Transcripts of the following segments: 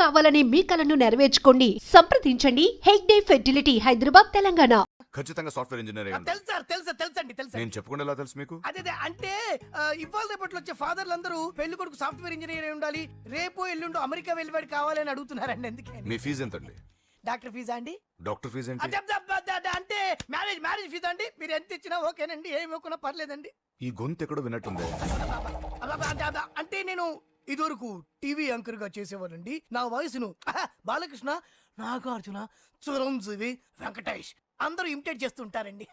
కావాలనే మీ కలను నెరవేర్చుకోండి. సంప్రదించండి హెగ్డే ఫెర్టిలిటీ, హైదరాబాద్, తెలంగాణ. ఖచ్చితంగా సాఫ్ట్వేర్ ఇంజనీర్ తెలుసండి నేను చెప్పకుండా ఎలా తెలుసు మీకు? అదే అంటే ఇవాళ రేపట్లో వచ్చే ఫాదర్లు అందరూ పెళ్లి కొడుకు సాఫ్ట్వేర్ ఇంజనీర్ అయి ఉండాలి, రేపు ఎల్లుండు అమెరికా వెళ్ళివాడు కావాలని అడుగుతున్నారండి. అందుకే మీ ఫీజు ఎంతండి? డాక్టర్ ఫీజా అండి? డాక్టర్ ఫీజు ఏంటి? అంటే మ్యారేజ్ ఫీజా అండి? మీరు ఎంత ఇచ్చినా ఓకేనండి, ఏమి ఇవ్వకున్నా పర్లేదండి. ఈ గొంతు ఎక్కడో విన్నట్టుంది. అంటే నేను ఇదివరకు టీవీ యాంకర్ గా చేసేవాడండి. నా వయసును బాలకృష్ణ, నాగార్జున, చిరంజీవి, వెంకటేష్ అందరూ ఇమిటేట్ చేస్తుంటారండి.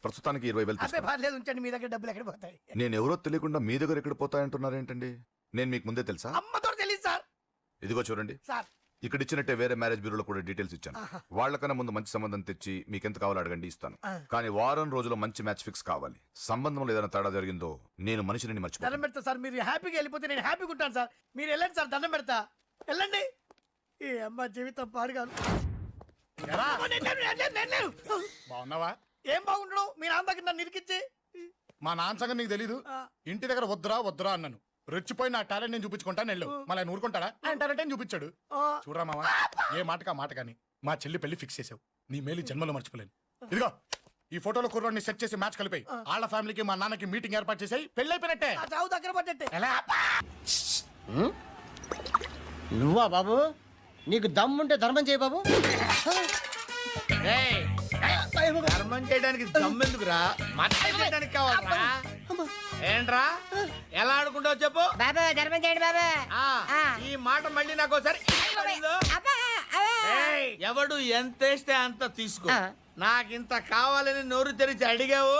ప్రస్తుతానికి 20,000 అబ్బే పర్లేదు, ఉంచండి. మీ దగ్గర డబ్బులు ఎక్కడ పోతాయి? నేను ఎవరో తెలియకుండా మీ దగ్గర ఎక్కడ పోతాయంటున్నారు ఏంటండి? నేను మీకు ముందే తెలుసా? అమ్మతో తెలియదు సార్. ఇదిగో చూడండి సార్, ఇక్కడ ఇచ్చినట్టే వేరే మ్యారేజ్ బ్యూరోలో కూడా డీటెయిల్స్ ఇచ్చాను. వాళ్ళకన్నా ముందు మంచి సంబంధం తెచ్చి మీకు ఎంత కావాలో అడగండి, ఇస్తాను. కానీ వారం రోజుల్లో మంచి మ్యాచ్ ఫిక్స్ కావాలి. సంబంధంలో ఏదైనా తేడా జరిగిందో నేను మనిషిని దండం మర్చిపోతాను. పెడతా సార్. మీరు హ్యాపీగా వెళ్ళిపోతే నేను హ్యాపీగా ఉంటాను సార్. మీరు వెళ్ళండి సార్, దండం పెడతా. వెళ్ళండి. ఈ అమ్మ జీవితం పాడుగాను. బాగున్నావా? ఏం బాగుండడం? మీ నాన్న దగ్గర నన్ను ఇరికిచ్చి. మా నాన్న సంగతి నీకు తెలీదు. ఇంటి దగ్గర వద్దురా అన్నాను. రెచ్చిపోయి నా టాలెంట్ నేను చూపించుకుంటాను. వెళ్ళు. మళ్ళీ ఆయన ఊరుకుంటాడా? ఆయన టాలెంట్ అని చూపించాడు. చూడరా మావా, ఏ మాటకా మాట కానీ మా చెల్లి పెళ్లి ఫిక్స్ చేసావు. నీ మేలు జన్మలో మర్చిపోలేను. ఇదిగో ఈ ఫోటోలో కుర్రాన్ని సెట్ చేసి మ్యాచ్ కలిపాయి. వాళ్ళ ఫ్యామిలీకి మా నాన్నకి మీటింగ్ ఏర్పాటు చేసాయి. పెళ్లి అయిపోయినట్టే. చావు దగ్గర పడ్డట్టే. ఎలా? నువ్వా బాబు? నీకు దమ్ముంటే ధర్మం చేయ బాబు. ధర్మం చేయడానికి దమ్మెందుకురా? మాట్లాడడానికి కావాలరా? ఏంట్రా ఎలా ఆడుకుంటావు చెప్పు. బాబా ధర్మం చేయండి బాబా. ఈ మాట మళ్ళీ నాకు ఒకసారి ఎవడు ఎంత వేస్తే అంత తీసుకో. నాకింత కావాలని నోరు తెరిచి అడిగావు,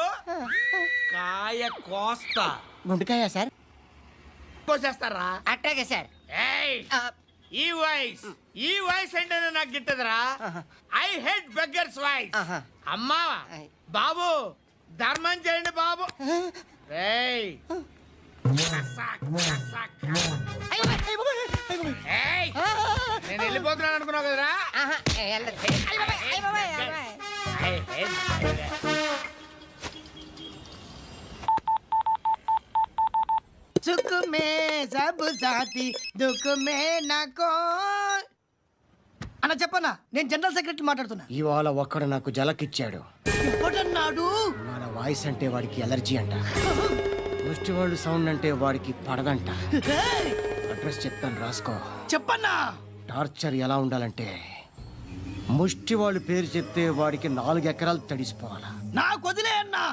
కాయ కోస్తా. గుండెకాయ సార్? కోసేస్తారా? అట్టాగే సార్. ఈ వాయిస్ ఏంటనే నాకు గిట్టదురా. I hate beggars voice. అమ్మా బాబు ధర్మం చేయండి బాబు. నేను వెళ్ళిపోతున్నాను అనుకున్నావు కదరా. సుఖ మే సబ్ సాథీ దుఃఖ మే నాకో. అన్న చెప్పన్నా, నేను జనరల్ సెక్రటరీ మాట్లాడుతున్నా. ఇవాళ ఒక్కడు నాకు జలకిచ్చాడు. ఇప్పుడన్నాడు మన వాయిస్ అంటే వాడికి ఎలర్జీ అంట. ముష్టి వాళ్ళు సౌండ్ అంటే వాడికి పడదంట. అడ్రస్ చెప్తాను రాసుకో. చెప్పన్నా. టార్చర్ ఎలా ఉండాలంటే ముష్టి వాళ్ళు పేరు చెప్తే వాడికి 4 ఎకరాలు తడిసిపోవాలా. నాకు వదిలే అన్నా.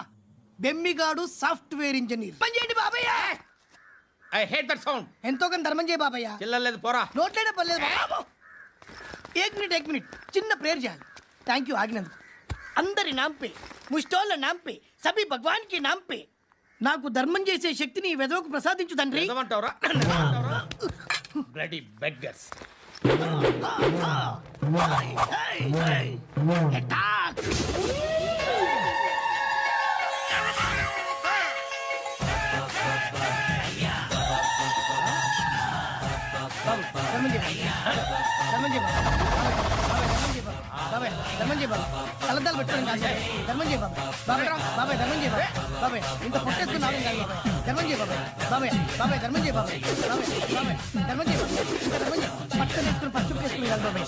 బెమ్మిగాడు సాఫ్ట్వేర్ ఇంజనీర్. పని చేయండి బాబయ్య. I hate that sound. ఎంతో కొంత ధర్మం చేయ బాబయ్య. చిల్లలేదు పోరా. నోట్లేనే పర్లేదు బాబు. ఏక్ మినిట్ చిన్న ప్రేయర్ చేయాలి. థ్యాంక్ యూ ఆగినందుకు. అందరి నాంపే, ముష్టోళ్ళ నాంపే, సభీ భగవాన్ కి నాంపే నాకు ధర్మం చేసే శక్తిని ఈ వెధవకు ప్రసాదించు తండ్రి. ఏమంటావురా? Bloody beggars. కలద్దాలు పెట్టుకోండి ధర్మం చేయ బాబాయ్. బాబాయ్ ధర్మం చేయ బాబాయ్. ఇంత పొట్టేసుకున్నాను కాదు బాబాయ్. ధర్మం చేయ బాబాయ్. బాబాయ్ ధర్మం చేయ బాబాయ్. ధర్మం చేయ ఇంకా ధర్మం చేయ. పట్టుకొని వేసుకుని పచ్చుకు వేసుకుని కాదు బాబాయ్.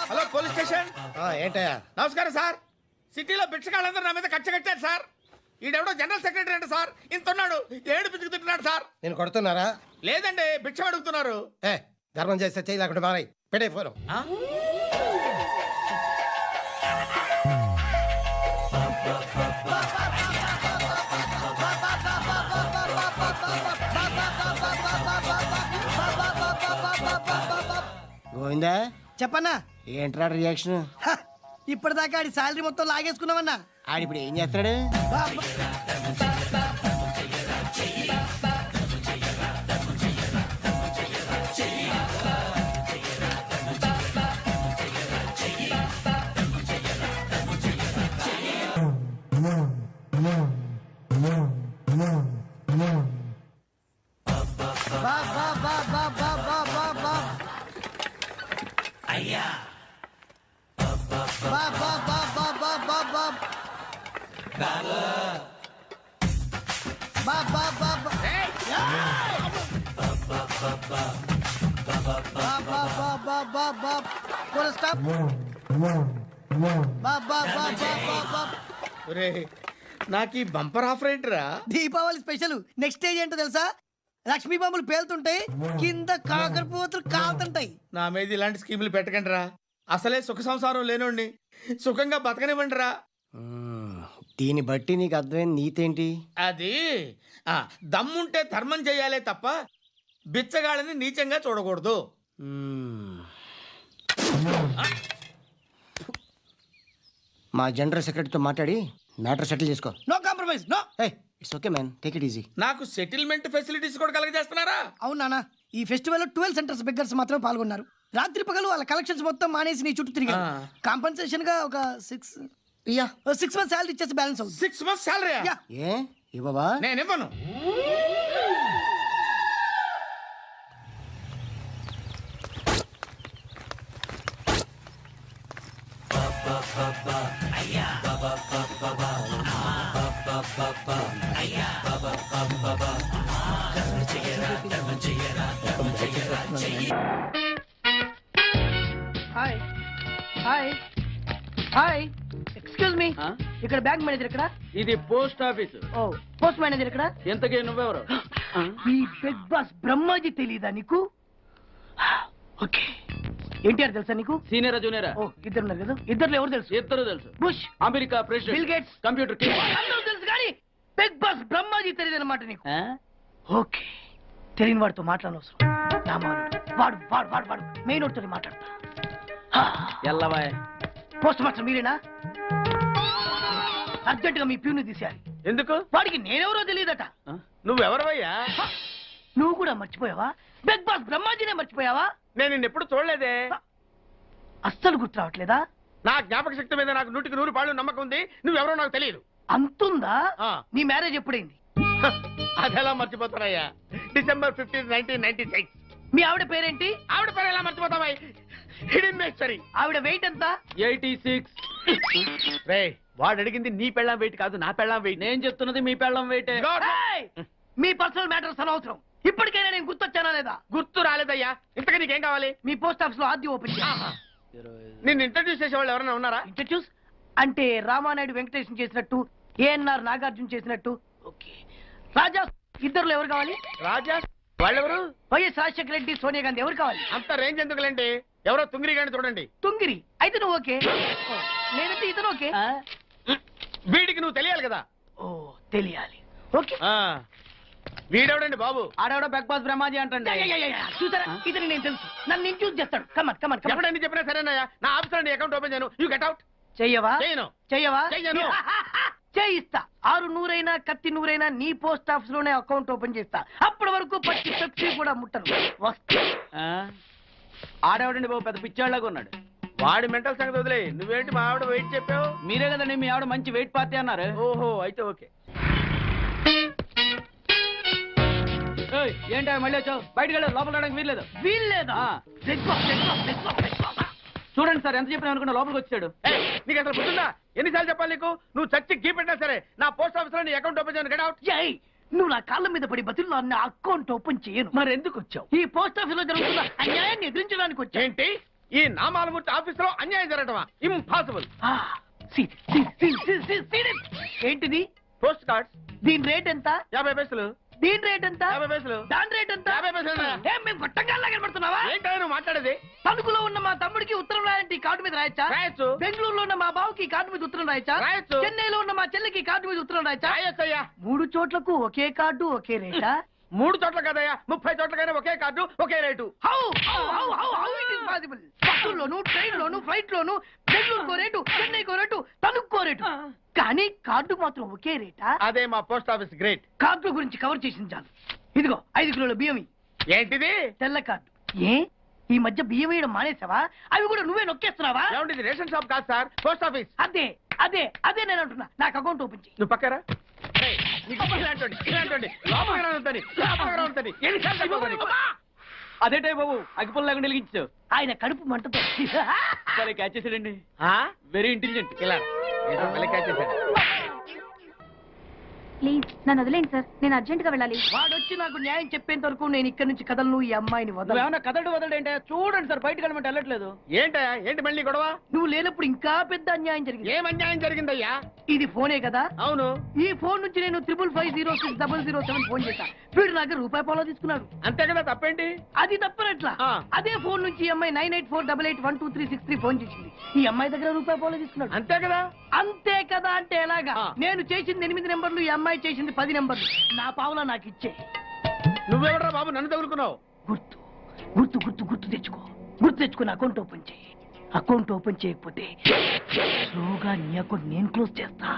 Hello police station. ఏంటయ్యా? నమస్కారం సార్. సిటీలో భిక్షగాళ్ళందరూ నా మీద కచ్చ కట్టారు సార్. ఈడెవడో జనరల్ సెక్రటరీ అంటే సార్, ఇంత ఉన్నాడు, ఏడు పిచ్చుకు తింటున్నాడు సార్. నేను కొడుతున్నారా? లేదండి, భిక్ష అడుగుతున్నారు. ధర్మం చేస్తే చేయి లేకుండా బాబాయ్ పెట్టే ఫోను. గోవిందా చెప్పన్నా. ఏంట్రా రియాక్షన్? ఇప్పటిదాకా ఆడి శాలరీ మొత్తం లాగేసుకున్నావన్నా. ఆడిప్పుడు ఏం చేస్తాడు? నాకు ఈ బంపర్ ఆఫర్ ఏంటిరా? దీపావళి స్పెషల్ నెక్స్ట్ స్టేజ్ ఏంటో తెలుసా? లక్ష్మీ బాంబులు పేలుతుంటాయి, కింద కాకరపోతులు కాలుతుంటాయి. నా మీద ఇలాంటి స్కీములు పెట్టకండి రా. అసలే సుఖ సంసారం లేనోడిని సుఖంగా బతకనివ్వండి రా. దీన్ని బట్టి నీకు అర్థమైన నీతేంటి? అది దమ్ముంటే ధర్మం చేయాలే తప్ప బిచ్చగాళ్ళని నీచంగా చూడకూడదు. మా జనరల్ సెక్రటరీతో మాట్లాడి మ్యాటర్ సెటిల్ చేసుకో. No compromise, no. It's okay man, take it easy. నాకు సెటిల్మెంట్ ఫెసిలిటీస్ కూడా కలగజేస్తున్నారా? అవును నాన్న, ఈ ఫెస్టివల్ 12 సెంటర్స్ బెగ్గర్స్ మాత్రం పాల్గొన్నారు. రాత్రి పగలు వాళ్ళ కలెక్షన్స్ మొత్తం మానేసి నీ చుట్టూ తిరిగారు. కాంపన్సేషన్ గా ఒక 6 మంత్స్ శాలరీ ఇచ్చేసి బ్యాలెన్స్ అవుతుంది. 6 months శాలరీ? ఏ ఇవ్వవా? నేను ఇవ్వను. Hi hi hi, excuse me, ఇక్కడ బ్యాంక్ మేనేజర్ ఇక్కడ? ఇది పోస్ట్ ఆఫీస్. ఓ, పోస్ట్ మేనేజర్ ఇక్కడ? ఎంతకీ నువ్వెవరు? ఈ బిగ్ బాస్ బ్రహ్మాజీ తెలీదా నీకు? ఓకే, ఎన్టీఆర్ తెలుసా నీకు? సీనియరా జూనియరా? ఓ, ఇద్దరు ఉన్నారు కదా, ఇద్దరు ఎవరు తెలుసు? ఇద్దరు తెలుసు. Bush, America bill president, gates, computer king. అందరూ తెలుసు కానీ బిగ్ బాస్ బ్రహ్మాజీ తెలియదు అనమాట నీకు. ఓకే, తెలియని వాడితో మాట్లాడనవసరం. వాడు వాడు వాడు వాడు మెయిన్ వాడితో మాట్లాడతా. ఎల్లవాయ్. పోస్ట్ మాస్టర్ మీరేనా? అర్జెంట్ గా మీ ప్యూని తీసేయాలి. ఎందుకు? వాడికి నేనెవరో తెలియదట. నువ్వెవరవయ్యా? నువ్వు కూడా మర్చిపోయావా? బిగ్ బాస్ బ్రహ్మాజీనే మర్చిపోయావా? నేను నిన్నెప్పుడు చూడలేదే. అస్సలు గుర్తు రావట్లేదా? నా జ్ఞాపక శక్తి మీద నాకు 100కి 100 నమ్మకం ఉంది. నువ్వెవరో నాకు తెలియదు. అంతుందా? ఆ. నీ మ్యారేజ్ ఎప్పుడైంది? అదెలా మర్చిపోతానయ్యా? December 15, 1996. మీ ఆవిడ పేరేంటి? ఆవిడ పేరు ఎలా మర్చిపోతావా? హిడెన్మేశ్వరి. ఆవిడ వెయిట్ ఎంత? 86. రే, వాడు అడిగింది నీ పెళ్ళాం వెయిట్ కాదు, నా పెళ్ళాం వెయిట్. నేను చెప్తున్నది మీ పెళ్ళాం వెయిట్. ఏయ్! మీ పర్సనల్ మ్యాటర్స్ అనవసరం. ఇప్పటికైనా నేను గుర్తొచ్చానా లేదా? గుర్తు రాలేదయ్యా. ఇంతగా నీకేం కావాలి? మీ పోస్ట్ ఆఫీస్ లో ఆద్యం ఓపెన్ చేయాలి. నిన్ను ఇంట్రడ్యూస్ చేసే వాళ్ళు ఎవరైనా ఉన్నారా? ఇంట్రడ్యూస్ అంటే రామానాయుడు వెంకటేశం చేసినట్టు, ఏఎన్ఆర్ నాగార్జున చేసినట్టు. ఓకే, రాజా ఇద్దరులో ఎవరు కావాలి? రాజా వాళ్ళెవరు? వైఎస్ రాజశేఖర రెడ్డి, సోనియా గాంధీ ఎవరు కావాలి? అంత రేంజ్ ఎందుకులేండి, ఎవరో తుంగిరి గాని చూడండి. తుంగిరి అయితే నువ్వు ఓకే, నేనంటే ఇతను ఓకే. వీడికి నువ్వు తెలియాలి కదా. ఓ, తెలియాలి. ఓకే, వీడెవడండి బాబు? ఆడవిడ బిగ్ బాస్ బ్రహ్మాజీ అంటే చూసారా, ఇతని నేను తెలుసు. నన్ను ఇంట్రడ్యూస్ చేస్తాడు. Come on come on come on. ఎప్పుడైనా చెప్పినా సరేనయ్యా. నా ఆఫీస్ అకౌంట్ ఓపెన్ చేయను. You get out. చెయ్యవా? చేయను. చెయ్యవా? చెయ్యను. చేయిస్తా. 6 నూరైనా కత్తి నూరైనా నీ పోస్ట్ ఆఫీస్ లోనే అకౌంట్ ఓపెన్ చేస్తా. అప్పటి వరకు పచ్చి పెప్సీ కూడా ముట్టను. వస్తా. ఆడేవాడండి బాబు, పెద్ద పిచ్చాళ్ళగా ఉన్నాడు. వాడి మెంటల్ సంగతి వదిలే. నువ్వేంటి మా ఆవిడ వెయిట్ చెప్పావు? మీరే కదండి మీ ఆవిడ మంచి వెయిట్ పార్టీ అన్నారు. ఓహో, అయితే ఓకే. ఏంటి మళ్ళీ వచ్చావు? బయటకు వెళ్ళదు, లోపల రావడానికి వీల్లేదు. వీల్లేదా? చూడండి సార్, ఎంత చెప్పినా అనుకున్నా లోపలికి వచ్చాడు. నీకు అసలు గుర్తుందా? ఎన్నిసార్లు చెప్పాలి నీకు? నువ్వు చచ్చి గీ పెట్టినా సరే నా పోస్ట్ ఆఫీస్ లో నీ అకౌంట్ ఓపెన్ చేయను. Get out. ఏయ్, నువ్వు నా కాళ్ళ మీద పడి బతులు నా అకౌంట్ ఓపెన్ చేయను. మరి ఎందుకు వచ్చావు? ఈ పోస్ట్ ఆఫీస్ లో జరుగుతున్న అన్యాయాన్ని ఎదిరించడానికి వచ్చా. ఏంటి? ఈ నామాలమూర్తి ఆఫీస్ లో అన్యాయం జరగటమా? ఇంపాసిబుల్. ఏంటిది? Post cards. దీని రేట్ ఎంత? 50 పైసలు. దీని రేట్ ఎంత? 50 పైసలు. దాని రేట్ ఎంత? 50 పైసలు. ఏం మేము గొట్టంగాల్లా కనబడుతున్నావా? ఏంటో నువ్వు మాట్లాడేది? తణుకులో ఉన్న మా తమ్ముడికి ఉత్తరం రాయంటే ఈ కార్డు మీద రాయచ్చా? రాయొచ్చు. బెంగళూరులో ఉన్న మా బావుకి ఈ కార్డు మీద ఉత్తరం రాయచ్చా? రాయొచ్చు. చెన్నైలో ఉన్న మా చెల్లికి ఈ కార్డు మీద ఉత్తరం రాయచ్చా? రాయొచ్చయ్యా. 3 చోట్లకు ఒకే కార్డు ఒకే రేటా? 3 చోట్ల కదయ్యా, 30 చోట్లకైనా ఒకే కార్డు ఒకే rate. How it is possible? బస్సుల్లోను, ట్రైన్ లోను, ఫ్లైట్ లోను బెంగళూరుకో రేటు, చెన్నైకో రేటు, తణుక్కో రేటు, కానీ కార్డు మాత్రం ఒకే రేటా? అదే మా పోస్ట్ ఆఫీస్ గ్రేట్. కార్డు గురించి కవర్ చేసింది చాలు. ఇదిగో 5 కిలోల బియ్యం. ఏంటిది? తెల్ల కార్డు. ఏ ఈ మధ్య బియ్యం వేయడం మానేసావా? అవి కూడా నువ్వే నొక్కేస్తున్నావా? ఏమండి, ఇది రేషన్ షాప్ కాదు సార్, పోస్ట్ ఆఫీస్. అదే అదే అదే నేను అంటున్నా. నాకు అకౌంట్ ఓపెన్ చేయి. నువ్వు పక్కరా. అదేటే బాబు అగ్గిపుల్ల లేకుండా వెలిగించావు. ఆయన కడుపు మంటతో క్యాచ్ చేసాడండి. Very intelligent. ఇలా క్యాచ్ చేశాడు. ప్లీజ్ నన్ను వదిలేండి సార్, నేను అర్జెంట్ గా వెళ్ళాలి. వాడొచ్చి నాకు న్యాయం చెప్పేంత వరకు నేను ఇక్కడి నుంచి కదలను. ఈ అమ్మాయిని వదలను. ఏమన్నా కదడు వదలంటే చూడండి సార్, బయటకు వెళ్ళమంటే వెళ్ళట్లేదు. ఏంటా ఏంటి మళ్ళీ గొడవ? నువ్వు లేనప్పుడు ఇంకా పెద్ద అన్యాయం జరిగింది. ఏం అన్యాయం జరిగిందయ్యా? ఇది ఫోనే కదా? అవును. ఈ ఫోన్ నుంచి నేను 555060007 ఫోన్ చేశాను. వీడు నా దగ్గర రూపాయి పాలో తీసుకున్నాడు. అంతే కదా, తప్పేంటి? అది తప్పనట్లా. అదే ఫోన్ నుంచి ఈ అమ్మాయి 9848812363 ఫోన్ చేసింది. ఈ అమ్మాయి దగ్గర రూపాయి పాలో తీసుకున్నాడు. అంతే కదా. అంతే కదా అంటే ఎలాగా? నేను చేసింది 8 నెంబర్లు, ఈ అమ్మాయి చేసింది 10 నెంబర్లు. నా పావులా నాకు ఇచ్చే. నువ్వెవడరా బాబు నన్ను తగులుకున్నావు? గుర్తు గుర్తు గుర్తు గుర్తు తెచ్చుకో. గుర్తు తెచ్చుకుని అకౌంట్ ఓపెన్ చేయి. అకౌంట్ ఓపెన్ చేయకపోతే స్లోగా నీ అకౌంట్ నేను క్లోజ్ చేస్తా.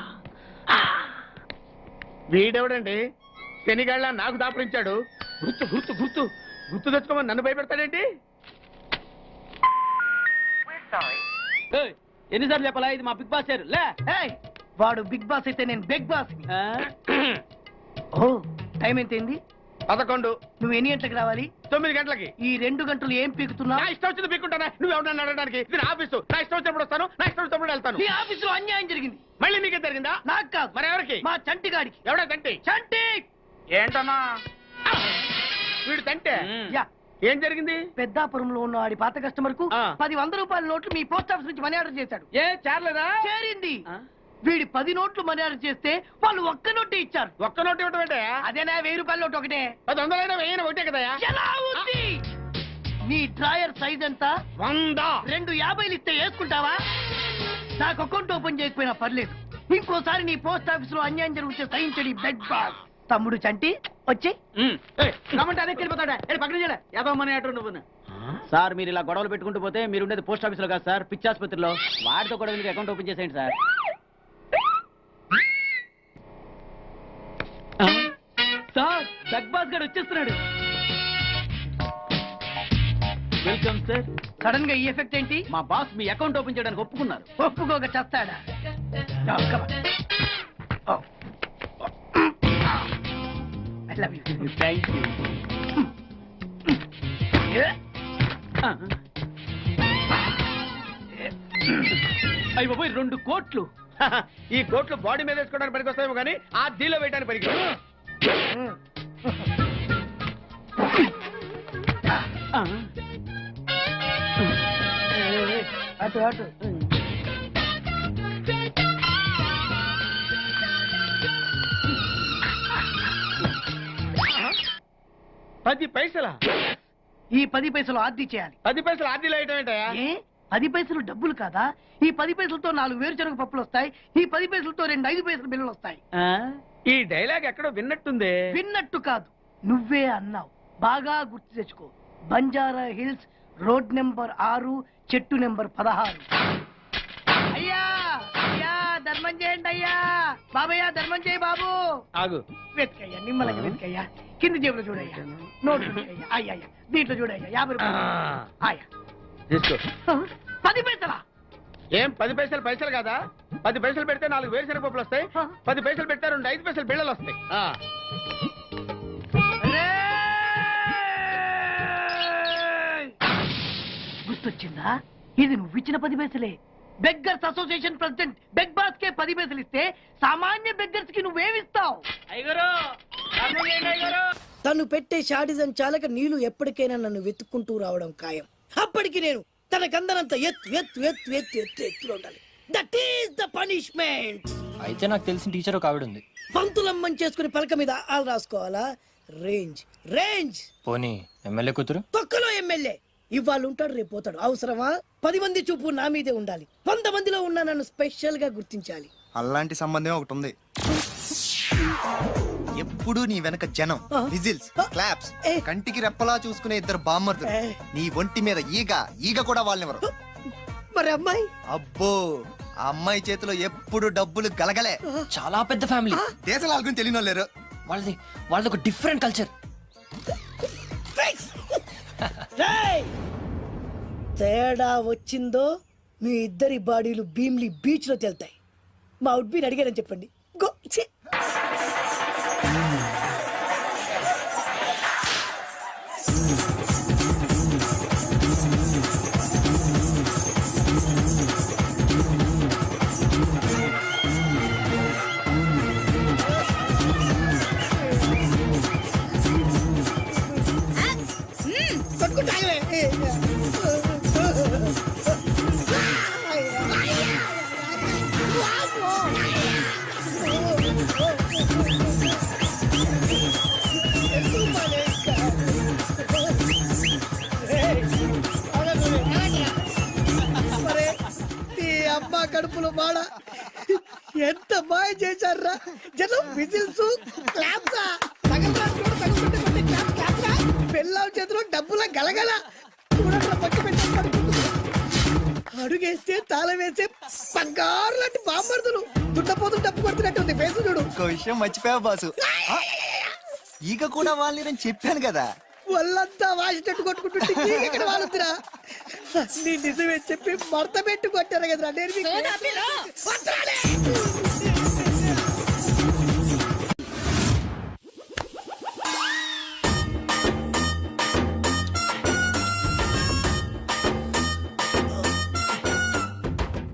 వీడెవడండి శనిగాళ్ళ నాకు దాపరించాడు? గుర్తు గుర్తు గుర్తు గుర్తు తెచ్చుకోమని నన్ను భయపెడతాడేంటి? ఏయ్, ఎన్నిసార్లు చెప్పాలా? ఇది మా బిగ్ బాస్ సార్. లే ఏయ్, వాడు బిగ్ బాస్ అయితే నేను బిగ్ బాస్. ఓ టైం ఎంతైంది? 11. నువ్వు ఎన్ని గంటలకు రావాలి? 9 గంటలకి. ఈ 2 గంటలు ఏం పీకుతున్నా? నా ఇష్టం వచ్చింది పీక్కుంటానా? నువ్వు ఎవరన్నా అడగడానికి? ఇది నా ఆఫీసు. నా ఇష్టం వచ్చినప్పుడు వస్తాను, నా ఇష్టం వచ్చినప్పుడు వెళ్తాను. ఈ ఆఫీసులో అన్యాయం జరిగింది. మళ్ళీ నీకే జరిగిందా? నాకు కాదు. మరి ఎవరికి? మా చంటి గాడికి. ఎవడా తంటి? చంటి ఏంటన్నా వీడు తంటే? యా, ఏం జరిగింది? పెద్దాపురంలో ఉన్న వాడి పాత కస్టమర్ కు ఆ. 10 100 రూపాయల నోట్లు మీ పోస్ట్ ఆఫీస్ నుంచి మనీ ఆర్డర్ చేశాడు. ఏ చేరలేదా? చేరింది. వీడి 10 నోట్లు మనీ ఆర్డర్ చేస్తే వాళ్ళు ఒక్క నోటు ఇచ్చారు. ఒక్క నోటు ఇవ్వటం ఏంటే? అదేనా 1000 రూపాయల నోటు ఒకటే. 100 వెయ్యి ఒకటే కదా? ఎలా ఉంది? నీ డ్రాయర్ సైజ్ ఎంత? 100. 2 50లు ఇస్తే వేసుకుంటావా? నాకు అకౌంట్ ఓపెన్ చేయకపోయినా పర్లేదు. ఇంకోసారి నీ పోస్ట్ ఆఫీస్ లో అన్యాయం జరిగితే సహించడి బెడ్ బాస్. తమ్ముడు చంటి వచ్చి రమ్మంటే అదే వెళ్ళిపోతాడా? పక్కన చేయలే యాదవమని అటు నువ్వు. సార్ మీరు ఇలా గొడవలు పెట్టుకుంటూ పోతే మీరు ఉండేది పోస్ట్ ఆఫీస్ లో కాదు సార్, పిచ్చాసుపత్రిలో. వాడితో కూడా మీకు అకౌంట్ ఓపెన్ చేసేయండి సార్. సార్ బిగ్ బాస్ గారు వచ్చేస్తున్నాడు. Welcome sir. సడన్ గా ఈ ఎఫెక్ట్ ఏంటి? మా బాస్ మీ అకౌంట్ ఓపెన్ చేయడానికి ఒప్పుకున్నారు. ఒప్పుకోక చేస్తాడా? I love you. Thank you. అయ్యి బాబోయ్ 2 కోట్లు. ఈ కోట్లు బాడీ మీద వేసుకోవడానికి పనికి వస్తాయేమో కానీ ఆ దీలో వేయడానికి పనికి. అటు అటు. పది పైసలా? ఈ 10 పైసలు ఆర్డీ చేయాలి. 10 పైసలు ఆర్డీలో వేయటం ఏంటయ్యా? ఏ 10 పైసలు డబ్బులు కాదా? ఈ 10 పైసలతో 4 వేరుశనగ పప్పులు వస్తాయి. ఈ 10 పైసలతో 2 5 పైసల బిల్లులు వస్తాయి. ఈ డైలాగ్ ఎక్కడో విన్నట్టుంది. విన్నట్టు కాదు, నువ్వే అన్నావు. బాగా గుర్తు తెచ్చుకో. బంజారా హిల్స్, రోడ్ నెంబర్ 6, చెట్టు నెంబర్ 16. అయ్యా అయ్యా ధర్మం చేయండి అయ్యా. బాబయ్యా ధర్మం చేయి బాబు. ఆగు. వెతుకయ్యా, నిమ్మలంగా వెతుకయ్యా. కింది జేబులో చూడయ్యా. నోట్ చూడయ్యా. అయ్యా దీంట్లో చూడయ్యా. 50 రూపాయలు. అయ్యా తీసుకో. 10 పైసలా? ఏం 10 పైసలు పైసలు కాదా? 10 పైసలు పెడితే 4 వేరుశనగ పప్పులు వస్తాయి. 10 పైసలు పెడితే 2 5 పైసలు బిళ్ళలు వస్తాయి. గుర్తొచ్చిందా? ఇది నువ్వు ఇచ్చిన 10 పైసలే. Beggars association president beg boss కే 10 పైసలు ఇస్తే సామాన్య బెగ్గర్స్ కి నువ్వేమిస్తావు? తను పెట్టే షాడిజం చాలక నీళ్లు ఎప్పటికైనా నన్ను వెతుక్కుంటూ రావడం ఖాయం. అప్పటికి నేను తనకందనంత ఎత్తులో ఉండాలి. That is the punishment. అయితే నాకు తెలిసిన టీచర్ ఒక ఆవిడ ఉంది. పంతులమ్మని చేసుకుని పలక మీద ఆలు రాసుకోవాలా? Range range. పోనీ ఎమ్మెల్యే కూతురు? తొక్కలో ఎమ్మెల్యే. ఇవాళ ఉంటాడు, రేపు పోతాడు. అవసరమా? 10 మంది చూపు నా మీదే ఉండాలి. 100 మందిలో ఉన్న నన్ను స్పెషల్ గా గుర్తించాలి. అలాంటి సంబంధం ఒకటి ఉంది. ఎప్పుడు నీ వెనక జనం, విజిల్స్, క్లాప్స్, కంటికి రెప్పలా చూసుకునే 2 బామ్మర్దులు. నీ ఒంటి మీద ఈగ కూడా వాళ్ళెవరు. మరి అమ్మాయి? అబ్బో, ఆ అమ్మాయి చేతిలో ఎప్పుడు డబ్బులు గలగలే. చాలా పెద్ద ఫ్యామిలీ. దేశాల ఆల్గుని తెలియని లేరు. వాళ్ళది ఒక డిఫరెంట్ కల్చర్. తేడా వచ్చిందో మీ ఇద్దరి బాడీలు భీమ్లీ బీచ్ లో తేలుతాయి. మా అవుట్ బీన్ అడిగారని చెప్పండి. గో. అబ్బా కడుపులో బాడ ఎంత బాగా చేశారా జనం విజిల్స్ క్లాప్సా పిల్లల చేతిలో డబ్బుల గలగల చూడండి పక్క పెట్టి అడుగేస్తే తాళం వేసే బంగారు లాంటి బాంబర్దులు దుట్టపోతు డబ్బు కొడుతున్నట్టుంది ఫేసు చూడు. ఇంకో విషయం మర్చిపోయావు బాసు, ఈగ కూడా వాళ్ళని చెప్పాను కదా. వాళ్ళంతా వాసినట్టు కొట్టుకుంటుంటే ఇక్కడ వాళ్ళురా నీ నిజమే చెప్పి మడత పెట్టి కొట్టారు కదరా నేను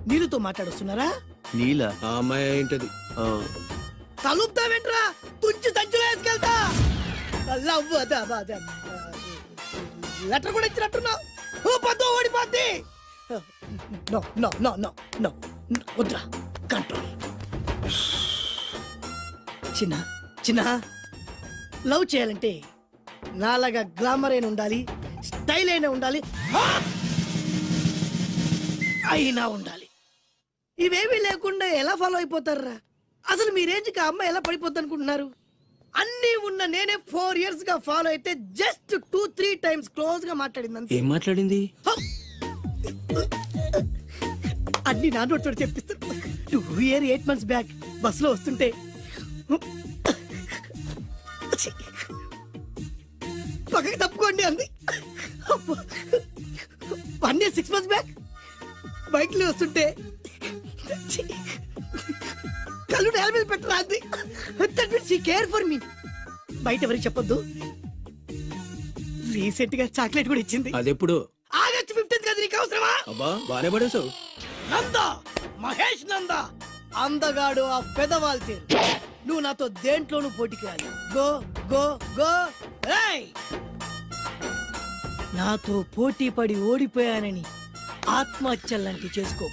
నీళ్ళతో మాట్లాడుస్తున్నారా? నీల ఆ అమ్మాయి ఏంటది? కలుపుతావేంట్రా తుంచి సంచులో వేసుకెళ్తా. లెటర్ కూడా ఇచ్చినట్టున్నావు. పద్దు ఓడిపోద్ది. No no no no no వద్దురా, కంట్రోల్. చిన్న చిన్న లవ్ చేయాలంటే నాలాగా గ్లామర్ అయినా ఉండాలి, స్టైల్ అయినా ఉండాలి, అయినా ఉండాలి. ఇవేమీ లేకుండా ఎలా ఫాలో అయిపోతారా? అసలు మీ రేంజ్కి ఆ అమ్మాయి ఎలా పడిపోద్ది అనుకుంటున్నారు? అన్ని ఉన్న నేనే 4 years గా ఫాలో అయితే జస్ట్ 2-3 times క్లోజ్ గా మాట్లాడింది. ఏం మాట్లాడింది? అన్ని నా నోట్ చెప్పిస్తాను. 8 months బ్యాక్ బస్సులో వస్తుంటే పక్కకి తప్పుకోండి అంది. 1 year 6 months బ్యాక్ బైక్ లో వస్తుంటే కళ్ళు నేల మీద పెట్టరా అంది. That means she care for me. బయట ఎవరికి చెప్పొద్దు. రీసెంట్ గా చాక్లెట్ కూడా ఇచ్చింది. అదెప్పుడు? ఆగస్ట్ 15th కదా, నీకు అవసరమా? అబ్బా బానే పడేసావు. నందా, మహేష్ నందా, అందగాడు ఆ పెదవాల్ తీరు. నువ్వు నాతో దేంట్లోనూ పోటీకి రాలి. Go go go. ఏయ్, నాతో పోటీ పడి ఓడిపోయానని ఆత్మహత్యలాంటి చేసుకో.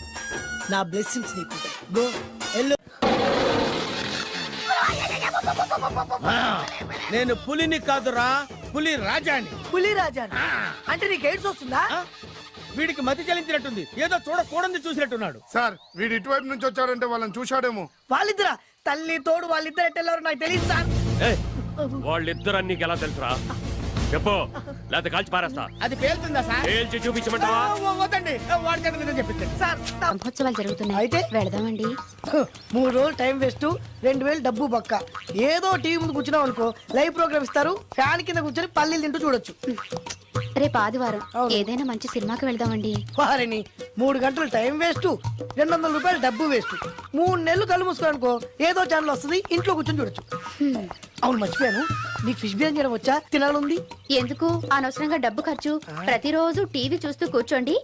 నా బ్లెస్సింగ్స్ నీకు గో ఎల్లో. నేను పులిని కాదురా, పులి రాజాని. పులి రాజా అంటే నీకు ఎయిడ్స్ వస్తుందా? వీడికి మతి చలించినట్టుంది, ఏదో చూడకూడదు చూసినట్టున్నాడు. సార్ వీడు ఇటువైపు నుంచి వచ్చాడంటే వాళ్ళని చూశాడేమో. వాళ్ళిద్దరా? తల్లి తోడు వాళ్ళిద్దరు ఎట్టెళ్ళారు నాకు తెలియదు సార్. వాళ్ళిద్దరు నీకు ఎలా తెలుసురా? చెప్పు, లేకపోతే కాల్చి పారేస్తా. అది పేలుతుందా సార్? పేల్చి చూపించమంటావా? వద్దండి, వాడి చేత నిజం చెప్పించండి సార్ మహోత్సవాలు జరుగుతున్నాయి, అయితే వెళదామండి. 3 రోజులు టైం వేస్ట్, 2000 డబ్బు బక్క. ఏదో టీవీ ముందు కూర్చున్నావు అనుకో, లైవ్ ప్రోగ్రామ్ ఇస్తారు, ఫ్యాన్ కింద కూర్చొని పల్లీలు తింటూ చూడొచ్చు. రేపు ఆదివారం ఏదైనా మంచి సినిమాకి వెళ్దామండి. వారిని 3 గంటలు టైం వేస్ట్, 200 రూపాయలు డబ్బు వేస్ట్. 3 నెలలు కళ్ళు మూసుకోనుకో, ఏదో ఛానల్ వస్తుంది, ఇంట్లో కూర్చొని చూడొచ్చు. అవును మర్చిపోయాను, నీకు ఫిష్ బిర్యానీ చేయడం వచ్చా? తినాలుంది. ఎందుకు అనవసరంగా డబ్బు ఖర్చు? ప్రతిరోజు టీవీ చూస్తూ కూర్చోండి,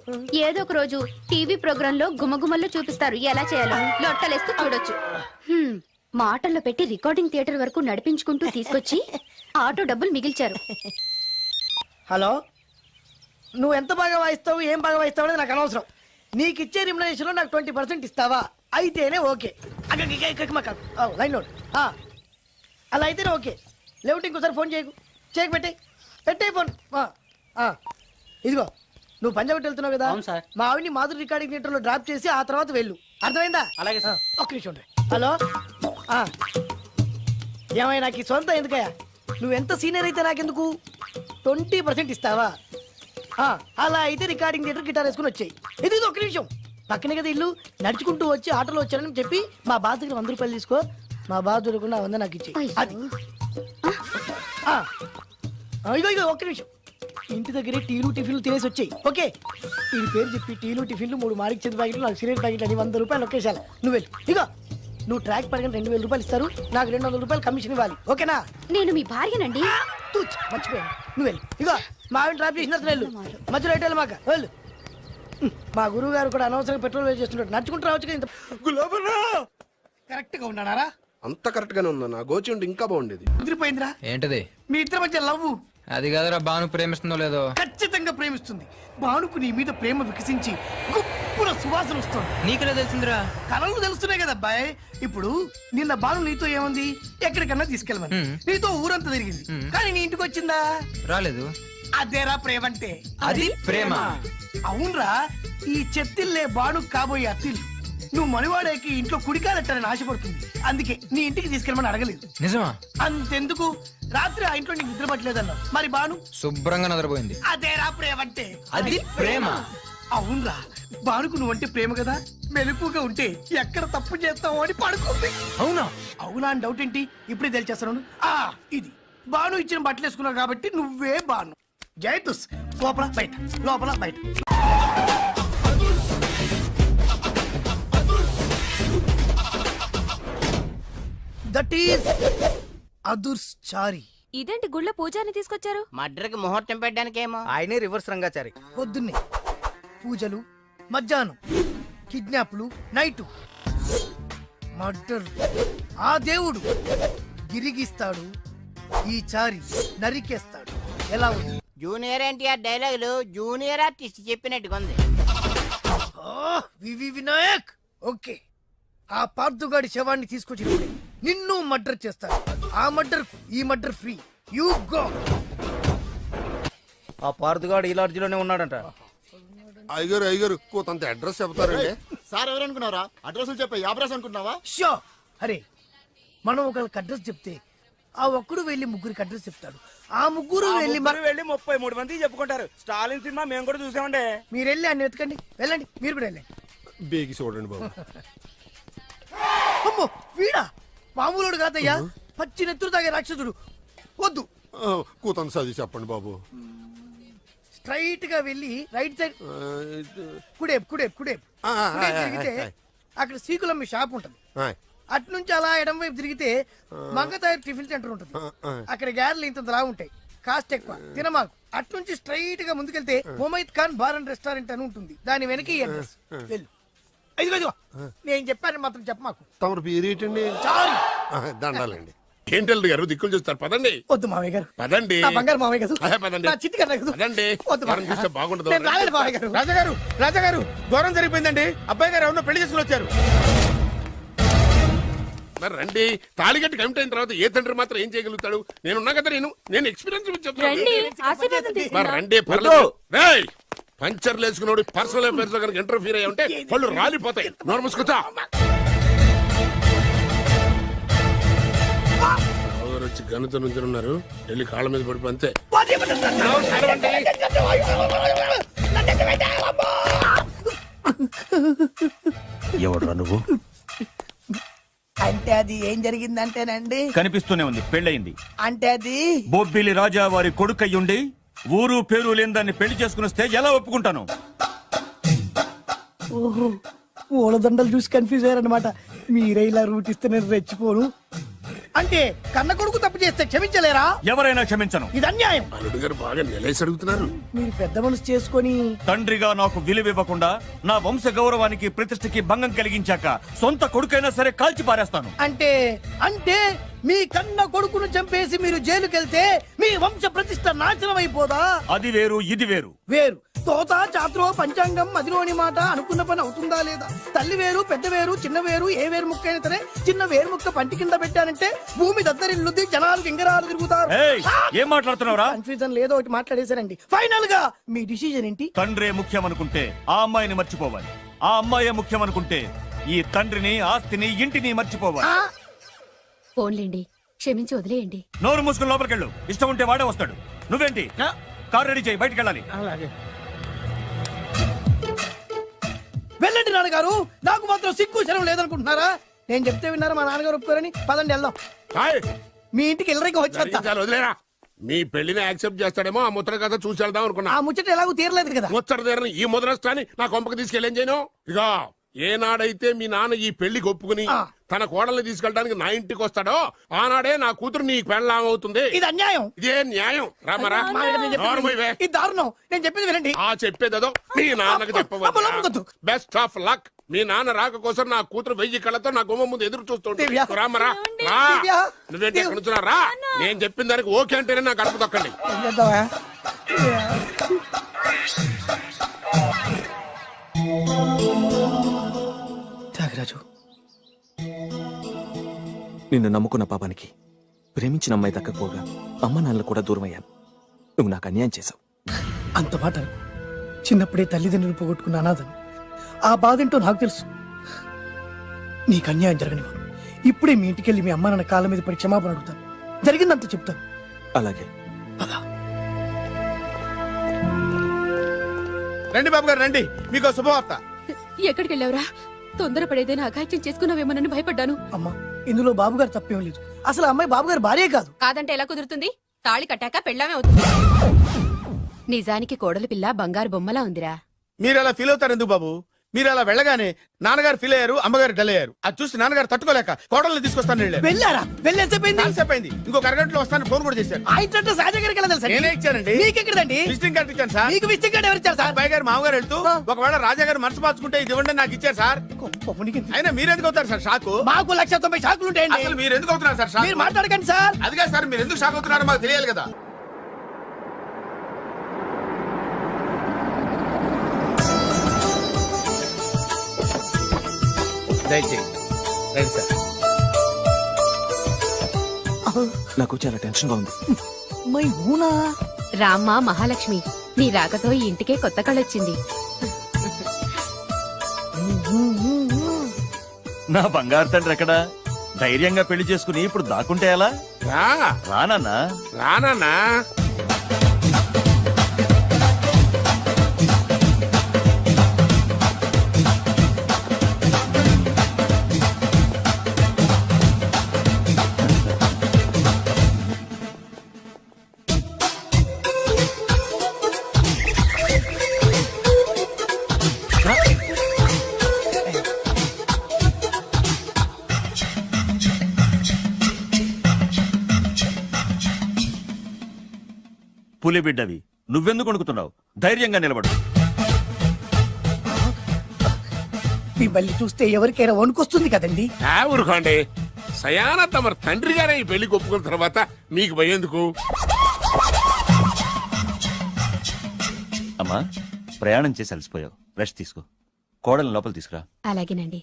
ఏదో ఒక రోజు టీవీ ప్రోగ్రామ్ లో గుమగుమల్లో చూపిస్తారు ఎలా చేయాలో. లొట్టలేస్తూ చూడొచ్చు. మాటల్లో పెట్టి రికార్డింగ్ థియేటర్ వరకు నడిపించుకుంటూ తీసుకొచ్చి ఆటో డబ్బులు మిగిల్చారు. హలో, నువ్వు ఎంత బాగా వాయిస్తావు, ఏం బాగా వాయిస్తావు అనేది నాకు అనవసరం. నీకు ఇచ్చే రిమ్యునరేషన్ లో నాకు 20% ఇస్తావా? అయితేనే ఓకే. Line load. అలా అయితేనే ఓకే. లేవుంటే ఇంకోసారి ఫోన్ చేయకు పెట్టే ఫోన్. ఇదిగో నువ్వు పంజాబ్ వెళ్తున్నావు కదా, మా ఆవిడ్ని మాధురి రికార్డింగ్ థియేటర్ లో డ్రాప్ చేసి ఆ తర్వాత వెళ్ళు. అర్థమైందా? అలాగే సార్. ఒక్క నిమిషం ఉండు. హలో, ఏమైనా నాకు ఈ సొంత ఎందుకయ్యా? నువ్వెంత సీనియర్ అయితే నాకెందుకు? 20% ఇస్తావా? అలా అయితే రికార్డింగ్ థియేటర్ గిటార్ వేసుకుని వచ్చాయి. ఇది ఒక్క నిమిషం, పక్కనే కదా ఇల్లు. నడుచుకుంటూ వచ్చి ఆటోలో వచ్చానని చెప్పి మా బాధ దగ్గర 100 రూపాయలు తీసుకో. మా బాధ దొరకకుండా 100 నాకు ఇచ్చేయి. అది ఇగో ఒక్క నిమిషం. ఇంటి దగ్గరే టీలు టిఫిన్లు తినేసి వచ్చాయి. ఓకే, ఈ పేరు చెప్పి టీలు టిఫిన్లు 3 మారికి చేతి ప్యాకెట్లు, నాకు సిగరెట్ ప్యాకెట్లు అని 100 రూపాయలు ఒకేసారి. నువ్వు వెళ్ళు. ఇగో నువ్వు ట్రాక్ పడగానే 2000 రూపాయలు ఇస్తారు, నాకు 200 రూపాయలు కమిషన్ ఇవ్వాలి. ఓకేనా? నేను మీ భార్యనండి. మర్చిపోయాను. నువ్వు వెళ్ళి ఇగో మా ఆవిడ డ్రాప్ చేసిన వెళ్ళు మధ్యలో ఎటు మాక వెళ్ళు మా గురువు గారు కూడా అనవసరంగా పెట్రోల్ వేస్ట్ చేస్తున్నాడు నడుచుకుంటూ రావచ్చు ఇంత కరెక్ట్ గా ఉన్నారా అంత కరెక్ట్ గానే ఉందన్న గోచి ఉంటే ఇంకా బాగుండేది కుదిరిపోయిందిరా ఏంటది మీ ఇద్దరి మధ్య లవ్ అది కాదురా బాను ప్రేమిస్తుందో లేదో ఖచ్చితంగా ప్రేమిస్తుంది భానుకు నీ మీద ప్రేమ వికసించి గుప్పున సువాసన వస్తుంది నీకులా తెలిసిందిరా కలలు తెలుస్తున్నాయి కదా అబ్బాయి ఇప్పుడు నిన్న భాను నీతో ఏముంది ఎక్కడికన్నా తీసుకెళ్ళమని నీతో ఊరంతా తిరిగింది కానీ నీ ఇంటికి వచ్చిందా రాలేదు అదేరా ప్రేమ అంటే అది ప్రేమ అవునరా ఈ చెత్తిల్లే బాను కాబోయే అత్తిల్లు నువ్వు మణివాడేకి ఇంట్లో కుడికాలెట్టాలని ఆశపడుతుంది అందుకే నీ ఇంటికి తీసుకెళ్ళమని అడగలేదు నిజమా అంతెందుకు రాత్రి ఆ ఇంట్లో నీకు నిద్ర పట్టలేదన్నా మరి బాను శుభ్రంగా నిద్రపోయింది అదేరా ప్రేమ అంటే అది ప్రేమ అవునరా బానుకు నువ్వంటే ప్రేమ కదా మెలుపుగా ఉంటే ఎక్కడ తప్పు చేస్తావు అని పడుకుంది అవునా అవునా అని డౌట్ ఏంటి ఇప్పుడే తెలిచేస్తాను ఇది బాను ఇచ్చిన బట్టలు వేసుకున్నావు కాబట్టి నువ్వే బాను జైతుస్ లోపల బయట లోపల బయట దట్ ఈస్ అదుర్స్ చారి ఇదేంటి గుళ్ళ పూజాని తీసుకొచ్చారు మడ్రకి ముహూర్తం పెట్టడానికేమో ఆయనే రివర్స్ రంగాచారి పొద్దున్నే పూజలు మధ్యాహ్నం కిడ్నాప్లు నైటు మర్డర్ ఆ దేవుడు గిరిగిస్తాడు ఈ చారి నరికేస్తాడు ఎలా ఉంది జూనియర్ ఎన్టీఆర్ డైలాగులు జూనియర్ ఆర్టిస్ట్ చెప్పినట్టుగా ఉంది వివి వినాయక్ ఓకే ఆ పార్థుగాడి శవాన్ని తీసుకొచ్చినప్పుడే నిన్ను మర్డర్ చేస్తాడు ఆ మర్డర్ ఈ మర్డర్ ఫ్రీ యూ గో ఆ పార్థగాడు ఈ లాడ్జిలోనే ఉన్నాడంట అయ్యగారు కొంత అడ్రస్ చెప్తారండి సార్ ఎవరనుకున్నారా అడ్రస్ చెప్పే అడ్రస్ అనుకుంటున్నావా షో అరే మనం ఒకరికి అడ్రస్ చెప్తే ఆ ఒక్కడు వెళ్ళి ముగ్గురికి అడ్రస్ చెప్తాడు ఆ ముగ్గురు వెళ్ళి వెళ్ళి 33 మంది చెప్పుకుంటారు స్టాలిన్ సినిమా మేము కూడా చూసామండి మీరు వెళ్ళి అన్ని వెతకండి వెళ్ళండి మీరు కూడా వెళ్ళండి బేగి చూడండి బాబు అమ్మో వీడా మామూలుడు కాదయ్యా పచ్చి నెత్తురు తాగే రాక్షసుడు వద్దు కూతంత చదివి చెప్పండి బాబు స్ట్రైట్ గా వెళ్ళి రైట్ సైడ్ కుడేపు కుడేపు కుడేపు కుడేపు తిరిగితే అక్కడ శ్రీకులమ్మ షాప్ ఉంటుంది అటు నుంచి అలా ఎడం వైపు తిరిగితే మంగతాయర్ టిఫిన్ సెంటర్ ఉంటుంది అక్కడ గ్యారెలు ఇంత లా ఉంటాయి కాస్ట్ ఎక్కువ తినమాకు అటు నుంచి స్ట్రైట్ గా ముందుకెళ్తే మొమైద్ ఖాన్ బార్ అండ్ రెస్టారెంట్ అని ఉంటుంది దాని వెనక ఈ అడ్రస్ వెళ్ళు ఇదిగో ఇదిగో నేను చెప్పాను మాత్రం చెప్పమాకు తమరు పేరేటండి చారి దండాలండి ఏంటల్లి గారు దిక్కులు చూస్తారు పదండి వద్దు మామయ్య గారు పదండి నా బంగారు మామయ్య గారు పదండి నా చిట్టి గారు కదా పదండి వద్దు మామయ్య చూస్తే గారు. బాగుండదు నేను రాలేదు మామయ్య గారు రాజాగారు ఘోరం జరిగిపోయిందండి అబ్బాయి గారు ఎవరినో పెళ్లి చేసుకుని వచ్చారు మరి రండి తాళిగట్టి కమిట్ అయిన తర్వాత ఏ తండ్రి మాత్రం ఏం చేయగలుగుతాడు నేనున్నా కదా నేను ఎక్స్పీరియన్స్ చెప్తాను మరి రండి పర్లేదు రేయ్ పంచర్లు వేసుకున్నాడు పర్సనల్ అఫైర్స్ లో కనుక ఇంటర్ఫీర్ అయ్యి ఉంటే పళ్ళు రాలిపోతాయి నోరు మూసుకొచ్చా వచ్చి గనుత నుంచి ఉన్నారు వెళ్ళి కాళ్ళ మీద పడిపో అంతే ఎవడ్రా నువ్వు అంటే అది ఏం జరిగిందంటేనండి కనిపిస్తూనే ఉంది పెళ్ళయింది అంటే అది బొబ్బిలి రాజా వారి కొడుకయ్యుండి ఊరు పేరు లేని దాన్ని పెళ్లి చేసుకుని వస్తే ఎలా ఒప్పుకుంటాను ఓహో ఓలదండలు చూసి కన్ఫ్యూజ్ అయ్యారనమాట మీరే ఇలా రూట్ ఇస్తే నేను రెచ్చిపోను అంటే కన్న కొడుకు తప్పు చేస్తే క్షమించలేరా ఎవరైనా క్షమించను ఇది అన్యాయం అల్లుడు గారు బాగా నిలేసి అడుగుతున్నారు మీరు పెద్ద మనసు చేసుకొని తండ్రిగా నాకు విలువ ఇవ్వకుండా నా వంశ గౌరవానికి ప్రతిష్టకి భంగం కలిగించాక సొంత కొడుకైనా సరే కాల్చి పారేస్తాను అంటే అంటే మీ కన్న కొడుకును చంపేసి మీరు జైలుకెళ్తే మీ వంశ ప్రతిష్ట నాశనం అయిపోదా అది వేరు ఇది వేరు వేరు తోత చాత్రో పంచాంగం మదిలోని మాట అనుకున్న పని అవుతుందా లేదా తల్లి వేరు పెద్ద వేరు చిన్న వేరు ఏ వేరు ముక్క అయినా సరే చిన్న వేరు ముక్క పంటి కింద పెట్టానంటే భూమి దద్దరిల్లుద్ది జనాలు గింగరాలు తిరుగుతారు ఏయ్, ఏం మాట్లాడుతున్నావురా కన్ఫ్యూజన్ లేదో ఒకటి మాట్లాడేశారండి ఫైనల్ గా మీ డిసిజన్ ఏంటి తండ్రే ముఖ్యం అనుకుంటే ఆ అమ్మాయిని మర్చిపోవాలి ఆ అమ్మాయే ముఖ్యం అనుకుంటే ఈ తండ్రిని ఆస్తిని ఇంటిని మర్చిపోవాలి ఫోన్లేండి క్షమించి వదిలేయండి నోరు మూసుకుని లోపలికెళ్ళు ఇష్టం ఉంటే వాడే వస్తాడు నువ్వేంటి కారు రెడీ చేయి బయటికి వెళ్ళాలి వెళ్ళండి నాన్నగారు నాకు మాత్రం సిగ్గు శరం లేదనుకుంటున్నారా నేను చెప్తే విన్నారా మా నాన్నగారు ఒప్పుకోరని పదండి వెళ్దాం మీ ఇంటికి ఎల్లరికి వచ్చేస్తా వదిలేరా మీ పెళ్లిని యాక్సెప్ట్ చేస్తాడేమో ఆ ముద్ర కథ చూసి వెళ్దాం అనుకున్నా ఆ ముచ్చట ఎలాగో తీరలేదు కదా ముచ్చట తీరని ఈ ముద్రస్తాని నా కొంపకి తీసుకెళ్ళేం చేయను ఇక ఏనాడైతే మీ నాన్న ఈ పెళ్లికి ఒప్పుకుని తన కోడల్ని తీసుకెళ్ళడానికి నా ఇంటికి వస్తాడో ఆనాడే నా కూతురు నీ పెళ్ళాం అవుతుంది. ఇది అన్యాయం. ఇదే న్యాయం. రామరా ఇది దారుణం. నేను చెప్పేది వినండి. ఆ చెప్పేదో మీ నాన్నకు చెప్పవచ్చు. Best of luck. మీ నాన్న రాక కోసం నా కూతురు 1000 కళ్ళతో నా గుమ్మ ముందు ఎదురు చూస్తుంది. రామరా రా. నువ్వేంటి ఎక్కడ నుంచున్నా రా. నేను చెప్పిన దానికి ఓకే అంటేనే నా గడప తొక్కండి. త్యాగరాజు, నిన్ను నమ్ముకున్న పాపానికి ప్రేమించిన అమ్మాయి దక్కకపోగా అమ్మ నాన్నలు కూడా దూరం అయ్యాను. నువ్వు నాకు అన్యాయం చేశావు. అంత మాట అనకు. చిన్నప్పుడే తల్లిదండ్రులు పోగొట్టుకున్న అనాథను. ఆ బాధ ఏంటో నాకు తెలుసు. నీకు అన్యాయం జరగనివ్వను. ఇప్పుడే మీ ఇంటికెళ్ళి మీ అమ్మ నాన్న కాళ్ళ మీద పడి క్షమాపణ అడుగుతాను. జరిగిందంత చెప్తాను. అలాగే. రండి బాబు గారు రండి, మీకు శుభవార్త. ఎక్కడికి వెళ్ళావురా? తొందరపడేదైనా అఘాయిత్యం చేసుకున్నావేమోనని భయపడ్డాను. అమ్మా, ఇందులో బాబు గారు తప్పేం లేదు. అసలు ఆ అమ్మాయి బాబు గారు భార్యే కాదు. కాదంటే ఎలా కుదురుతుంది? తాళి కట్టాక పెళ్ళామే అవుతుంది. నిజానికి కోడలి పిల్ల బంగారు బొమ్మలా ఉందిరా. మీరు అలా ఫీల్ అవుతారు ఎందుకు బాబు? మీరు అలా వెళ్ళగానే నాన్నగారు ఫీల్ అయ్యారు, అమ్మగారు డల్ అయ్యారు. అది చూసి నాన్నగారు తట్టుకోలేక కోడల్ని తీసుకొస్తాను వెళ్ళారా? వెళ్ళేసేపోయింది. ఇంకొక అరగంటలో వస్తాను ఫోన్ కూడా చేశారు. ఆయన సహజ గారికి ఎలా తెలుసా? నేనే ఇచ్చానండి. మీకెక్కడండి? విజిటింగ్ కార్డు ఇచ్చాను సార్. మీకు విజిటింగ్ కార్డు ఎవరు ఇచ్చారు సార్? అబ్బాయి గారు మామగారు వెళ్తూ ఒకవేళ రాజా గారు మనసు మార్చుకుంటే ఇది ఇవ్వండి నాకు ఇచ్చారు సార్. అయినా మీరు ఎందుకు అవుతారు సార్ షాక్? మాకు 190 షాకులు ఉంటాయండి. అసలు మీరు ఎందుకు అవుతున్నారు సార్ షాక్? మీరు మాట్లాడకండి సార్. అదిగా సార్, మీరు ఎందుకు షాక్ అవుతున్నారో మాకు తెలియాలి కదా. దయచేయండి సార్. నాకు చాలా టెన్షన్ గా ఉంది. మై హూనా. రామ్మ మహాలక్ష్మి, నీ రాకతో ఈ ఇంటికే కొత్త కళొచ్చింది. నా బంగారు తండ్రి ఎక్కడా? ధైర్యంగా పెళ్లి చేసుకుని ఇప్పుడు దాక్కుంటే ఎలా? రానన్నా రానన్నా. పులి బిడ్డవి, నువ్వెందుకు వణుకుతున్నావు? ధైర్యంగా నిలబడు. మిమ్మల్ని చూస్తే ఎవరికైనా వణుకొస్తుంది కదండి. ఊరుకోండి. సయానా తమ తండ్రి గారే ఈ పెళ్లి ఒప్పుకున్న తర్వాత మీకు భయందుకు? అమ్మా, ప్రయాణం చేసి అలసిపోయావు, రెస్ట్ తీసుకో. కోడలు లోపల తీసుకురా. అలాగేనండి,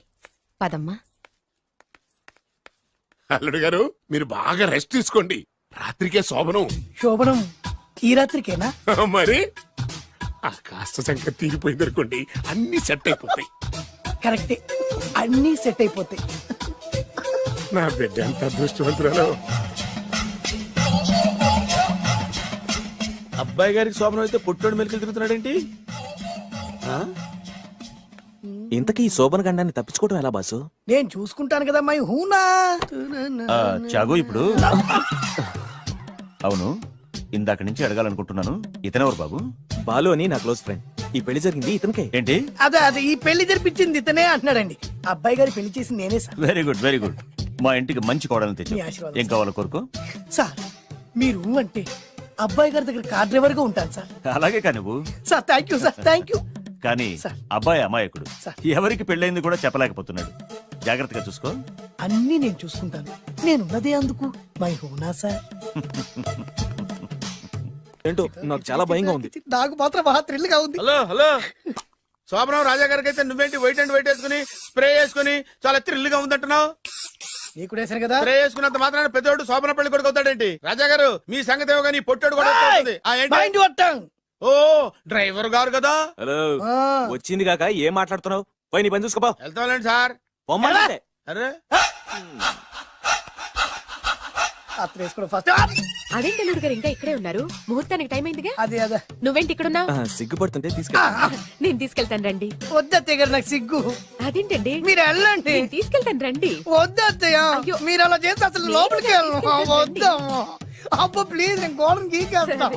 పదమ్మా. అల్లుడు గారు, మీరు బాగా రెస్ట్ తీసుకోండి. రాత్రికే శోభనం. శోభనం ఈ రాత్రికేనా? మరి ఆ కాస్త సంఖ్య తీరిపోయింది అనుకోండి, అన్ని సెట్ అయిపోతాయి. కరెక్టే, అన్ని సెట్ అయిపోతాయి. నా బిడ్డ ఎంత అదృష్టవంతురాలు. అబ్బాయి గారికి శోభనం అయితే పుట్టోడు మెలికలు తిరుగుతున్నాడేంటి? ఇంతకీ ఈ శోభన గండాన్ని తప్పించుకోవడం ఎలా బాసు? నేను చూసుకుంటాను కదా మై హూనా. చాగు ఇప్పుడు. అవును, ఇందాక నుంచి అడగాలనుకుంటున్నాను, ఇతనెవరు బాబు? బాలు అని నా క్లోజ్ ఫ్రెండ్. ఈ పెళ్లి జరిగింది ఇతనికే. ఏంటి? అదే ఈ పెళ్లి జరిపించింది ఇతనే అంటున్నాడండి. అబ్బాయి గారి పెళ్లి చేసింది నేనే sir. Very good, very good. మా ఇంటికి మంచి కోడలను తెచ్చు. మీ ఆశీర్వాదం ఏం కావాలో కోరుకో. సార్, మీరు అంటే అబ్బాయి గారి దగ్గర కార్ డ్రైవర్ గా ఉంటాను సార్. అలాగే కా నువ్వు. Sir thank you sir, thank you. కానీ అబ్బాయి అమాయకుడు, ఎవరికి పెళ్ళైంది కూడా చెప్పలేకపోతున్నాడు. జాగ్రత్తగా చూసుకో. అన్ని నేను చూసుకుంటాను. నేనున్నదే అందుకు మై హూనా సార్. ఏంటో నాకు చాలా భయంగా ఉంది. నాకు మాత్రం బాగా థ్రిల్ గా ఉంది. హలో హలో, శోభనం రాజా గారికి అయితే నువ్వేంటి వైట్ అండ్ వైట్ వేసుకుని స్ప్రే వేసుకుని చాలా థ్రిల్ గా ఉందంటున్నావు? నీకు వేసాను కదా. స్ప్రే వేసుకున్నంత మాత్రాన పెద్దోడు శోభన పెళ్లి కొడుకు అవుతాడేంటి? రాజా గారు, మీ సంగతి ఏమో కానీ పొట్టోడు కూడా అవుతుంది. ఓ డ్రైవర్ గారు కదా. హలో, వచ్చింది కాక ఏం మాట్లాడుతున్నావు? పోయి నీ పని చూసుకోపా. వెళ్తాంలేండి సార్. అరే అదేంటి అల్లుడు గారు ఇంకా ఇక్కడే ఉన్నారు? ముహూర్తానికి టైం అయిందిగా. అదే అదే. నువ్వేంటి ఇక్కడున్నావు? సిగ్గుపడుతుంటే తీసుకెళ్ళి. నేను తీసుకెళ్తాను రండి. వద్దత్తయ్య గారు, నాకు సిగ్గు. అదేంటండి? మీరు వెళ్ళండి. నేను తీసుకెళ్తాను రండి. వద్దత్తయ్య, మీరు అలా చేస్తే అసలు లోపలికి వెళ్ళను. వద్దమ్మా. అబ్బా ప్లీజ్, నేను గోడను గీకేస్తా.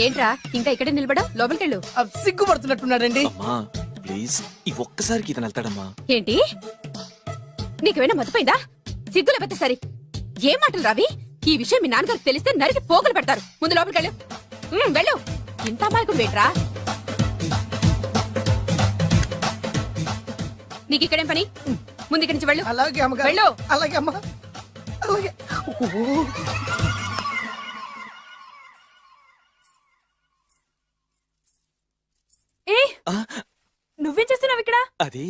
ఏంట్రా ఇంకా ఇక్కడే నిలబడా లోపలికెళ్ళు. సిగ్గుపడుతున్నట్టున్నాడండి. అమ్మా ప్లీజ్ ఈ ఒక్కసారికి ఇతను వెళ్తాడమ్మా. ఏంటి నీకేమైనా మతిపోయిందా? సిగ్గు లేకపోతే సరి. ఏం మాటలు రావి? ఈ విషయం మీ నాన్నగారికి తెలిస్తే నరికి పోగులు పెడతారు. ముందు లోపలికెళ్ళు. వెళ్ళు. ఇంత అమాయకుడు వేట్రా. నీకు ఇక్కడేం పని? ముందు ఇక్కడి నుంచి వెళ్ళు. అలాగే అమ్మగారు. వెళ్ళు. అలాగే అమ్మా. అలాగే. నువ్వేం చేస్తున్నావు ఇక్కడ? అది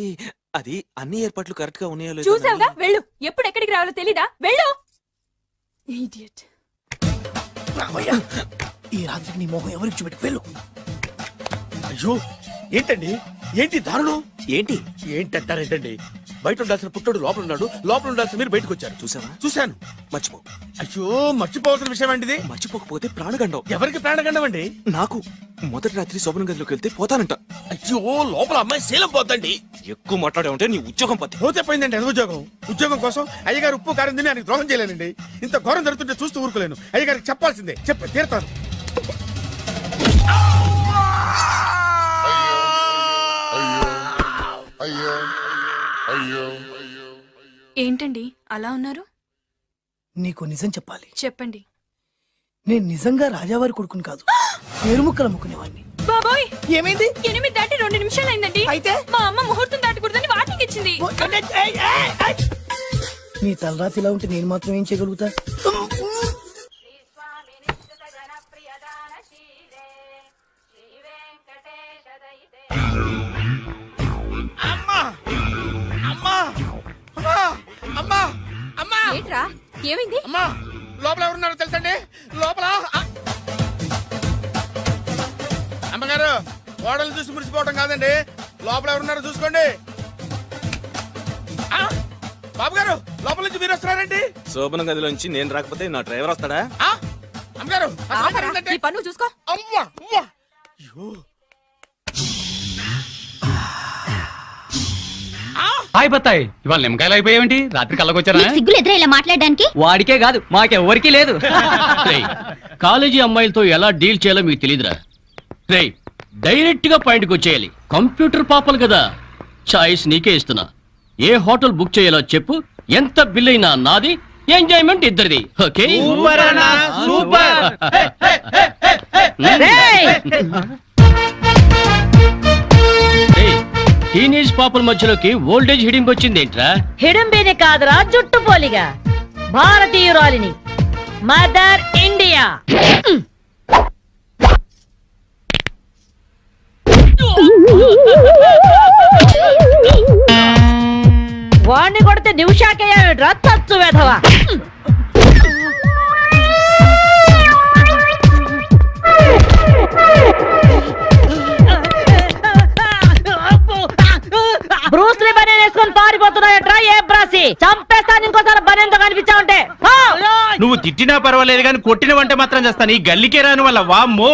అది అన్ని ఏర్పాట్లు కరెక్ట్ గా ఉన్నాయో చూసావుగా? వెళ్ళు. ఎప్పుడు ఎక్కడికి రావాలో తెలీదా? వెళ్ళు. ఇడియట్. రామయ్య, ఈ రాత్రికి నీ మొహం ఎవరికి చూపెట్టు. వెళ్ళు. అయ్యో ఏంటండి? ఏంటి దారుణం? ఏంటి ఏంటంటారేంటండి? బయట ఉండాల్సిన పుట్టోడు లోపల ఉన్నాడు, లోపల ఉండాల్సిన మీరు బయటకు వచ్చారు. చూసావా? చూశాను. మర్చిపో. అయ్యో మర్చిపోవాల్సిన విషయం అండి ఇది. మర్చిపోకపోతే ప్రాణగండం. ఎవరికి ప్రాణగండం అండి? నాకు మొదటి రాత్రి శోభన గదిలోకి వెళ్తే పోతానంట. అయ్యో లోపల అమ్మాయి శీలం పోతండి. ఎక్కువ మాట్లాడే ఉంటే నీ ఉద్యోగం పోతే. పోతే పోయిందండి. అది ఉద్యోగం. ఉద్యోగం కోసం అయ్యగారు ఉప్పు కారం తిని ఆయనకు ద్రోహం చేయలేనండి. ఇంత ఘోరం జరుగుతుంటే చూస్తూ ఊరుకోలేను. అయ్యగారికి చెప్పాల్సిందే. చెప్పి తీరుతాను. ఏంటండి అలా ఉన్నారు? నీకు నిజం చెప్పాలి. చెప్పండి. నేను నిజంగా రాజావారి కొడుకుని కాదు, పేరుముక్కలు అమ్ముకునేవాడిని. బాబోయ్, ఏమైంది? 8 దాటి 2 నిమిషాలు అయిందండి. అయితే మా అమ్మ ముహూర్తం దాటకూడదని వాటికి ఇచ్చింది. నీ తలరాతి ఇలా ఉంటే నేను మాత్రం ఏం చేయగలుగుతా? ఏంట్రా ఏమైంది? అమ్మా లోపల ఎవరున్నారో తెలుసండి? లోపల అమ్మగారు గోడలు చూసి మురిసిపోవటం కాదండి. లోపల ఎవరున్నారో చూసుకోండి. బాబు గారు లోపల నుంచి మీరు వస్తున్నారండి. శోభన గదిలోంచి నేను రాకపోతే నా డ్రైవర్ వస్తాడా? అమ్మగారు ఈ పన్ను చూసుకో. అమ్మా అమ్మా. అయ్యో హాయ్ బత్తాయి, ఇవాళ నిమ్మకాయలు అయిపోయావేంటి? రాత్రి కళ్ళకొచ్చారా? సిగ్గులు ఎదురా ఇలా మాట్లాడడానికి? వాడికే కాదు మాకెవ్వరికీ లేదు. కాలేజీ అమ్మాయిలతో ఎలా డీల్ చేయాలో మీకు తెలియదురా. రే డైరెక్ట్ గా పాయింట్కి వచ్చేయాలి. కంప్యూటర్ పాపలు కదా. చాయిస్ నీకే ఇస్తున్నా. ఏ హోటల్ బుక్ చేయాలో చెప్పు. ఎంత బిల్ అయినా నాది, ఎంజాయ్మెంట్ ఇద్దరిది. ఓకే? టీనేజ్ పాపల మధ్యలోకి ఓల్డేజ్ హిడింపు వచ్చింది ఏంట్రా? హిడింబిని కాదురా, జుట్టు పోలిగా భారతీయురాలిని, మదర్ ఇండియా. వాణ్ణి కొడితే నిమిషాకేయా తచ్చు వెధవా. బ్రూస్లీ బనేన్ వేసుకొని పారిపోతున్నాయట్రా. ఏ బ్రాసి చంపేస్తాను ఇంకోసారి బనేన్తో కనిపించావుంటే. నువ్వు తిట్టినా పర్వాలేదు కానీ కొట్టిన వంట మాత్రం చేస్తాను. ఈ గల్లికే రాని వల్ల వామ్మో.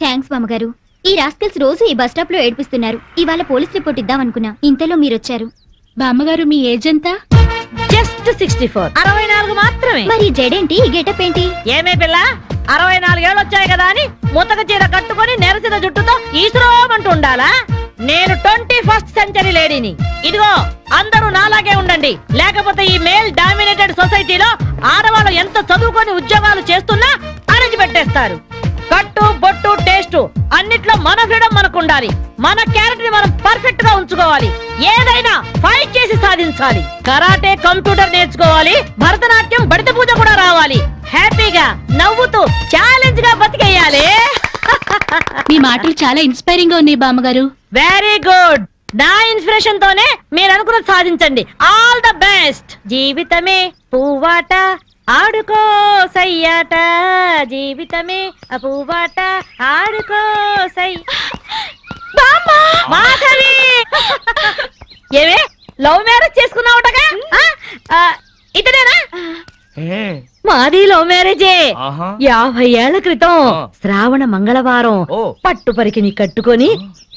థ్యాంక్స్ మామగారు. ఈ రాస్కల్స్ రోజు ఈ బస్ స్టాప్ లో ఏడిపిస్తున్నారు. ఇవాళ పోలీస్ రిపోర్ట్ ఇద్దాం అనుకున్నా, ఇంతలో మీరొచ్చారు. బామ్మగారు మీ ఏజ్ ఎంత? జస్ట్ 64. 64 మాత్రమే. మరి జడేంటి, ఈ గెటప్ ఏంటి? ఏమే పిల్ల, 64 ఏళ్ళు వచ్చాయి కదా అని ముతక చీర కట్టుకొని నెరసిన జుట్టుతో ఈశ్వరమంటూ ఉండాలా? నేను 21st సెంచరీ లేడీని. ఇదిగో అందరూ నాలాగే ఉండండి, లేకపోతే ఈ మేల్ డామినేటెడ్ సొసైటీలో ఆడవాళ్ళు ఎంత చదువుకొని ఉద్యోగాలు చేస్తున్నా అణిచి పెట్టేస్తారు. కట్టు బొట్టు టేస్ట్ అన్నిట్లో మన ఫ్రీడమ్ మనకు ఉండాలి. మన క్యారెక్టర్ ని మనం పర్ఫెక్ట్ గా ఉంచుకోవాలి. ఏదైనా ఫైట్ చేసి సాధించాలి. కరాటే, కంప్యూటర్ నేర్చుకోవాలి. భరతనాట్యం, బడిత పూజ కూడా రావాలి. హ్యాపీగా నవ్వుతూ ఛాలెంజ్ గా బతికేయాలి. మీ మాటలు చాలా ఇన్స్పైరింగ్ గా ఉన్నాయి బామ్మగారు. Very good. నా ఇన్స్పిరేషన్ తోనే మీరు అనుకున్నది సాధించండి. All the best. జీవితమే పువ్వాట, ఆడుకో సయ్యాట. జీవితమే పువ్వాట, ఆడుకో సై. మాధవి, ఏమే లవ్ మ్యారేజ్ చేసుకున్నావుటగా? ఇతనేనా? మాది లవ్ మ్యారేజే. 50 ఏళ్ల క్రితం శ్రావణ మంగళవారం పట్టు పరికిని కట్టుకొని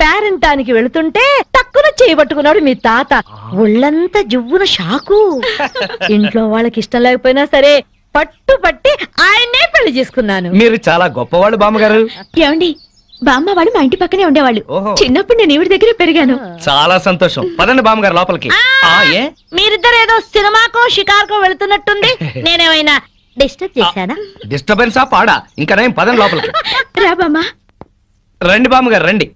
పేరంటానికి వెళుతుంటే టక్కున చేయబట్టుకున్నాడు మీ తాత. ఒళ్ళంతా జువ్వున షాకు. ఇంట్లో వాళ్ళకి ఇష్టం లేకపోయినా సరే పట్టుపట్టి ఆయన్నే పెళ్లి చేసుకున్నాను. మీరు చాలా గొప్పవాళ్ళు బామ్మగారు. ఏమండి బామ్మ వాళ్ళు మా ఇంటి పక్కనే ఉండేవాళ్ళు. ఓహో. చిన్నప్పుడు నేను ఈవిడ దగ్గరే పెరిగాను. చాలా సంతోషం. పదండి బామ్మగారు లోపలికి. ఏ మీరిద్దరు ఏదో సినిమాకో షికార్కో వెళుతున్నట్టుంది. నేనేమైనా డిస్టర్బ్ చేశానా? డిస్టర్బెన్సా పాడా? ఇంకా నేను పదండి లోపలికి. రా బామ్మ. రండి బామ్మగారు రండి.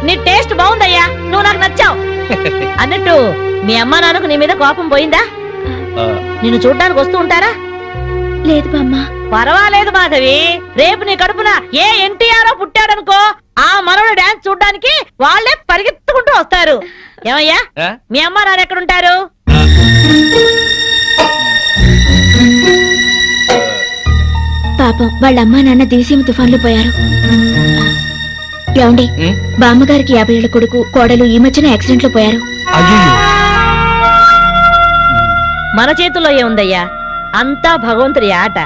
నీ టేస్ట్ బాగుందయ్యా, నువ్వు నాకు నచ్చావు. అన్నట్టు మీ అమ్మ నాన్నకు నీ మీద కోపం పోయిందా? నిన్ను చూడ్డానికి వస్తూ ఉంటారా? లేదు బామ్మ. పర్వాలేదు మాధవి, రేపు నీ కడుపున ఏ ఎన్టీఆర్ పుట్టాడనుకో, ఆ మనవడు డాన్స్ చూడ్డానికి వాళ్ళే పరిగెత్తుకుంటూ వస్తారు. ఏమయ్యా మీ అమ్మ నాన్న ఎక్కడుంటారు? పాపం వాళ్ళ అమ్మా నాన్న దివిసీమ తుఫాన్లో పోయారు. ఏమండి బామ్మగారికి 50 ఏళ్ల కొడుకు కోడలు ఈ మధ్యన యాక్సిడెంట్ లో పోయారు. మన చేతుల్లో ఏముందయ్యా, అంతా భగవంతుడి ఆట.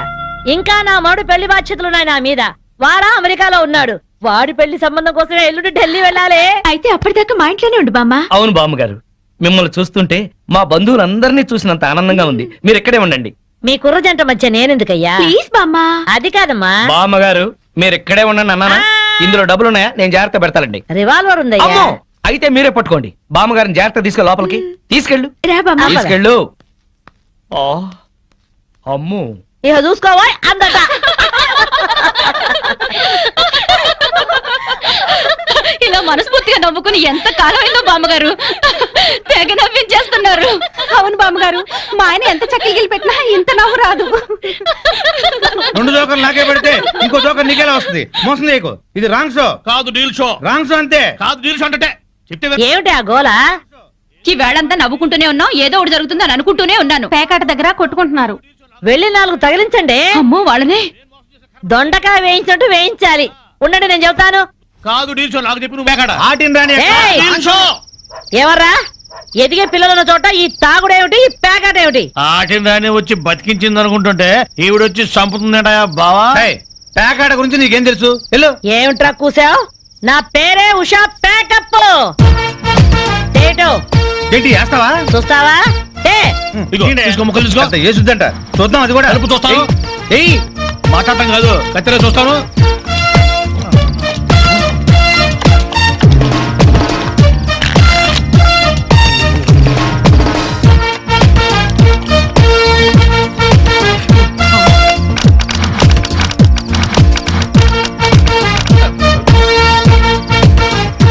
ఇంకా నా మాడు పెళ్లి బాధ్యతలున్నాయి నా మీద. వాడా అమెరికాలో ఉన్నాడు. వాడి పెళ్లి సంబంధం కోసమే ఎల్లుండి ఢిల్లీ వెళ్ళాలి. అయితే అప్పటిదాకా మా ఇంట్లోనే ఉండు బామ్మ. అవును బామ్మగారు, మిమ్మల్ని చూస్తుంటే మా బంధువులందరినీ చూసినంత ఆనందంగా ఉంది. మీరు ఇక్కడే ఉండండి. మీ కుర్ర జంట మధ్య నేనెందుకయ్యా? ప్లీజ్ బామ్మ. అది కాదమ్మా. బామ్మగారు మీరు ఇక్కడే ఉండండి అన్నానా? ఇందులో డబ్బులున్నాయా? నేను జాగ్రత్త పెడతానండి. రివాల్వర్ ఉందయ్యా. అమ్మో, అయితే మీరే పట్టుకోండి. బామ్మగారిని జాగ్రత్త తీసుకెళ్ళి లోపలికి తీసుకెళ్ళు. రా బామ్మ. తీసుకెళ్ళు. అమ్ము ఇక చూసుకోవా అందట. ఇలా మనస్ఫూర్తిగా నవ్వుకుని ఎంత కాలమైందో బామ్మగారు. తెగ నవ్వించేస్తున్నారు. అవును బామ్మగారు, మా ఆయన ఎంత చక్కిలు పెట్టినా ఇంత నవ్వు రాదు. 2 జోకర్లు నాకే పెడితే ఇంకో జోకర్ నీకేలా వస్తుంది? మోసం చేయకు. ఇది రాంగ్ షో కాదు, డీల్ షో. రాంగ్ షో అంతే కాదు, డీల్ షో అంటే ఏమిటి ఆ గోలా? ఈ వేళంతా నవ్వుకుంటూనే ఉన్నాం. ఏదో ఒకటి జరుగుతుందని అనుకుంటూనే ఉన్నాను. పేకాట దగ్గర కొట్టుకుంటున్నారు. వెళ్ళి 4 తగిలించండి. అమ్మో వాళ్ళనే దొండకాయ వేయించినట్టు వేయించాలి. ఉండండి నేను చెబుతాను. కాదు, డీల్ షో. నాకు చెప్పి నువ్వు పేకాట ఏయ్! Deal show. ఎవర్రా ఎదిగే పిల్లలున్న చోట ఈ తాగుడేమిటి, ఈ పేకాట ఏమిటి? ఆటిన రాని వచ్చి బతికించింది అనుకుంటుంటే ఈవిడొచ్చి చంపుతుందట బావా. పేకాట గురించి నీకేం తెలుసు? ఏమిట్రా కూసావు? నా పేరే ఉషా పేకప్. ఏంటి వేస్తావా? చూస్తావా? ఏసుద్దంట చూద్దాం. అది కూడా కలుపు చూస్తాను. మాట్లాడటం కాదు, కత్తిరే చూస్తాను.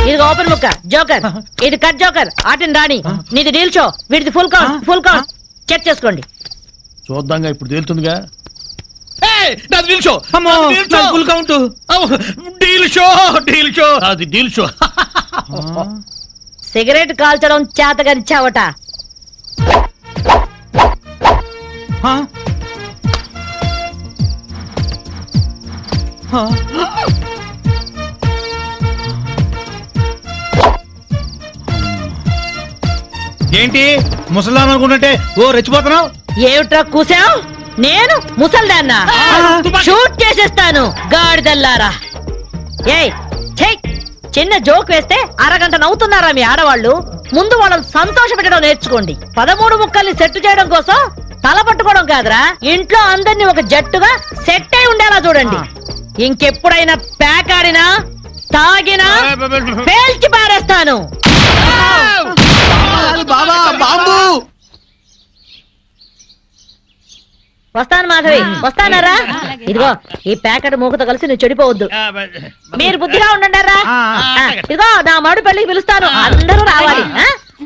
ఇది ఓపెన్ ముక్క జోకర్, ఇది కట్ జోకర్. ఆటిని రాణి, నీది డీల్ షో, వీడిది full count. Full count check చేసుకోండి. చూద్దాంగా, ఇప్పుడు తేలుతుందిగా. Deal show. Full count. Deal show, deal show. అది డీల్ షో. సిగరెట్ కాల్చడం చేతగరిచావట. ఏంటి ముసలాం అనుకుంటుంటే ఓ రెచ్చిపోతున్నావు? ఏమిట్రా కూసావు? నేను ముసల్దాన్నా? షూట్ చేసేస్తాను గాడిదల్లారా. ఏయ్ ఛై, చిన్న జోక్ వేస్తే అరగంట నవ్వుతున్నారా మీ ఆడవాళ్ళు? ముందు వాళ్ళని సంతోష పెట్టడం నేర్చుకోండి. 13 ముక్కల్ని సెట్ చేయడం కోసం తల పట్టుకోవడం కాదురా, ఇంట్లో అందరినీ ఒక జట్టుగా సెట్ అయి ఉండేలా చూడండి. ఇంకెప్పుడైనా ప్యాక్ ఆడినా తాగినా పేల్చి పారేస్తాను. వస్తాను మాధవి, వస్తానారా? ఇదిగో ఈ ప్యాకెట్ మూకతో కలిసి నువ్వు చెడిపోవద్దు. మీరు బుద్ధిగా ఉండండారా? ఇదిగో నా మాడు పెళ్లికి పిలుస్తాను, అందరూ రావాలి.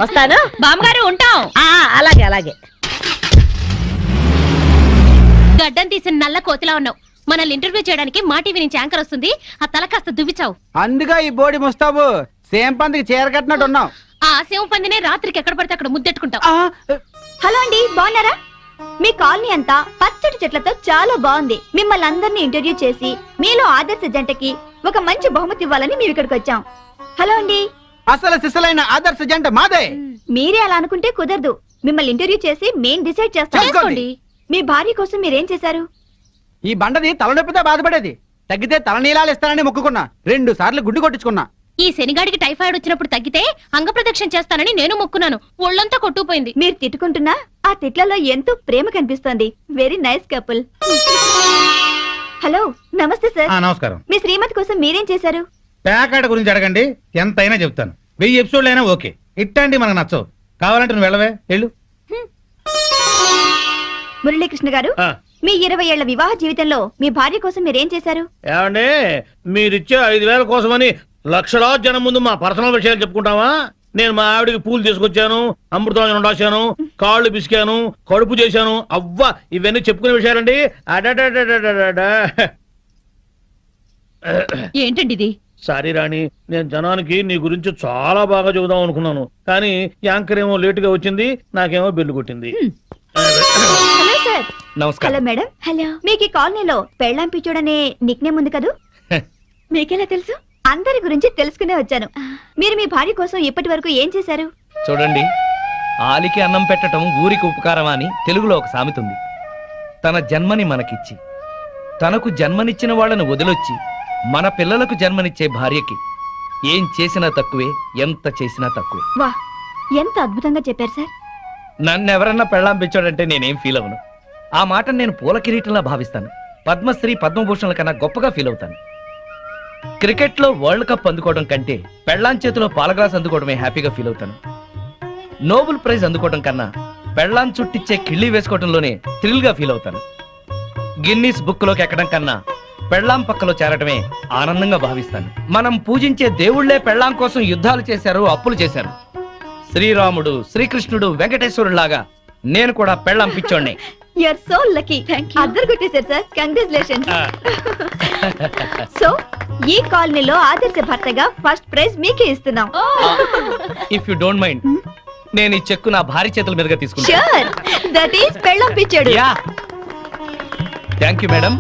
వస్తాను బామ్మగారు, ఉంటాం. అలాగే అలాగే. గడ్డం తీసిన నల్ల కోతిలా ఉన్నావు. మనల్ని ఇంటర్వ్యూ చేయడానికి మా టీవీ నుంచి యాంకర్ వస్తుంది. ఆ తల కాస్త దువ్విచావు. అందుగా ఈ బోడి ముస్తాబు సేమ్ పందికి చీర కట్టినట్టు ఉన్నావు. ఆ సేవ పందినే రాత్రికి ఎక్కడ పడితే అక్కడ ముద్దెట్టుకుంటావు. హలో అండి, బాగున్నారా? మీ కాలనీ అంతా పచ్చటి చెట్లతో చాలా బాగుంది. మిమ్మల్ని అందరినీ ఇంటర్వ్యూ చేసి మీలో ఆదర్శ జంటకి ఒక మంచి బహుమతి ఇవ్వాలని మేము ఇక్కడికి వచ్చాం. హలో అండి. అసలు సిసలైన ఆదర్శ జంట మాదే. మీరే అలా అనుకుంటే కుదరదు. మిమ్మల్ని ఇంటర్వ్యూ చేసి మేం డిసైడ్ చేస్తాం. మీ భార్య కోసం మీరేం చేశారు? ఈ బండది తలనొప్పితో బాధపడేది. తగ్గితే తలనీలాలు ఇస్తానని మొక్కుకున్నా. 2 సార్లు గుడ్డు కొట్టించుకున్నా. ఈ శనిగాడికి టైఫాయిడ్ వచ్చినప్పుడు తగ్గితే అంగప్రదక్షిణ చేస్తానని నేను మొక్కున్నాను. ఒళ్ళంతా కొట్టుకుపోయింది. మీరు తిట్టుకుంటున్నా ఆ తిట్లలో ఎంతో ప్రేమ కనిపిస్తోంది. Very nice couple. హలో, నమస్తే సార్. నమస్కారం. మీ శ్రీమతి కోసం మీరేం చేశారు? ప్యాకాట గురించి అడగండి, ఎంతైనా చెప్తాను. 1000 ఎపిసోడ్లు అయినా ఓకే. ఇట్టండి మనకు నచ్చవు. కావాలంటే నువ్వు వెళ్ళవే, వెళ్ళు. మురళీకృష్ణ గారు, మీ 20 ఏళ్ల వివాహ జీవితంలో మీ భార్య కోసం మీరేం చేశారు? ఏమండి, మీరిచ్చే 5000 కోసమని లక్షలాది జనం ముందు మా పర్సనల్ విషయాలు చెప్పుకుంటావా? నేను మా ఆవిడికి పూలు తీసుకొచ్చాను, అమృతం రాశాను, కాళ్ళు పిసికాను, కడుపు చేశాను. అవ్వా, ఇవన్నీ చెప్పుకునే విషయాలండి. ఏంటండి ఇది? సారీ రాణి, నేను జనానికి నీ గురించి చాలా బాగా చెబుదాం అనుకున్నాను, కానీ యాంకర్ ఏమో లేటుగా వచ్చింది, నాకేమో బెల్లు కొట్టింది. Hello sir. నమస్కారం. Hello madam. హలో. మీకు ఈ కాలనీలో పెళ్ళాం పిచ్చోడనే నిక్నేమ్ ఉంది కదూ? మీకెలా తెలుసు? అందరి గురించి తెలుసుకునే వచ్చాను. మీరు మీ భార్య కోసం ఇప్పటి వరకు ఏం చేశారు? చూడండి, ఆలికి అన్నం పెట్టడం ఊరికి ఉపకారం అని తెలుగులో ఒక సామెత ఉంది. తన జన్మని మనకిచ్చి తనకు జన్మనిచ్చిన వాళ్ళను వదిలొచ్చి మన పిల్లలకు జన్మనిచ్చే భార్యకి ఏం చేసినా తక్కువే, ఎంత చేసినా తక్కువే. వా, ఎంత అద్భుతంగా చెప్పారు సార్. నన్నెవరన్నా పెళ్ళాం పిచ్చోడంటే నేనేం ఫీల్ అవను. ఆ మాట నేను పూల కిరీటంలా భావిస్తాను. పద్మశ్రీ పద్మభూషణల కన్నా గొప్పగా ఫీల్ అవుతాను. క్రికెట్ లో వరల్డ్ కప్ అందుకోవడం కంటే పెళ్ళాం చేతిలో పాల గ్లాస్ అందుకోవడమే హ్యాపీగా ఫీల్ అవుతాను. నోబెల్ ప్రైజ్ అందుకోవడం కన్నా పెళ్ళాం చుట్టిచ్చే కిళ్ళి వేసుకోవడంలోనే థ్రిల్ గా ఫీల్ అవుతాను. గిన్నీస్ బుక్ లోకి ఎక్కడం కన్నా పెళ్ళాం పక్కలో చేరటమే ఆనందంగా భావిస్తాను. మనం పూజించే దేవుళ్లే పెళ్ళాం కోసం యుద్ధాలు చేశారు, అప్పులు చేశారు. శ్రీరాముడు, శ్రీకృష్ణుడు, వెంకటేశ్వరులాగా నేను కూడా పెళ్ళాం పిచ్చోడ్నే. You are so lucky. అద్దరు కొట్టేశారు సార్. కంగ్రాచులేషన్స్. సో ఈ కాలనీలో ఆదర్శ భర్తగా ఫస్ట్ ప్రైజ్ మీకే ఇస్తున్నాం. ఇఫ్ యు డోంట్ మైండ్, నేను ఈ చెక్కు నా భార్య చేతుల మీదుగా తీసుకుంటా. ష్యూర్, దట్ ఈస్ పెళ్ళాం పిచ్చోడు. Yeah, thank you madam.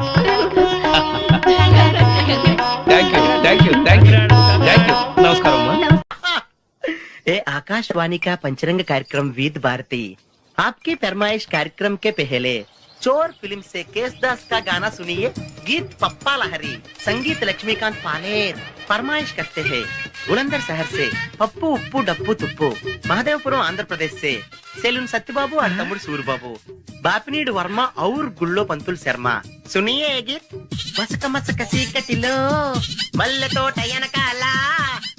Thank you, thank you, thank you, thank you. నమస్కారం అమ్మా. ए आकाशवाणी का पंचरंग कार्यक्रम विद भारती, आपकी फरमाइश कार्यक्रम के पहले चोर फिल्म से केसदास का गाना सुनिए. गीत पप्पा लहरी, संगीत लक्ष्मीकांत पालेर. फरमाइश करते हैं बुलंदर शहर से पप्पू उप्पू डप्पू तुप्पू, महादेवपुरम आंध्र प्रदेश से सेलून सत्यबाबू और तमुड़ सूरबाबू, बापिनीड वर्मा और गुल्लो पंतुल शर्मा. सुनिए ये गीत. मसक मसक सीकटिलो मल्ले तो टयन काला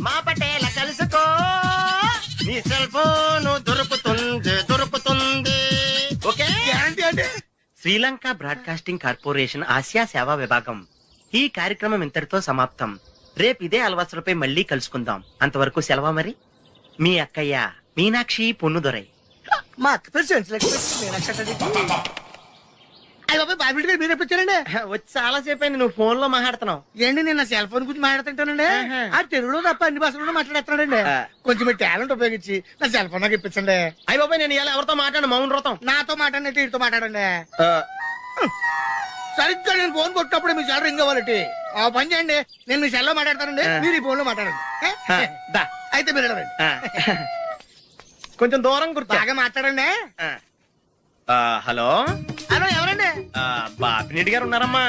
మా పటేల కలుసుకో, నీ సెల్ ఫోన్ దొరుకుతుంది. Okay, Sri Lanka broadcasting corporation Asia సేవా విభాగం. ఈ కార్యక్రమం ఇంతటితో సమాప్తం. రేపు ఇదే అలవాసులపై మళ్ళీ కలుసుకుందాం. అంతవరకు సెలవా మరి. మీ అక్కయ్య మీనాక్షి పొన్నుదొరై. మా అక్క పేరు అయ్య బాబాయ్, బాబిడి గారు మీరు ఎప్పుడు వచ్చారండి? వచ్చి చాలా సేపు అయింది. నువ్వు ఫోన్ లో మాట్లాడుతున్నావు ఏంటి? నేను నా సెల్ ఫోన్ గురించి మాట్లాడుతుంటానండి. ఆ తెలుగులో తప్ప అన్ని భాషల్లో మాట్లాడేస్తున్నాడండి. కొంచెం మీ టాలెంట్ ఉపయోగించి నా సెల్ ఫోన్ నాకు ఇప్పించండి. అయ్య బాబాయ్, నేను ఇలా ఎవరితో మాట్లాడు? మౌన్ వ్రతం. నాతో మాట్లాడినట్టు వీటితో మాట్లాడండి. సరిగ్గా నేను ఫోన్ కొట్టినప్పుడు మీ సెల్ రింగ్ అవ్వాలంటే ఆ పని చేయండి. నేను మీ సెల్ లో మాట్లాడతానండి, మీరు ఈ ఫోన్ లో మాట్లాడండి. అయితే మీరు వెళ్ళండి. కొంచెం దూరం గుర్తు బాగా మాట్లాడండి. హలో హలో, ఎవరండి? బాపినీటి గారు ఉన్నారమ్మా.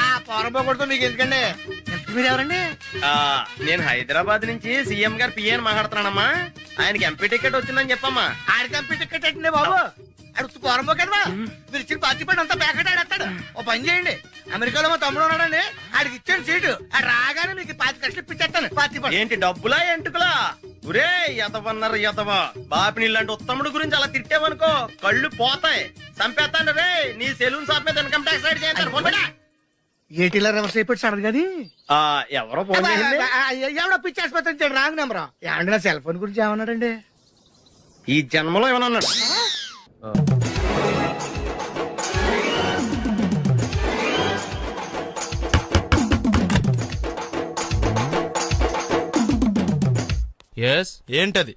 ఆ పోరపోకూడదు మీకు ఎందుకండి. మీరు ఎవరండి? నేను హైదరాబాద్ నుంచి సీఎం గారు పిఏ అని మాట్లాడుతున్నానమ్మా. ఆయనకి ఎంపీ టికెట్ వచ్చిందని చెప్పమ్మా. ఆడికి ఎంపీ టికెట్ అండి బాబు. అడుగుతూ పోరంపోకడవా? మీరు ఇచ్చిన పార్టీ పడి అంతా ప్యాకెట్ ఆడేస్తాడు. ఓ పని చేయండి, అమెరికాలో మా తమ్ముడు ఉన్నాడండి, ఆడికి ఇచ్చాను సీటు. ఆడు రాగానే మీకు 5 లక్షలు ఇప్పించేస్తాను. పార్టీ పడి ఏంటి, డబ్బులా ఎంటుకులా? ఒరే ఎదవన్నారు ఎదవా, బాపిని ఇలాంటి ఉత్తముడు గురించి అలా తిట్టావనుకో కళ్ళు పోతాయి, చంపేస్తాను రే. నీ సెలూన్ షాప్ మీద ఇన్కమ్ ట్యాక్స్ రైడ్ చేస్తారు. ఏటీలో రివర్స్ అయిపోయి సడన్ గది ఎవరో ఫోన్ చేసింది. ఎవడో పిచ్చి ఆసుపత్రి ఇచ్చాడు, రాంగ్ నెంబర్. ఏమండి నా సెల్ ఫోన్ గురించి ఏమన్నాడండి? ఈ జన్మలో ఏమన్నా అన్నాడు? ఏంటది?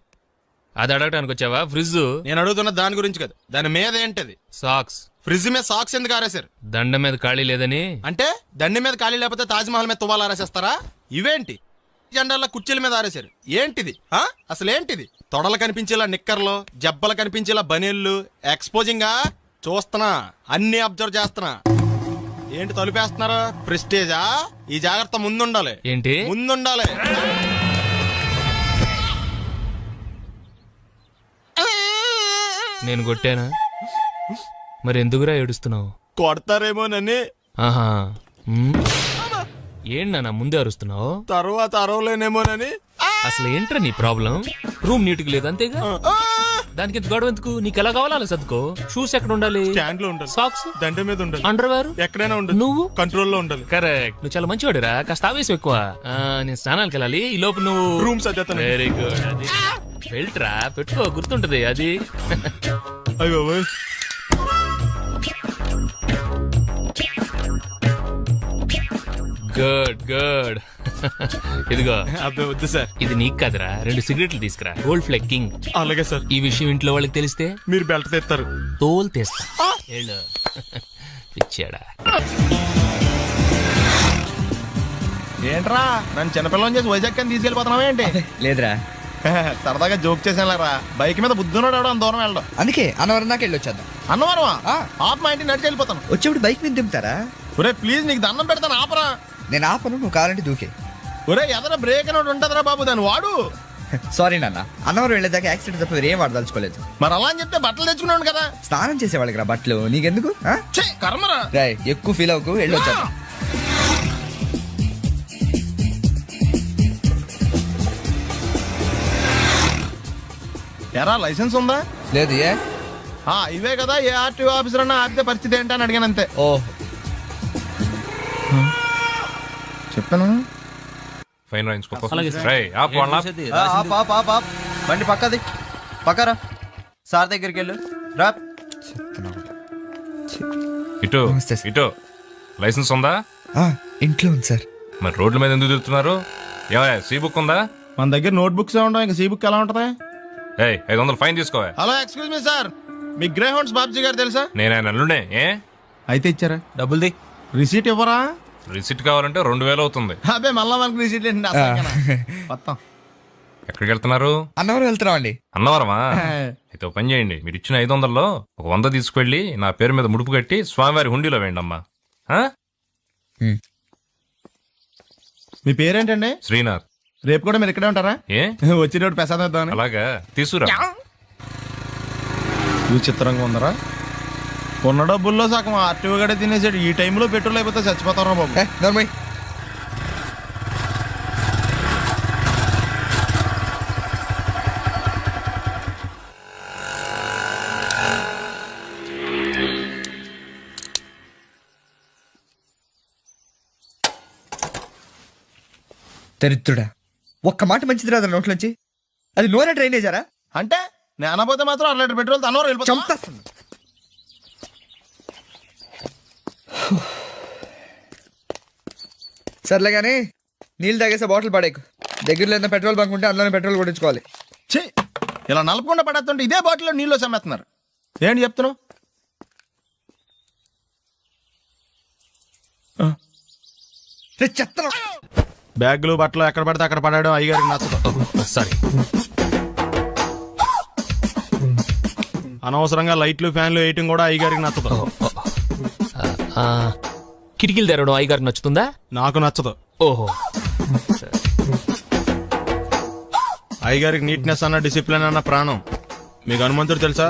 అది అడగటానికి వచ్చావా? ఫ్రిడ్జ్. నేను అడుగుతున్న దాని గురించి కదా, దాని మీద ఏంటది? సాక్స్. ఫ్రిడ్జ్ మీద సాక్స్ ఎందుకు ఆరేశారు? దండ మీద ఖాళీ లేదని. అంటే దండి మీద ఖాళీ లేకపోతే తాజ్ మహల్ మీద తువ్వాలు ఆరేసేస్తారా? ఇవేంటి జెండాల కుర్చీల మీద ఆరేశారు? ఏంటిది అసలు ఏంటిది? తొడలు కనిపించేలా నిక్కర్లు, జబ్బలు కనిపించేలా బనీళ్లు, ఎక్స్పోజింగా చూస్తున్నా, అన్ని అబ్జర్వ్ చేస్తున్నా. ఏంటి తలుపేస్తున్నారు? ప్రెస్టేజా? ఈ జాగ్రత్త ముందుండాలి. ఏంటి ముందుండాలి? నేను కొట్టానా? మరి ఎందుకురా ఏడుస్తున్నావు? కొడతారేమోనని. ఆహా. ఏంటన్నా ముందే అరుస్తున్నావు? తర్వాత అరవలేనేమోనని. అసలు ఏంట్రా నీ ప్రాబ్లం? రూమ్ నీట్గా లేదు అంతేగా, దానికి ఎంత గొడవ ఎందుకు? నీకు ఎలా కావాలో అలా సర్దుకో. షూస్ ఎక్కడ ఉండాలి? స్టాండ్ లో ఉండాలి. సాక్స్ దండ మీద ఉండాలి. అండర్వేర్ ఎక్కడైనా ఉండాలి. నువ్వు కంట్రోల్లో ఉండాలి. కరెక్ట్. నువ్వు చాలా మంచివాడురా, కాస్త ఆవేశం ఎక్కువ. నేను స్నానానికి వెళ్ళాలి, ఈ లోపు నువ్వు రూమ్ సర్దేస్తాను. Very good. అది బెల్ట్రా, పెట్టుకో, గుర్తుంటది అది. అయ్యో గుడ్ గుడ్. ఇదిగో. అబ్బాయి వద్దు సార్. ఇది నీకు కదరా, 2 సిగరెట్లు తీసుకురా. Gold Flake King. అలాగే సార్. ఈ విషయం ఇంట్లో వాళ్ళకి తెలిస్తే మీరు బెల్ట్ తెస్తారు. తోలు తెస్తా. వెళ్ళు. పిచ్చాడా. ఏంట్రా నన్ను చిన్నపిల్లని చేసి వైజాగ్ అని తీసుకెళ్ళిపోతున్నావా ఏంటి? లేదురా, సరదాగా జోక్ చేసానులేరా. బైక్ మీద బుద్ధున్నాడు అంత దూరం వెళ్ళడం. అందుకే అన్నవరం దాకా వెళ్ళి వచ్చేద్దాం. అన్నవరమా? ఆప్ మా ఇంటికి నడిచి వెళ్ళిపోతాను. వచ్చేప్పుడు బైక్ మీద దింపుతారా? ఒరే ప్లీజ్ నీకు దండం పెడతాను ఆపరా. నేను ఆపను, నువ్వు కావాలంటే దూకే. ఒరే ఎదర బ్రేక్ అని ఉంటదిరా బాబు, దాన్ని వాడు. సారీ నాన్న, అన్నవరం వెళ్ళేదాకా యాక్సిడెంట్ తప్ప వేరేం వాడదలుచుకోలేదు. మరి అలా అని చెప్తే బట్టలు తెచ్చుకున్నాను కదా. స్నానం చేసేవాళ్ళకి రా బట్టలు, నీకెందుకు? కర్మరా. రాయ్ ఎక్కువ ఫీల్ అవ్వకు, వెళ్ళి వచ్చాను. ఎరా లైసెన్స్ ఉందా? లేదు. ఏ ఇవే కదా, ఏ ఆర్టీఓ ఆఫీసర్ అన్నా ఆపితే పరిస్థితి ఏంటని అడిగాను అంతే. ఓ చెప్పాను. ఫైన్ బండి పక్కది, పక్కరా. సార్ దగ్గరికి వెళ్ళు రా. ఇటు ఇటు. లైసెన్స్ ఉందా? ఇంట్లో ఉంది సార్. మరి రోడ్ల మీద ఎందుకు తిరుగుతున్నారు? ఏమయ్యా, సీ బుక్ ఉందా? మన దగ్గర నోట్ బుక్స్ ఉండవు, ఇంకా సీ బుక్ ఎలా ఉంటది? 500 ఫైన్ తీసుకోవా. హలో ఎక్స్క్యూజ్ మీ సార్, మీ గ్రే హౌండ్స్ బాబ్జీ గారు తెలుసా? నేను ఆయన అల్లుడే. ఏ అయితే ఇచ్చారా? డబ్బుల్ది. రిసీట్ ఇవ్వరా? రిసిట్ కావాలంటే 2000 అవుతుంది. అబ్బే మళ్ళా మనకు రిసీట్ ఏంటి? మొత్తం ఎక్కడికి వెళ్తున్నారు? అన్నవరం వెళ్తున్నాం అండి. అన్నవరమా? అయితే ఒక పని చేయండి, మీరు ఇచ్చిన 500లో ఒక 100 తీసుకెళ్లి నా పేరు మీద ముడుపు కట్టి స్వామివారి హుండీలో వేయండి అమ్మా. మీ పేరేంటండి? శ్రీనాథ్. రేపు కూడా మీరు ఇక్కడే ఉంటారా? ఏ వచ్చేటప్పుడు ప్రసాదం ఇద్దామని. అలాగా, తీసుకురా. విచిత్రంగా ఉందరా. ఉన్న డబ్బుల్లో సగం ఆర్టీఓ గడే తినేసాడు. ఈ టైంలో పెట్రోల్ అయిపోతే చచ్చిపోతారా బాబు. దరిద్రుడా, ఒక్క మాట మంచిది రాదు నోట్లోంచి. అది నూనె డ్రైనేజారా? అంటే నేను అనబోతే మాత్రం 1 లీటర్ పెట్రోల్ తనవారు వెళ్ళిపోతా. సర్లే కానీ నీళ్ళు తాగేసే బాటిల్ పడేకు. దగ్గరలో ఏదైనా పెట్రోల్ బంక్ ఉంటే అందులోనే పెట్రోల్ కొట్టించుకోవాలి. ఇలా నలపకుండా పడేస్తుంటే ఇదే బాటిల్లో నీళ్ళు సమ్మేస్తున్నారు. ఏంటి చెప్తున్నావు? చెత్త బ్యాగులు బట్టలు ఎక్కడ పడితే అక్కడ పడడం అయ్యగారికి నచ్చదు. సారీ. అనవసరంగా లైట్లు ఫ్యాన్లు వేయటం కూడా అయ్యగారికి నచ్చదు. కిటికీలు తెరవడం అయ్యగారికి నచ్చుతుందా? నాకు నచ్చదు. ఓహో. అయ్యగారికి నీట్నెస్ అన్న డిసిప్లిన్ అన్న ప్రాణం. మీకు హనుమంతుడు తెలుసా?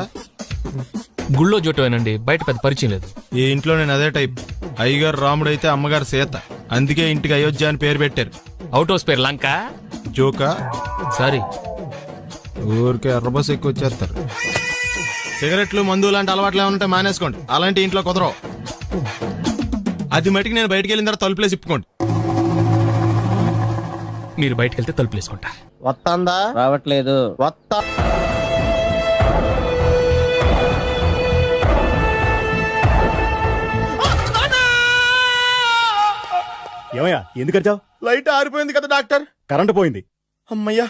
గుళ్ళో జోటమేనండి, బయట పెద్ద పరిచయం లేదు. ఈ ఇంట్లో నేను అదే టైప్. అయ్యగారు రాముడు అయితే అమ్మగారు సీత. అందుకే ఇంటికి అయోధ్య అని పేరు పెట్టారు. అవుట్ హౌస్ పేరు లంక. జోకా? సారీ. ఊరికే ఎర్రబస్ ఎక్కువ వచ్చేస్తారు. సిగరెట్లు మందు లాంటి అలవాట్లు ఏమంటే మానేసుకోండి. అలాంటి ఇంట్లో కుదరవు. అది మటుకు నేను బయటికి వెళ్ళిన తర్వాత తలుపులేసి ఇప్పుకోండి. మీరు బయటకు వెళ్తే తలుపులు వేసుకుంటా. వస్తాందా? రావట్లేదు. వస్తా. ఏమయ్యా ఎందుకు వచ్చావు? లైట్ ఆరిపోయింది కదా డాక్టర్. కరెంటు పోయింది. అమ్మయ్యా,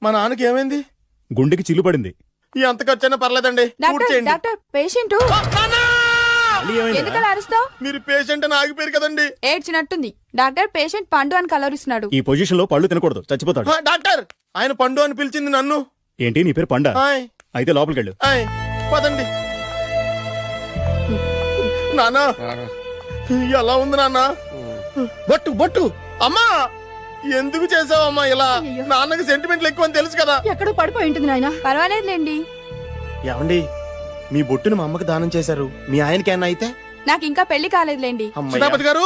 మా నాన్నకి ఏమైంది? గుండెకి చిల్లు పడింది. ఎంత ఖర్చైనా పర్లేదండి. పేషెంట్ ఎందుకలా అరుస్తావు? మీరు పేషెంట్ అని ఆగిపోయారు కదండి. ఏడ్చినట్టుంది. డాక్టర్ పేషెంట్ పండు అని కలవరిస్తున్నాడు. ఈ పొజిషన్ లో పళ్ళు తినకూడదు, చచ్చిపోతాడు. డాక్టర్, ఆయన పండు అని పిలిచింది నన్ను. ఏంటి నీ పేరు పండా? అయితే లోపలికి వెళ్ళు. పదండి. నాన్న ఎలా ఉంది నాన్న? బొట్టు బొట్టు. అమ్మా ఎందుకు చేసావమ్మా ఇలా? నాన్నకి సెంటిమెంట్లు ఎక్కువ అని తెలుసు కదా. ఎక్కడో పడిపోయి ఉంటుంది నాయన. పర్వాలేదులేండి. ఏమండి, మీ బొట్టును మా అమ్మకి దానం చేశారు, మీ ఆయనకి ఏమన్నా అయితే? నాకు ఇంకా పెళ్లి కాలేదులేండి. సీతాపతి గారు,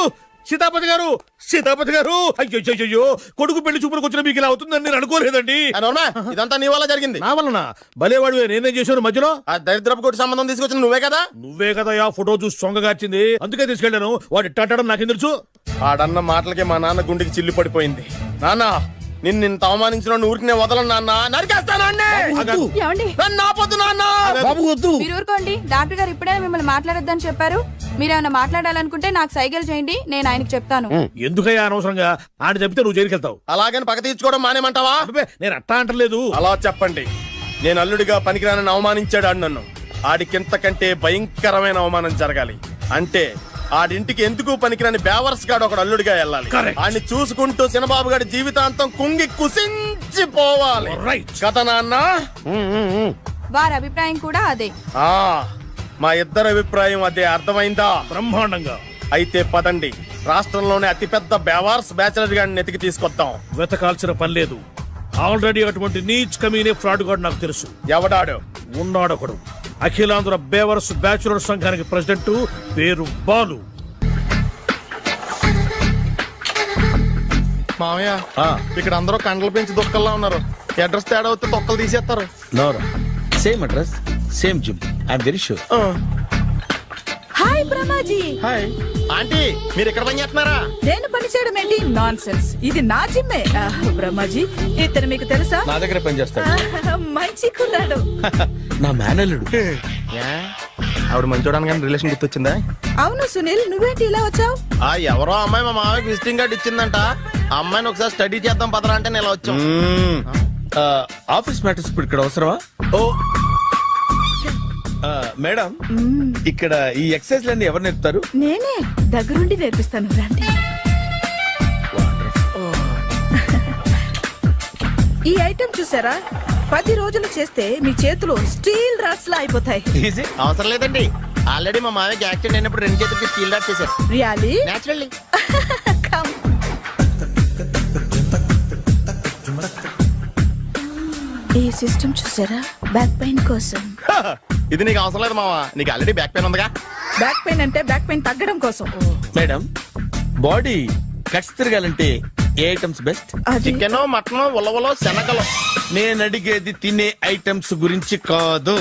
సీతాపతి గారు, సీతాపతి గారు, అయ్యో కొడుకు పెళ్లి చూపులకు వచ్చిన మీకు ఇలా అవుతుందని నేను అనుకోలేదండి. ఇదంతా నీ వల్ల జరిగింది. నా వలన? భలేవాడు, నేనేం చేశాను మధ్యలో? ఆ దరిద్రపు కొట్టి సంబంధం తీసుకొచ్చిన నువ్వే కదా. నువ్వే కదా ఆ ఫోటో చూసి సొంగగార్చింది, అందుకే తీసుకెళ్ళాను. వాడు ఇట్టాడడం నాకేం తెలుసు? ఆడన్న మాటలకి మా నాన్న గుండెకి చిల్లు పడిపోయింది. నాన్న, నిన్ను ఇంత అవమానించిన ఊరికి నేను వదలను నాన్న, నరికేస్తాను ఏమండి? మీరు ఊరుకోండి. డాక్టర్ గారు ఇప్పుడే మిమ్మల్ని మాట్లాడొద్దని చెప్పారు. మీరేమైనా మాట్లాడాలనుకుంటే నాకు సైగలు చేయండి, నేను ఆయనకు చెప్తాను. ఎందుకయ్యా అనవసరంగా ఆయన చెప్తే నువ్వు జైలుకి వెళ్తావు. అలాగని పక్క తీర్చుకోవడం మానేమంటావా? నేను అట్టా అంటలేదు. అలా చెప్పండి. నేను అల్లుడిగా పనికిరానని అవమానించాడు ఆడు నన్ను. ఆడికింతకంటే భయంకరమైన అవమానం జరగాలి. అంటే ఆడింటికి ఎందుకు పనికిరాని బేవర్స్ గాడు ఒకడు అల్లుడిగా వెళ్ళాలి. ఆడిని చూసుకుంటూ చిన్నబాబు గారి జీవితాంతం కుంగి కుసించిపోవాలి కదా నాన్న. వారి అభిప్రాయం కూడా అదే. మా ఇద్దరి అభిప్రాయం అదే, అర్థమైందా? బ్రహ్మాండంగా. అయితే పదండి, రాష్ట్రంలోనే అతిపెద్ద బేవార్స్ బ్యాచిలర్ గాడిని ఎతికి తీసుకొద్దాం. వెతకాల్సిన పని లేదు. ఆల్రెడీ అటువంటి నీచ్ కమీనే ఫ్రాడ్ గాడు నాకు తెలుసు. ఎవడాడు? ఉన్నాడొకడు. అఖిలాంధ్ర బేవర్స్ బ్యాచులర్ సంఘానికి ప్రెసిడెంట్, పేరు బాలు. మామయ్య, ఇక్కడ అందరూ కండలు పెంచి దుక్కల్లా ఉన్నారు. అడ్రస్ తేడా వస్తే తొక్కలు తీసేస్తారు. Same address, same gym. I'm very sure. Hi Brahmaji. Hi aunty, మీరు ఇక్కడ పని చేస్తున్నారా? నేను పని చేయడం ఏంటి? Non sense. ఇది నా జిమ్మే. బ్రహ్మాజీ, ఇతను మీకు తెలుసా? నా దగ్గర పని చేస్తాడు. మంచి కుర్రాడు. నా మేనల్లుడు. ఆవిడ మంచోడానికి రిలేషన్ గుర్తొచ్చిందా? అవును సునీల్, నువ్వేంటి ఇలా వచ్చావు? ఎవరో అమ్మాయి మా మామయ్యకి విజిటింగ్ కార్డు ఇచ్చిందంట. ఆ అమ్మాయిని ఒకసారి స్టడీ చేద్దాం పదరా అంటే నేను ఇలా వచ్చాం. ఆఫీస్ మ్యాటర్స్ ఇప్పుడు ఇక్కడ అవసరమా? ఓ మేడం, ఇక్కడ ఈ ఎక్సర్సైజ్ లన్నీ ఎవరు నేర్పుతారు? నేనే దగ్గరుండి నేర్పిస్తాను, రండి. ఈ ఐటెం చూసారా? 10 రోజులు చేస్తే మీ చేతులు స్టీల్ రాట్స్ లా అయిపోతాయి. అవసరం లేదండి, ఆల్రెడీ మా మామయ్యకి యాక్సిడెంట్ అయినప్పుడు 2 చేతులకి స్టీల్ రాట్ చేశారు. రియల్లీ? నేచురల్లీ. ఈ సిస్టమ్ చూసారా? బ్యాక్ పెయిన్ కోసం. ఇది నీకు అవసరం లేదు మావా, నీకు ఆల్రెడీ బ్యాక్ పెయిన్ ఉందిగా. బ్యాక్ పెయిన్ అంటే బ్యాక్ పెయిన్ తగ్గడం కోసం. మేడం, బాడీ కట్స్ తిరగాలంటే ఏ ఐటమ్స్ బెస్ట్? చికెన్, మటన్, ఉలవలో, శనగలు. నేను అడిగేది తినే ఐటమ్స్ గురించి కాదు,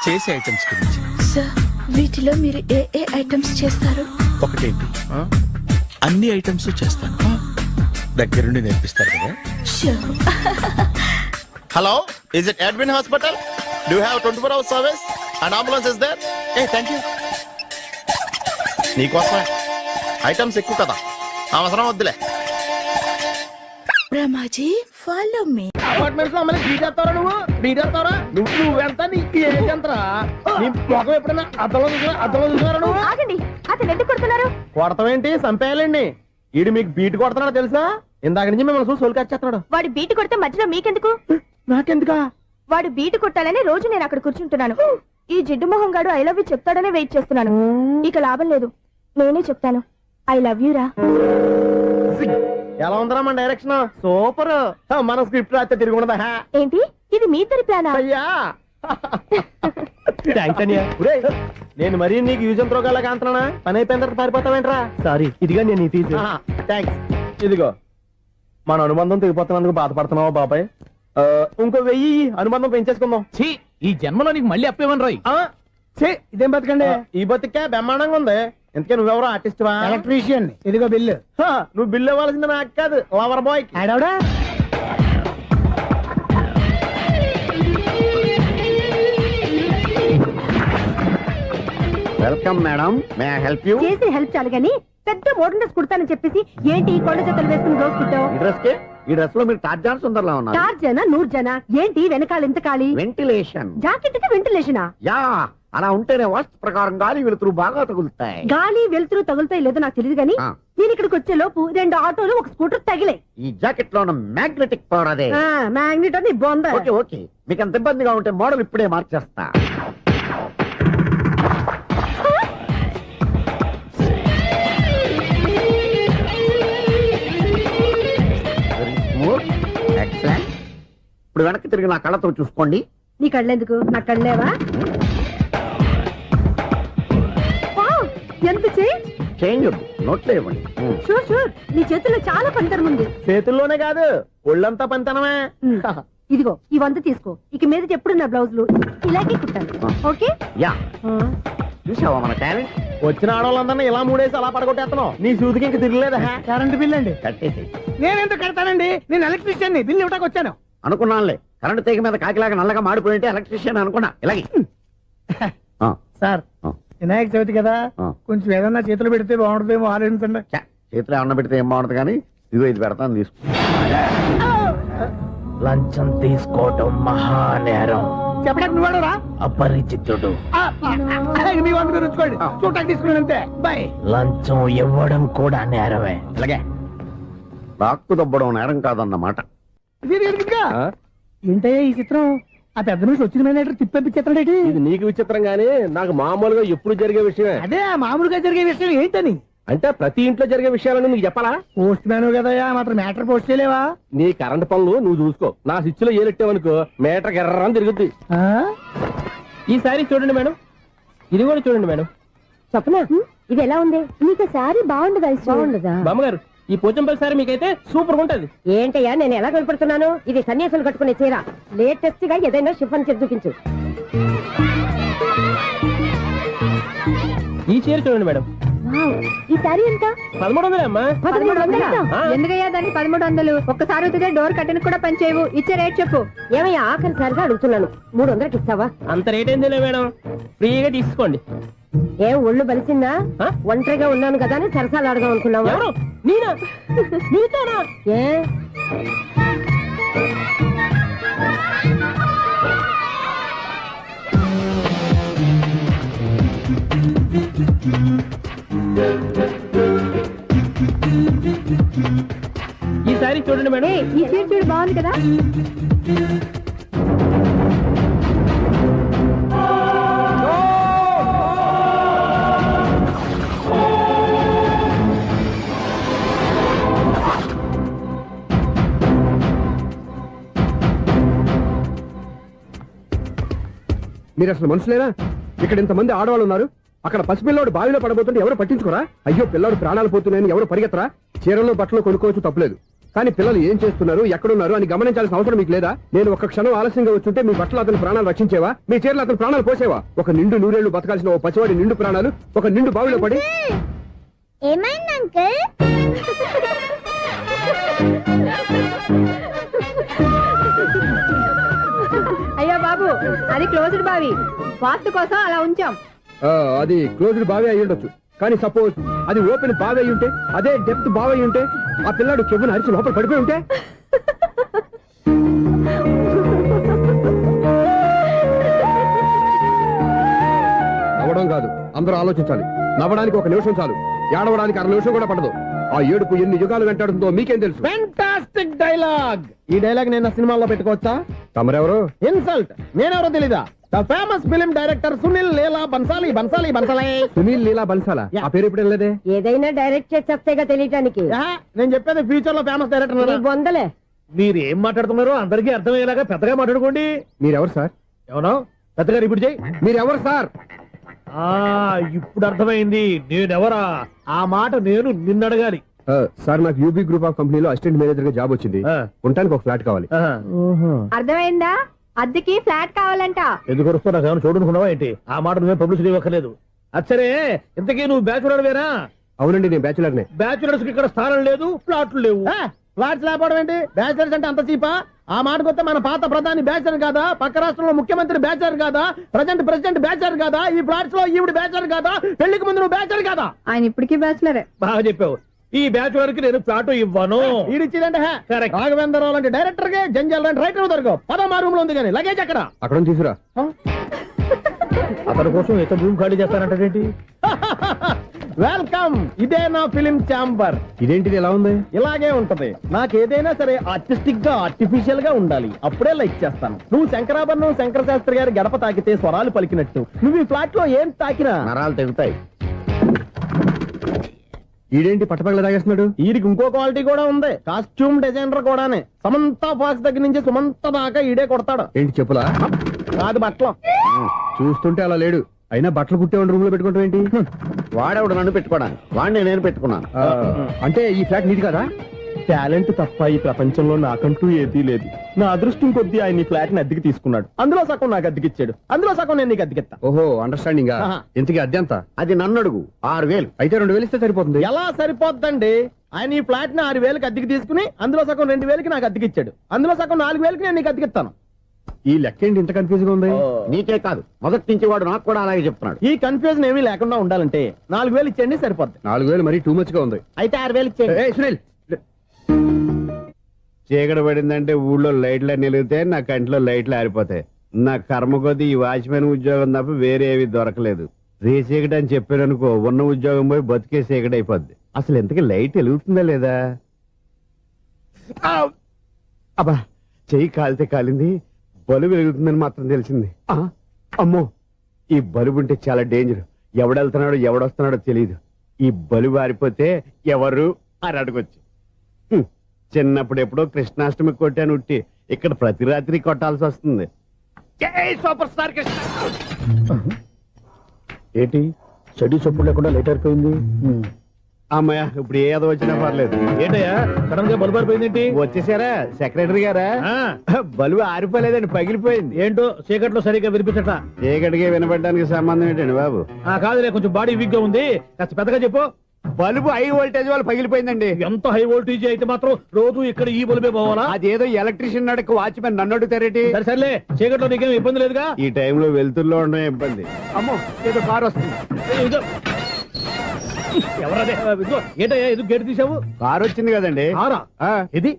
చేసే ఐటమ్స్ గురించి. సార్, వీటిలో మీరు ఏ ఏ ఐటమ్స్ చేస్తారు? ఒకటేంటి, అన్ని ఐటమ్స్ చేస్తాను. దగ్గరుండి నేర్పిస్తారు కదా. Hello, is it admin hospital? Do have 24 hours service and ambulance is there? Thank you. నీకోసమే. ఐటమ్స్ ఎక్కువ కదా, అవసరం వద్దులే. Brahmaji, follow me. అపార్ట్మెంట్స్ లో అమ్మని బీటేస్తారా? నువ్వెంత నీకు ఏంటంతరా? నీ ముఖం ఎప్పుడైనా అద్దంలో చూసారా నువ్వు? ఆగండి, అతను ఎందుకు కొడుతున్నారు? కొడతావేంటి? చంపేయాలండి. ఈడు మీకు బీట్ కొడుతున్నాడు తెలుసా? ఇందాక నుంచి మిమ్మల్ని చూసి సోలు కచ్చేస్తున్నాడు. వాడు బీటు కొడితే మధ్యలో మీకెందుకు? నాకెందుకా? వాడు బీటు కొట్టాలని రోజు నేను అక్కడ కూర్చుంటున్నాను. ఈ జిడ్డు మొహం గాడు ఐ లవ్ యూ చెప్తాడనే వెయిట్ చేస్తున్నాను. ఇక లాభం లేదు, నేనే చెప్తాను. ఐ లవ్ యూ రా. ఎలా ఉందరా మన డైరెక్షన్? సూపర్. మన స్క్రిప్ట్ రాస్తే తిరిగి ఉండదా? ఏంటి ఇది మీ ఇద్దరి ప్లానా? అయ్యా నేను మరీ నీకు యూజ్ ఎంతో గల కాంతనా? పని అయిపోయిన తర్వాత పారిపోతావేంట్రా? సారీ, ఇదిగా నేను తీసి. థ్యాంక్స్. ఇదిగో, మన అనుబంధం తెగిపోతున్నందుకు బాధపడుతున్నావా బాబాయ్? ఇంకో 1000 అనుబంధం పెంచేసుకుందాం. ఈ జన్మలో నీకు మళ్ళీ అప్పేమని రాయి. ఇదేం బతకండి? ఈ బతికే బ్రహ్మాండంగా ఉంది. ఎందుకే నువ్వెవరో ఆర్టిస్ట్ వా? ఎలక్ట్రీషియన్. ఇదిగో బిల్లు. నువ్వు బిల్లు ఇవ్వాల్సింది నాకు కాదు, లవర్ బాయ్. ఆడవడా? Welcome madam, may I help you? చేసి హెల్ప్ చాలు గానీ పెద్ద మోడల్ డ్రెస్ కుడతానని చెప్పేసి ఏంటి కొండ జతలు వేసుకుని రోజు కుట్టావు? ఈ డ్రెస్ లో మీరు టార్జాన్ సుందర్లా ఉన్నారు. 4 జన 100 జన ఏంటి వెనకాల ఎంత ఖాళీ? వెంటిలేషన్. జాకెట్ కి వెంటిలేషనా? యా, అలా ఉంటేనే వాస్తు ప్రకారం గాలి వెలుతురు బాగా తగులుతాయి. గాలి వెలుతురు తగులుతాయి లేదో నాకు తెలియదు గానీ నేను ఇక్కడికి వచ్చే లోపు 2 ఆటోలు 1 స్కూటర్ తగిలే. ఈ జాకెట్ లో ఉన్న మ్యాగ్నెటిక్ పవర్ అదే. మ్యాగ్నెట్ అని బొంద. ఓకే ఓకే, మీకు అంత ఇబ్బందిగా ఉంటే మోడల్ ఇప్పుడే మార్చేస్తా. ఇప్పుడు వెనక్కి తిరిగి నా కళ్ళతో చూసుకోండి. నీ కళ్ళెందుకు నా కళ్ళేవా ఎంత చేంజ్ నోట్లో ఇవ్వండి. షూర్ షూర్ నీ చేతుల్లో చాలా పంతరం ఉంది. చేతుల్లోనే కాదు ఒళ్ళంతా పంతనమే. ఇదిగో ఈ 100 తీసుకో. ఇక మీద ఎప్పుడు నా బ్లౌజులు ఇలాగే కుట్టాను. ఓకే యా చూసావా మన టాలెంట్. వచ్చిన ఆడవాళ్ళందరినీ ఇలా మూడేసి అలా పడగొట్టేస్తున్నావు. నీ సూదికి ఇంక తిరగలేదా? కరెంట్ బిల్ అండి. కట్టేసి. నేనెంత కడతానండి, నేను ఎలక్ట్రీషియన్ ని, బిల్ ఇవ్వడానికి వచ్చాను. అనుకున్నానులే, కరెంట్ తీగ మీద కాకిలాగా నల్లగా మాడిపోయింటే ఎలక్ట్రీషియన్ అనుకున్నా. ఇలాగే సార్ వినాయక చవితి కదా, కొంచెం ఏదన్నా చేతులు పెడితే బాగుంటుందేమో ఆలోచించండి. చేతిలో ఏమన్నా పెడితే ఏం బాగుంటుంది కానీ ఇదిగో ఇది పెడతాను తీసుకో. లంచం తీసుకోవటం మహానేరం. చెప్పడానికి నువ్వాడరా? అపరిచితుడు. మీ వంద మీరు ఉంచుకోండి, చూడటానికి తీసుకున్నాను అంతే. బాయ్. లంచం ఇవ్వడం కూడా నేరమే. అలాగే రాక్కు దబ్బడం నేరం కాదన్నమాట. ఏంటయ్యా ఈ చిత్రం? ఆ పెద్ద మనిషి వచ్చిన మేనేటర్ తిప్పించేస్తాడేటి? ఇది నీకు విచిత్రం గానీ నాకు మామూలుగా ఎప్పుడు జరిగే విషయమే. అదే ఆ మామూలుగా జరిగే విషయం ఏంటని? అంటే ప్రతి ఇంట్లో జరిగే విషయాలను నీకు చెప్పాలా? పోస్ట్ మ్యాన్ కదయ్యా, మాత్రం మ్యాటర్ పోస్ట్ చేయలేవా? నీ కరెంట్ పనులు నువ్వు చూసుకో. నా స్విచ్ లో ఏలెట్టావనుకో మీటర్ ఎర్రని తిరుగుద్ది. ఈసారి చూడండి మేడం, ఇది కూడా చూడండి మేడం. చెప్పనా ఇది ఎలా ఉంది? నీకు సారీ బాగుండదా? బాగుండదా బామ్మగారు, ఈ పోచంపల్లి సారీ మీకైతే సూపర్ ఉంటుంది. ఏంటయ్యా నేను ఎలా కనపడుతున్నాను? ఇది సన్యాసులు కట్టుకునే చీర. లేటెస్ట్ గా ఏదైనా షిఫన్ చేసి చూపించు. ఈ చీర చూడండి మేడం. ఈ సారీ ఎంత? 1300 అమ్మా. 1300? ఎందుకయ్యా దానికి 1300? ఒక్కసారి అవుతుందే డోర్ కట్టెన్ కూడా పనిచేయవు. ఇచ్చే రేట్ చెప్పు. ఏమయ్యా ఆఖరిసారిగా అడుగుతున్నాను, 300కి ఇస్తావా? అంత రేట్ ఏందిలే మేడం, ఫ్రీగా తీసుకోండి. ఏం ఒళ్ళు బలిసిందా? ఒంటరిగా ఉన్నాను కదా అని సరసాలు అడదాం అనుకున్నావా? ఎవరు? నేనా? నీతోనా? ఏ ఈ సారీ చూడండి మేడం. ఈ చీర చూడు బాగుంది కదా. మీరు అసలు మనుషులేనా? ఇక్కడ ఇంతమంది ఆడవాళ్ళు ఉన్నారు, అక్కడ పసిపిల్లాడు బావిలో పడబోతుంటే ఎవరు పట్టించుకోరా? అయ్యో పిల్లాడు ప్రాణాలు పోతున్నాయని ఎవరు పరిగెత్తరా? చీరలో బట్టలు కొనుక్కోవచ్చు, తప్పలేదు. కానీ పిల్లలు ఏం చేస్తున్నారు, ఎక్కడున్నారు అని గమనించాల్సిన అవసరం మీకు లేదా? నేను ఒక్క క్షణం ఆలస్యంగా వచ్చుంటే మీ బట్టలు అతని ప్రాణాలు రక్షించేవా? మీ చీరలు అతని ప్రాణాలు పోసేవా? ఒక నిండు నూరేళ్లు బతకాల్సిన ఓ పసివాడి నిండు ప్రాణాలు ఒక నిండు బావిలో పడి. ఏమైంది అంకుల్? అయ్యో బాబు, అది క్లోజ్డ్ బావి, వాస్తు కోసం అలా ఉంచాం. అది క్లోజ్డ్ బావి అయి ఉండొచ్చు, కానీ సపోజ్ అది ఓపెన్ బావి అయి ఉంటే, అదే డెప్త్ బావి అయి ఉంటే, ఆ పిల్లాడు కెవ్వును అరిచి లోపల పడిపోయి ఉంటే? నవ్వడం కాదు, అందరూ ఆలోచించాలి. నవ్వడానికి 1 నిమిషం చాలు, ఏడవడానికి 1/2 నిమిషం కూడా పడదు. ఆ ఏడుపు ఎన్ని యుగాలు వెంటాడుతుందో మీకేం తెలుసు? Fantastic dialogue. ఈ డైలాగ్ నేను సినిమాలో పెట్టుకోవచ్చా? తమరెవరు? ఇన్సల్ట్. నేనెవరో తెలీదా? The famous film director Sunil Leela Bansali. Sunil Leela Bansala? ఆ పేరు ఇప్పుడు వెళ్ళలేదే. ఏదైనా డైరెక్ట్ చేసి చెప్తేగా తెలియటానికి. నేను చెప్పేది ఫ్యూచర్ లో ఫేమస్ డైరెక్టర్. బొందలే. మీరు ఏం మాట్లాడుతున్నారో అందరికీ అర్థమయ్యేలాగా పెద్దగా మాట్లాడుకోండి. మీరెవరు సార్? ఎవరో పెద్దగా రిపీట్ చేయి. మీరెవరు సార్? ఇప్పుడు అర్థమైంది నేనెవరా. ఆ మాట నేను నిన్నడగాలి. సార్, నాకు యూబీ గ్రూప్ ఆఫ్ కంపెనీలో అసిస్టెంట్ మేనేజర్ గా జాబ్ వచ్చింది. ఉండటానికి ఒక ఫ్లాట్ కావాలి. అర్థమైందా? అద్దెకి ఫ్లాట్ కావాలంట. ఎందుకు వస్తున్నా ఏమైనా చూడనుకున్నావా ఏంటి? ఆ మాట నువ్వే పబ్లిసిటీ ఇవ్వక్కర్లేదు. అచ్చరే, ఇంతకీ నువ్వు బ్యాచులర్ వేరా? అవునండి, నేను బ్యాచులర్నే. బ్యాచులర్స్ కి ఇక్కడ స్థానం లేదు, ఫ్లాట్లు లేవు. ఫ్లాట్స్ లేకపోవడం ఏంటి? బ్యాచులర్స్ అంటే అంత చీపా? ఆ మాటకొస్తే మన పాత ప్రధాని బ్యాచర్ కాదా? పక్క రాష్ట్రంలో ముఖ్యమంత్రి బ్యాచర్ కాదా? ప్రెసిడెంట్ బ్యాచర్ కాదా? ఈ ఫ్లాట్స్ లో ఈవిడ బ్యాచర్ కాదా? పెళ్లికి ముందు నువ్వు బ్యాచర్ కాదా? ఆయన ఇప్పటికీ బ్యాచులరే. బాగా చెప్పావు. ఈ బ్యాచులర్ కి నేను ఫ్లాట్ ఇవ్వను. ఇచ్చిందంటే రాఘవేంద్రరావు లాంటి డైరెక్టర్ కి, జంజల్ లాంటి రైటర్ దొరకవు. 13 రూమ్ లో ఉంది కానీ లగేజ్ అక్కడ. అక్కడ తీసుకురా. అతని కోసం ఎంత రూమ్ ఖాళీ చేస్తానంటే వెల్కమ్. ఇదే నా ఫిలిం ఛాంబర్. ఇదేంటిది ఎలా ఉంది? ఇలాగే ఉంటది. నాకు ఏదైనా సరే ఆర్టిస్టిక్ గా, ఆర్టిఫిషియల్ గా ఉండాలి. అప్పుడే లైక్ చేస్తాను. నువ్వు శంకరాభరణం శంకర శాస్త్రి గారి గడప తాకితే స్వరాలు పలికినట్టు నువ్వు ఈ ఫ్లాట్ లో ఏం తాకినా నరాలు తెగుతాయి. ఈడేంటి పట్టపగల తాగేస్తున్నాడు? వీడికి ఇంకో క్వాలిటీ కూడా ఉంది. కాస్ట్యూమ్ డిజైనర్ కూడానే. సమంత ఫాక్స్ దగ్గర నుంచి సుమంత దాకా ఈడే కొడతాడు. ఏంటి చెప్పులా? కాదు బట్టలు చూస్తుంటే అలా లేడు అయినా బట్టలు కుట్టేవాడి రూమ్ లో పెట్టుకుంటాం ఏంటి వాడేవాడు నన్ను పెట్టుకోవడానికి వాడిని నేను పెట్టుకున్నాను అంటే ఈ ఫ్లాట్ నీది కదా టాలెంట్ తప్ప ఈ ప్రపంచంలో నాకంటూ ఏదీ లేదు నా అదృష్టం కొద్దీ ఆయన ఈ ఫ్లాట్ ని అద్దెకి తీసుకున్నాడు అందులో సగం నాకు అద్దెకిచ్చాడు అందులో సగం నేను నీకు అద్దెకిస్తా ఓహో అండర్స్టాండింగ్ ఇంతకీ అద్దె ఎంత అది నన్ను అడుగు 6,000 అయితే 2,000 ఇస్తే సరిపోతుంది ఎలా సరిపోద్దండి ఆయన ఈ ఫ్లాట్ ని 6,000కి అద్దెకి తీసుకుని అందులో సగం 2,000కి నాకు అద్దెకిచ్చాడు అందులో సగం 4,000కి నేను నీకు అద్దెకిస్తాను ఈ లెక్క ఏంటి ఇంత కన్ఫ్యూజ్ గా ఉంది నీకే కాదు మొదటి నుంచి వాడు నాకు కూడా అలాగే చెప్తున్నాడు ఈ కన్ఫ్యూజన్ ఏమీ లేకుండా ఉండాలంటే 4,000 ఇచ్చేయండి సరిపోద్ది 4,000 మరి టూ మచ్ గా ఉంది అయితే 6,000 ఇచ్చేయండి సునీల్ చీకటి పడిందంటే ఊళ్ళో లైట్లు అన్ని వెలిగితే నా కంటిలో లైట్లు ఆరిపోతాయి నా కర్మ కొద్దీ ఈ వాచ్మెన్ ఉద్యోగం తప్ప వేరే ఏవి దొరకలేదు రే చీకటి అని చెప్పారనుకో ఉన్న ఉద్యోగం పోయి బతికే చీకటి అయిపోద్ది అసలు ఎంతకీ లైట్ వెలుగుతుందా లేదా అబ్బా చెయ్యి కాలితే కాలింది బలుబు వెలుగుతుందని మాత్రం తెలిసింది అమ్మో ఈ బలుబు ఉంటే చాలా డేంజర్ ఎవడెళ్తున్నాడో ఎవడొస్తున్నాడో తెలియదు ఈ బలుబు ఆరిపోతే ఎవరు అని అడగొచ్చు చిన్నప్పుడు ఎప్పుడో కృష్ణాష్టమి కొట్టాను ఉట్టి ఇక్కడ ప్రతి రాత్రి కొట్టాల్సి వస్తుంది సూపర్ స్టార్ కృష్ణ ఏంటి చెడు చప్పుడు లేకుండా లేట్ అయిపోయింది అమ్మయ్య ఇప్పుడు ఏదో వచ్చినా పర్లేదు ఏంటయ్యా సడన్ గా బలుబు ఆరిపోయింది వచ్చేసారా సెక్రటరీ గారా బలుబు ఆరిపోలేదండి పగిలిపోయింది ఏంటో చీకట్లో సరిగ్గా వినిపించట చీకటిగా వినపడడానికి సంబంధం ఏంటండి బాబు కాదులే కొంచెం బాడీ వీక్ గా ఉంది కాస్త పెద్దగా చెప్పు బల్బు హై వోల్టేజ్ వల్ల పగిలిపోయిందండి ఎంత హై వోల్టేజ్ అయితే మాత్రం రోజు ఇక్కడ ఈ బల్బే పోవాలా అదేదో ఎలక్ట్రీషియన్ నడక వాచ్మెన్ నన్ను అడుగుతారేటి సర్లే చీకట్లో నీకేం ఇబ్బంది లేదుగా ఈ టైంలో వెళ్తుల్లో ఉండడం ఇబ్బంది అమ్మో ఏదో కారు వస్తుంది ఎవరదే ఏంటయ్యా ఎందుకు గేటు తీసావు కారు వచ్చింది కదండి ఇది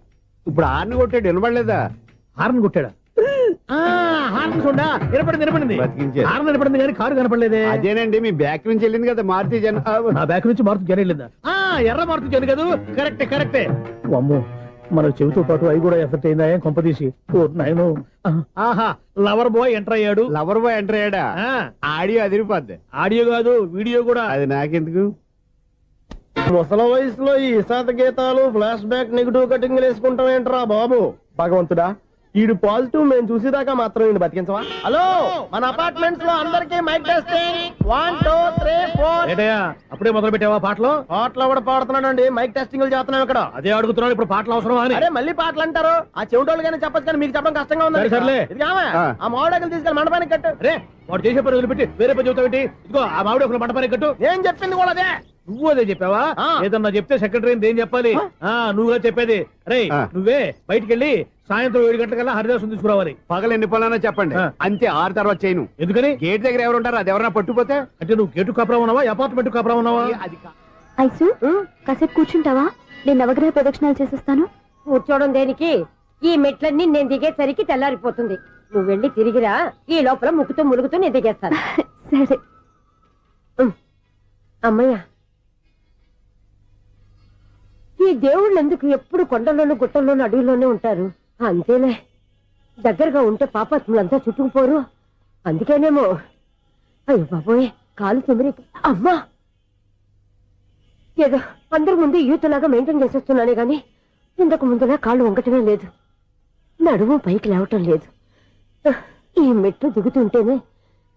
ఇప్పుడు హార్న్ కొట్టాడు వినపడలేదా హార్న్ కొట్టాడా వినపడింది హార్న్ వినపడింది కానీ కారు కనపడలేదే అదేనండి మీ బ్యాక్ నుంచి వెళ్ళింది కదా మారుతి జన్ బ్యాక్ నుంచి మారుతి జన్ వెళ్ళిందా ఎర్ర మారుతి జన్ కదా కరెక్టే అమ్మో మన చెవితో పాటు అవి కూడా ఎఫెక్ట్ అయిందా కొంపదీసి నాయను ఆహా లవర్ బాయ్ ఎంటర్ అయ్యాడా ఆడియో అదిరిపోద్ది ఆడియో కాదు వీడియో కూడా అది నాకెందుకు ముసల వయసులో ఈ ఇసాత గీతాలు ఫ్లాష్ బ్యాక్ నెగిటివ్ కటింగ్ వేసుకుంటాం ఏంట్రా బాబు భగవంతుడా ఈడు పాజిటివ్ మేము చూసేదాకా మాత్రం ఈయన బతికించవా హలో మన అపార్ట్మెంట్స్ లో అందరికీ మైక్ టెస్టింగ్ 1 2 3 4 అప్పుడే మొదలు పెట్టావా పాటలు కూడా పాడుతున్నాడు మైక్ టెస్టింగ్ చేస్తున్నాం ఇక్కడ అదే అడుగుతున్నాడు ఇప్పుడు పాటలు అవసరం అని అరే మళ్ళీ పాటలు అంటారు ఆ చెవిటోళ్ళు కానీ చెప్పచ్చు కానీ మీకు చెప్పడం కష్టంగా ఉంది సర్లే ఆ మామిడాకులు తీసుకెళ్ళి మండపానికి కట్టు రే వాడు చేసే పని వదిలిపెట్టి వేరే పని చెబుతావు ఇదిగో ఆ మామిడాకులు మండపానికి కట్టు ఏం చెప్పింది కూడా అదే నువ్వు అదే చెప్పావా ఏదన్నా చెప్తే సెక్రటరీ ఏం చెప్పాలి నువ్వుగా చెప్పేది రే నువ్వే బయటికి వెళ్ళి సాయంత్రం 7 గంటలకల్లా హరిదాసు తీసుకురావాలి పగలు ఎన్ని పనులన్నా చెప్పండి అంతే 6 తర్వాత చేయను ఎందుకని గేట్ దగ్గర ఎవరు ఉంటారు అది ఎవరన్నా పట్టుపోతే అంటే నువ్వు గేటు కాపురా ఉన్నావా అపార్ట్మెంట్ కాపురా ఉన్నావా ఐసు కాసేపు కూర్చుంటావా నేను నవగ్రహ ప్రదక్షిణాలు చేసేస్తాను కూర్చోవడం దేనికి ఈ మెట్లన్నీ నేను దిగేసరికి తెల్లారిపోతుంది నువ్వు వెళ్ళి తిరిగిరా ఈ లోపల ముక్కుతూ ములుగుతూ నేను దిగేస్తాను సరే అమ్మయ్య ఈ దేవుళ్ళు ఎందుకు ఎప్పుడు కొండల్లోనూ గుట్టల్లోనూ అడవిలోనే ఉంటారు అంతేలే దగ్గరగా ఉంటే పాపాత్ములంతా చుట్టుకుపోరు అందుకేనేమో అయ్యో బాబోయ్ కాలు చెమిరి అమ్మా ఏదో అందరి ముందు యూత్లాగా మెయింటైన్ చేసేస్తున్నానే గాని ఇంతకు ముందులా కాళ్ళు వంకటమే లేదు నడుము పైకి లేవటం లేదు ఈ మెట్లు దిగుతుంటేనే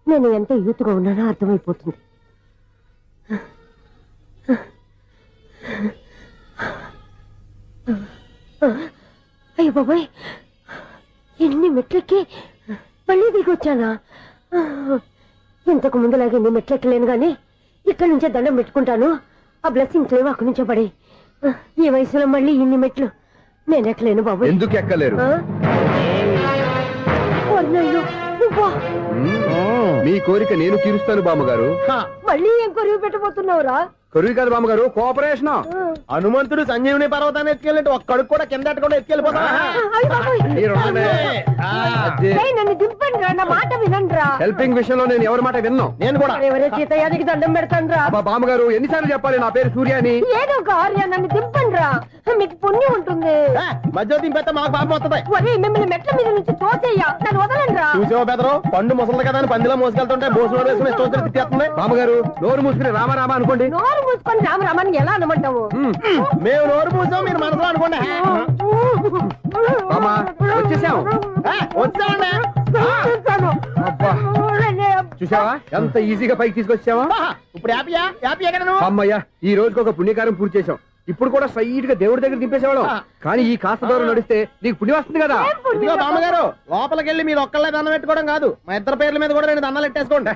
నేను ఎంత యూత్గా ఉన్నానో అర్థమైపోతుంది అయ్యో బాబాయ్ ఎన్ని మెట్లెక్కి మళ్ళీ దిగొచ్చానా ఇంతకు ముందులాగే ఎన్ని మెట్లెక్కలేను గాని ఇక్కడి నుంచే దండం పెట్టుకుంటాను ఆ బ్లెస్సింగ్స్ లేవు అక్కడి నుంచే పడి ఈ వయసులో మళ్ళీ ఇన్ని మెట్లు నేను ఎక్కలేను బాబు ఎందుకు ఎక్కలేరు మీ కోరిక నేను తీరుస్తాను బామ్మగారు మళ్ళీ ఏం కొరివి పెట్టబోతున్నావురా కొరివి కాదు బామ్మగారు కోఆపరేషన్ హనుమంతుడు సంజీవుని పర్వతాన్ని ఎత్తుకెళ్ళినట్టు ఒక్కడికి కూడా కింద కూడా ఎత్తుకెళ్ళిపోతా నన్ను దింపండి రా నా మాట వినండిరా హెల్పింగ్ విషయంలో నేను ఎవరి మాట విన్నాను నేను కూడా ఎవరే సీతయ్యానికి దండం పెడతాను రా బామ్మగారు ఎన్నిసార్లు చెప్పాలి నా పేరు సూర్యాని ఏదో ఒక ఆర్య నన్ను దింపండి రా మీకు పుణ్యం ఉంటుంది మధ్య దింపేస్తే మాకు పాపం వస్తుంది మిమ్మల్ని మెట్ల మీద నుంచి తోచేయ్యా నన్ను వదలండి రా చూసావా బెదరు పండు ముసలి కదా అని పందిలో మోసుకెళ్తుంటే బోసులో వేసుకుని ఇష్టం తిట్టేస్తుంది బామ్మగారు నోరు మూసుకుని రామారామ అనుకోండి నోరు మూసుకొని రామరామాన్ని ఎలా అనమంటావు మేము నోరు మూసాం మీరు మనసులో అనుకోండి వచ్చేసాం వచ్చామండి చూసావా ఎంత ఈజీగా పైకి తీసుకొచ్చావా? ఇప్పుడు హ్యాపీ ఎక్కడ నువ్వు? అమ్మయ్యా ఈ రోజుకి ఒక పుణ్యకారం పూర్తి చేసాం. ఇప్పుడు కూడా స్ట్రైట్ గా దేవుడి దగ్గర దింపేసేవాళ్ళం. కానీ ఈ కాస్త దూరం నడిస్తే నీకు పుణ్యం వస్తుంది కదా. ఇదిగో బామ్మగారు, లోపలికి వెళ్ళి మీరు ఒక్కళ్ళే దండం పెట్టుకోవడం కాదు, మా ఇద్దరు పేర్ల మీద కూడా 2 దండాలు ఎట్టేసుకోండి.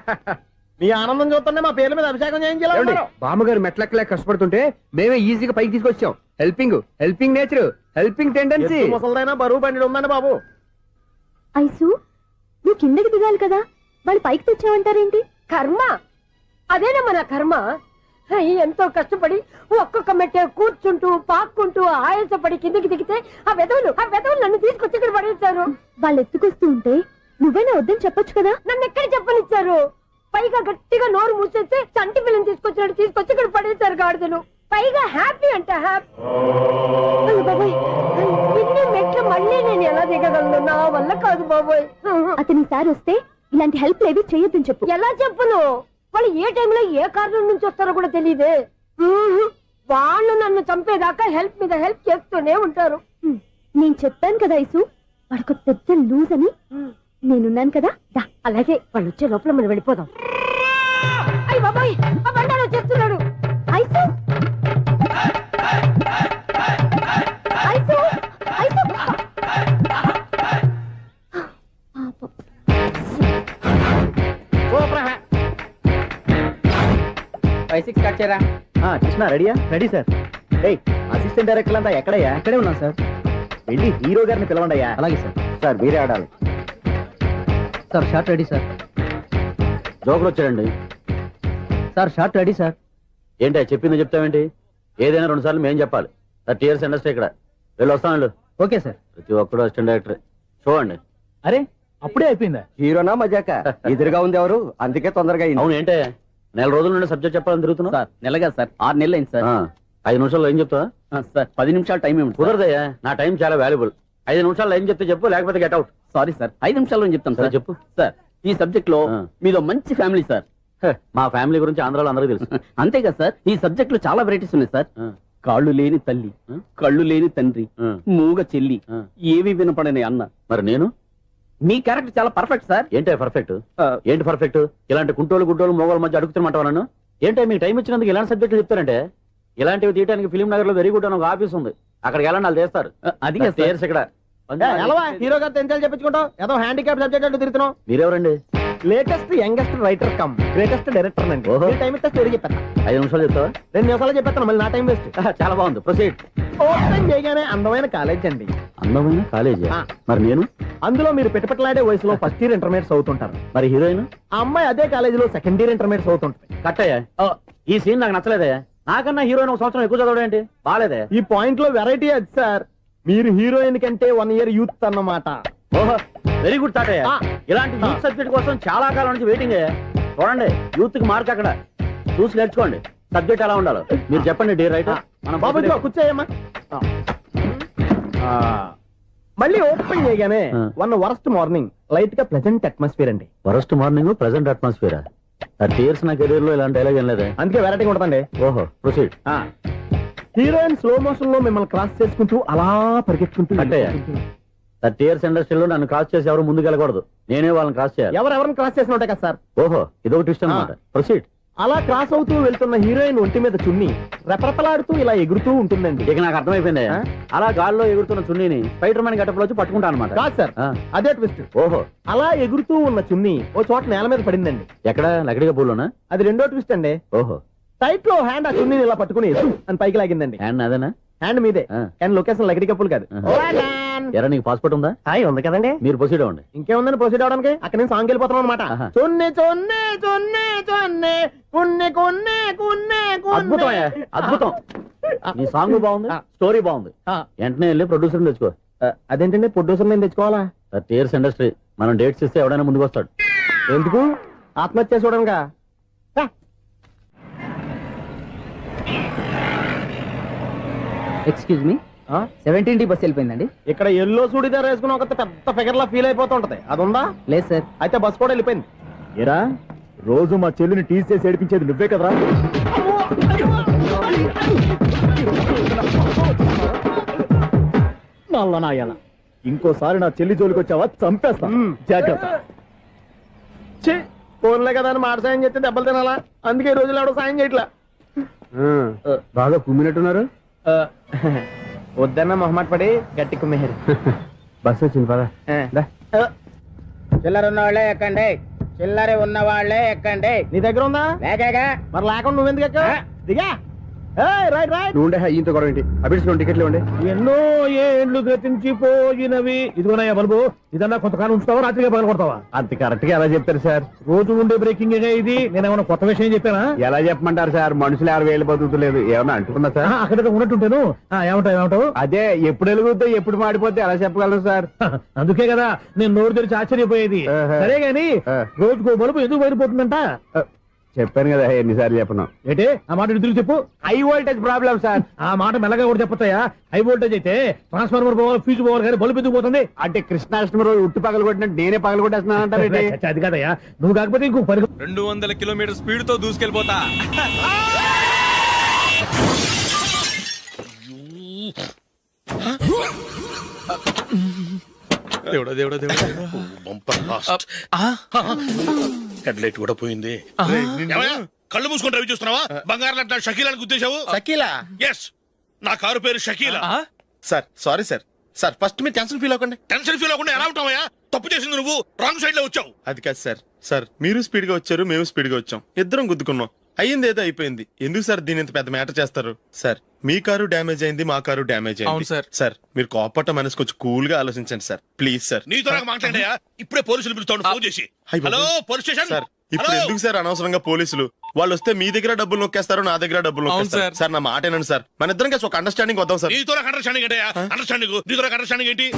మీ ఆనందం చూస్తుంటే మా పేర్ల మీద అభిషేకం చేయించాలి. బామ్మగారు మెట్లెక్కలే కష్టపడుతుంటే మేమే ఈజీగా పైకి తీసుకొచ్చాం. Helping nature, helping tendency. ముసలిదైనా బరువు బండి ఉందండి బాబు. ఐసు నువ్వు కిందకి దిగాలి కదా, వాళ్ళు పైకి తెచ్చావంటారేంటి? కర్మ అదేనా మన కర్మ. ఎంతో కష్టపడి ఒక్కొక్క మెట్టే కూర్చుంటూ పాక్కుంటూ ఆయాసపడి కిందకి దిగితే ఆ వెధవులు నన్ను తీసుకొచ్చి ఇక్కడ పడేశారు. వాళ్ళు ఎత్తుకొస్తూ ఉంటే నువ్వేనా వద్దని చెప్పొచ్చు కదా. నన్ను ఎక్కడ చెప్పనిచ్చారు? పైగా గట్టిగా నోరు మూసేస్తే చంటి పిల్లని తీసుకొచ్చినట్టు తీసుకొచ్చి ఇక్కడ పడేశారు గాడిదలు. పైగా హ్యాపీ అంటే హ్యాపీ. బాబోయ్, ఇన్ని మెట్లు మళ్ళీ నేను ఎలా దిగగలను? నా వల్ల కాదు బాబోయ్. అతని సారి వస్తే ఇలాంటి హెల్ప్ లేవి చేయొద్దని చెప్పు. ఎలా చెప్పును? వాళ్ళు ఏ టైంలో ఏ కారణం నుంచి వస్తారో కూడా తెలియదే. వాళ్ళు నన్ను చంపేదాకా హెల్ప్ మీద హెల్ప్ చేస్తూనే ఉంటారు. నేను చెప్పాను కదా ఐసు, వాడొక పెద్ద లూజ్ అని. నేనున్నాను కదా. దా. అలాగే వాళ్ళు వచ్చే లోపల మనం వెళ్ళిపోదాం. అయ్య బాబాయ్, ఆ బండారు వచ్చేస్తున్నాడు. ఐసు ఐసు ఐసు కృష్ణ రెడీయా? Ready sir. అసిస్టెంట్ డైరెక్టర్ అంతా ఎక్కడయ్యా? ఇక్కడే ఉన్నా సార్. వెళ్ళి హీరో గారిని పిలవండి అయ్యా. అలాగే సార్. సార్ మీరే ఆడాలి సార్. Short ready sir. జోకులు వచ్చాడండి సార్. Short ready sir. ఏంటి చెప్పింది చెప్తావేంటి? ఏదైనా 2 సార్లు మేం చెప్పాలి. 30 years ఇండస్ట్రీ ఇక్కడ. వెళ్ళి వస్తాను. Okay sir. ప్రతి ఒక్కడు అసిస్టెంట్ డైరెక్టర్. చూడండి. అరే అప్పుడే అయిపోయిందా? హీరోనా మజాక? ఎదురుగా ఉంది ఎవరు, అందుకే తొందరగా. అవును ఏంటే 4 రోజుల నుండి సబ్జెక్ట్ చెప్పాలని తిరుగుతున్నా సార్. నెలగా సార్, 6 నెలలు అయింది సార్. 5 నిమిషాల్లో ఏం చెప్తా సార్? 10 నిమిషాలు టైం ఏమి కుదరదయ్యా. నా టైం చాలా వాల్యుబుల్. 5 నిమిషాల్లో ఏం చెప్తే చెప్పు, లేకపోతే గెట్ అవుట్. సారీ సార్, 5 నిమిషాల్లో చెప్తాను సార్. చెప్పు సార్. ఈ సబ్జెక్ట్ లో మీదో మంచి ఫ్యామిలీ సార్. మా ఫ్యామిలీ గురించి ఆంధ్రాలో అందరికీ తెలుసు. అంతేగా సార్, ఈ సబ్జెక్ట్ లో చాలా వెరైటీస్ ఉన్నాయి సార్. కాళ్ళు లేని తల్లి, కళ్ళు లేని తండ్రి, మూగ చెల్లి, ఏవి వినపడని అన్న. మరి నేను మీ క్యారెక్టర్ చాలా పర్ఫెక్ట్ సార్. ఏంటి పర్ఫెక్ట్? ఏంటి పర్ఫెక్ట్? ఇలాంటి కుంటోలు గుడ్డోలు మోగోల మధ్య అడుగుతున్నమాట నన్ను. ఏంటో మీకు టైం ఇచ్చినందుకు ఇలాంటి సబ్జెక్టులు చెప్తారంటే, ఇలాంటివి తీయడానికి ఫిలిం నగర్ లో వెరీ గుడ్ అని ఒక ఆఫీస్ ఉంది. అక్కడికి వెళ్ళండి, వాళ్ళు చేస్తారు. అది ఇక్కడ హీరో గారు తెంచాలి చెప్పించుకుంటాం. ఏదో హ్యాండిక్యాప్ సబ్జెక్ట్ అంటూ తిరుగుతున్నాం. మీరెవరండి? Latest youngest writer cum greatest director అండి. టైం ఇస్తే స్టోరీ చెప్పేస్తా. 5 నిమిషాలు చెప్తావా? 2 నిమిషాలు చెప్పేస్తాను, మళ్ళీ నా టైం వేస్ట్. చాలా బాగుంది. ప్రొసీడ్. ఓపెన్ చేయగానే అందమైన కాలేజ్ అండి. అందమైన కాలేజీ? మరి నేను అందులో మీరు పెట్టుపట్లాడే వయసులో ఫస్ట్ ఇయర్ ఇంటర్మీడియట్స్ అవుతుంటారు. మరి హీరోయిన్? ఆ అమ్మాయి అదే కాలేజీలో సెకండ్ ఇయర్ ఇంటర్మీడియట్స్ అవుతుంటుంది. కట్టయ్యా, ఈ సీన్ నాకు నచ్చలేదయ్యా. నాకన్నా హీరోయిన్ 1 సంవత్సరం ఎక్కువ చదవడం ఏంటి? బాగాలేదే. ఈ పాయింట్ లో వెరైటీ అది సార్. మీరు హీరోయిన్ కంటే 1 year యూత్ అన్నమాట. ఓహో, వెరీ గుడ్ థాట్ అయ్యా. ఇలాంటి యూత్ సబ్జెక్ట్ కోసం చాలా కాలం నుంచి వెయిటింగ్ అయ్యా. చూడండి, యూత్ కి మార్క్ అక్కడ చూసి నేర్చుకోండి. సబ్జెక్ట్ ఎలా ఉండాలో మీరు చెప్పండి. డే రైటర్ బాబు కూర్చోయమ్మా. మళ్ళీ ఓపెన్ చేయగానే 1 వరస్ట్ మార్నింగ్, లైట్ గా ప్లెజెంట్ అట్మాస్ఫియర్ అండి. Worst morning, present atmosphere. 30 years నా కెరీర్ లో ఇలాంటి డైలాగ్ ఏం లేదే. అందుకే వెరైటీ ఉంటుందండి. ఓహో, ప్రొసీడ్. హీరోయిన్ స్లో మోషన్ లో మిమ్మల్ని క్రాస్ చేసుకుంటూ అలా పరిగెత్తుకుంటూ అంటే 30 years ఇండస్ట్రీలో నన్ను క్రాస్ చేసి ఎవరు ముందుకు వెళ్ళకూడదు. నేనే వాళ్ళని క్రాస్ చేయాలి. ఎవరెవరిని క్రాస్ చేసిన ఉంటాయి కదా సార్. ఓహో, ఇదొక ట్విస్ట్ అన్నమాట. ప్రొసీడ్. అలా క్రాస్ అవుతూ వెళ్తున్న హీరోయిన్ ఒంటి మీద చున్ని రెపరెపలాడుతూ ఇలా ఎగురుతూ ఉంటుందండి. ఇక నాకు అర్థమైపోయింది. అలా గాల్లో ఎగురుతున్న చున్నీని స్పైడర్ మ్యాన్ గెటప్ లో వచ్చి పట్టుకుంటా అనమాట. కాదు సార్, అదే ట్విస్ట్. ఓహో, అలా ఎగురుతూ ఉన్న చున్ని ఓ చోట నేల మీద పడిందండి. ఎక్కడ? లకడిగా పూలోనా? అది రెండో ట్విస్ట్ అండి. ఓహో, టైట్ లో హ్యాండ్ ఆ చున్నీని ఇలా పట్టుకుని అని పైకి లాగిందండి. హ్యాండ్ అదేనా? హ్యాండ్ మీదే, కానీ లొకేషన్ లకడి కప్పులు కాదు. ఎరా, నీకు పాస్పోర్ట్ ఉందా? ఉంది కదండి. మీరు ప్రొసీడ్ అవ్వండి. ఇంకేముందని ప్రొసీడ్ అవడానికి? అక్కడ నేను సాంగ్ వెళ్ళిపోతున్నాం అనమాట. చొన్నే చొన్నే చొన్నే చొన్నే కున్నే కొన్నే కున్నే. అద్భుతం, అద్భుతం. ఈ సాంగ్ బాగుంది, స్టోరీ బాగుంది. వెంటనే వెళ్ళి ప్రొడ్యూసర్ తెచ్చుకో. అదేంటండి ప్రొడ్యూసర్ నేను తెచ్చుకోవాలా? 30 years ఇండస్ట్రీ. మనం డేట్స్ ఇస్తే ఎవడైనా ముందుకు వస్తాడు. ఎందుకు? ఆత్మహత్య చూడంగా. ఎక్స్క్యూజ్ మీ, 17D బస్ వెళ్ళిపోయిందండి. ఇక్కడ ఎల్లో చూడిదార్ వేసుకుని ఒక పెద్ద ఫిగర్ లా ఫీల్ అయిపోతుంటది, అది ఉందా? లేదు సార్. అయితే బస్ కూడా వెళ్ళిపోయింది. ఏరా, రోజు మా చెల్లిని టీస్ చేసి ఏడిపించేది నువ్వే కదరా? నల్ల నాయన, ఇంకోసారి నా చెల్లి జోలికి వచ్చావా చంపేస్తా. జాగ్రత్త. ఫోన్లే కదా అని మాట సాయం చేస్తే దెబ్బలు తినాలా, అందుకే ఈ రోజులు ఎవడో సాయం చేయట్లా. బాగా కుమ్మినట్టున్నారు. వద్దన్న మొహమాట పడి గట్టి కుమ్మేరు. బస్సు వచ్చింది పద. చిల్లర ఉన్న వాళ్ళే ఎక్కండి, చిల్లర ఉన్న వాళ్ళే ఎక్కండి. నీ దగ్గర ఉందా? లేక మరి లేకుండా నువ్వెందుకు ఎక్కావు? దిగా. Right right. నువ్వు ఉండే ఇంత గొడవ ఏంటి? అభిడ్చుకో టికెట్లు ఇవ్వండి. ఎన్నో ఏండ్లు గతించిపోయినవి. ఇదిగోనయ్యా బల్బు, ఇదన్నా కొంతకాలం ఉంచుతావా, రాత్రిగా పగల కొడతావా? అంత కరెక్ట్ గా ఎలా చెప్తారు సార్? రోజు ఉండే బ్రేకింగ్ ఇది. నేనేమన్నా కొత్త విషయం చెప్పానా? ఎలా చెప్పమంటారు సార్? మనుషులు 60,000 బతుకుతలేదు, ఏమన్నా అంటున్నా సార్? అక్కడ ఉన్నట్టుంటాను. ఏమంటావు? అదే ఎప్పుడు వెలుగుతో ఎప్పుడు మాడిపోతే ఎలా చెప్పగలరు సార్? అందుకే కదా నేను నోరు తెరిచి ఆశ్చర్యపోయేది. సరే గాని రోజుకో బల్బు ఎందుకు బయటపోతుందంట? చెప్పాను కదా ఎన్నిసార్లు చెప్పను. ఏంటే ఆ మాట ఇద్దరు చెప్పు. High voltage problem sir. ఆ మాట మెల్లగా కూడా చెప్పతాయా? హై వోల్టేజ్ అయితే ట్రాన్స్ఫార్మర్ పోవాలి, ఫ్యూజ్ పోవాలి, కానీ బల్బు ఎందుకు పోతుంది? అంటే కృష్ణాష్టమి రోజు ఉట్టు పగలు కొట్టినట్టు నేనే పగలు కొట్టేస్తున్నాను అంటారు. అది కాదయ్యా, నువ్వు కాకపోతే ఇంకో 200 కిలోమీటర్ స్పీడ్ తో దూసుకెళ్ళిపోతా. దేవుడా దేవుడా దేవుడా, బంపర్ లాస్ట్. హెడ్లైట్ కూడా పోయింది. కళ్ళు మూసుకొని రవి చూస్తున్నావా? బంగారం లాంటి షకీలాని గుర్తించావు. షకీలా? ఎస్, నా కారు పేరు Shakeela. Sir sorry sir. Sir first మీరు టెన్షన్ ఫీల్ అవ్వకండి. టెన్షన్ ఫీల్ అవ్వకుండా ఎలా ఉంటావయ్యా? తప్పు చేసింది నువ్వు, రాంగ్ సైడ్ లో వచ్చావు. అది కాదు సార్. సార్ మీరు స్పీడ్ గా వచ్చారు, మేము స్పీడ్ గా వచ్చాం, ఇద్దరం గుద్దుకున్నాం. అయ్యింది ఏదో అయిపోయింది. ఎందుకు సార్ దీని ఇంత పెద్ద మ్యాటర్ చేస్తారు? సార్ మీ కారు డ్యామేజ్ అయింది, మా కారు డ్యామేజ్ అయింది. సార్ సార్ మీరు కోపట్ట మనసు కొంచెం కూల్ గా ఆలోచించండి సార్, ప్లీజ్ సార్. నీతో నాకు మాట్లాడాయా? ఇప్పుడే పోలీసులు పిలుస్తాను, ఫోన్ చేసి. Hello police station. సార్ ఇప్పుడు ఎందుకు సార్ అనవసరంగా పోలీసులు? వాళ్ళు వస్తే మీ దగ్గర డబ్బులు నొక్కేస్తారు, నా దగ్గర డబ్బులు నొక్కేస్తారు. సార్ నా మాట ఏనండి సార్, మన ఇద్దరం కలిసి ఒక అండర్స్టాండింగ్ వద్దాం సార్. నీతో నాకు అండర్స్టాండింగ్ ఏంటయ్యా? అండర్స్టాండింగ్ నీతో నాకు అండర్స్టాండింగ్ ఏంటి?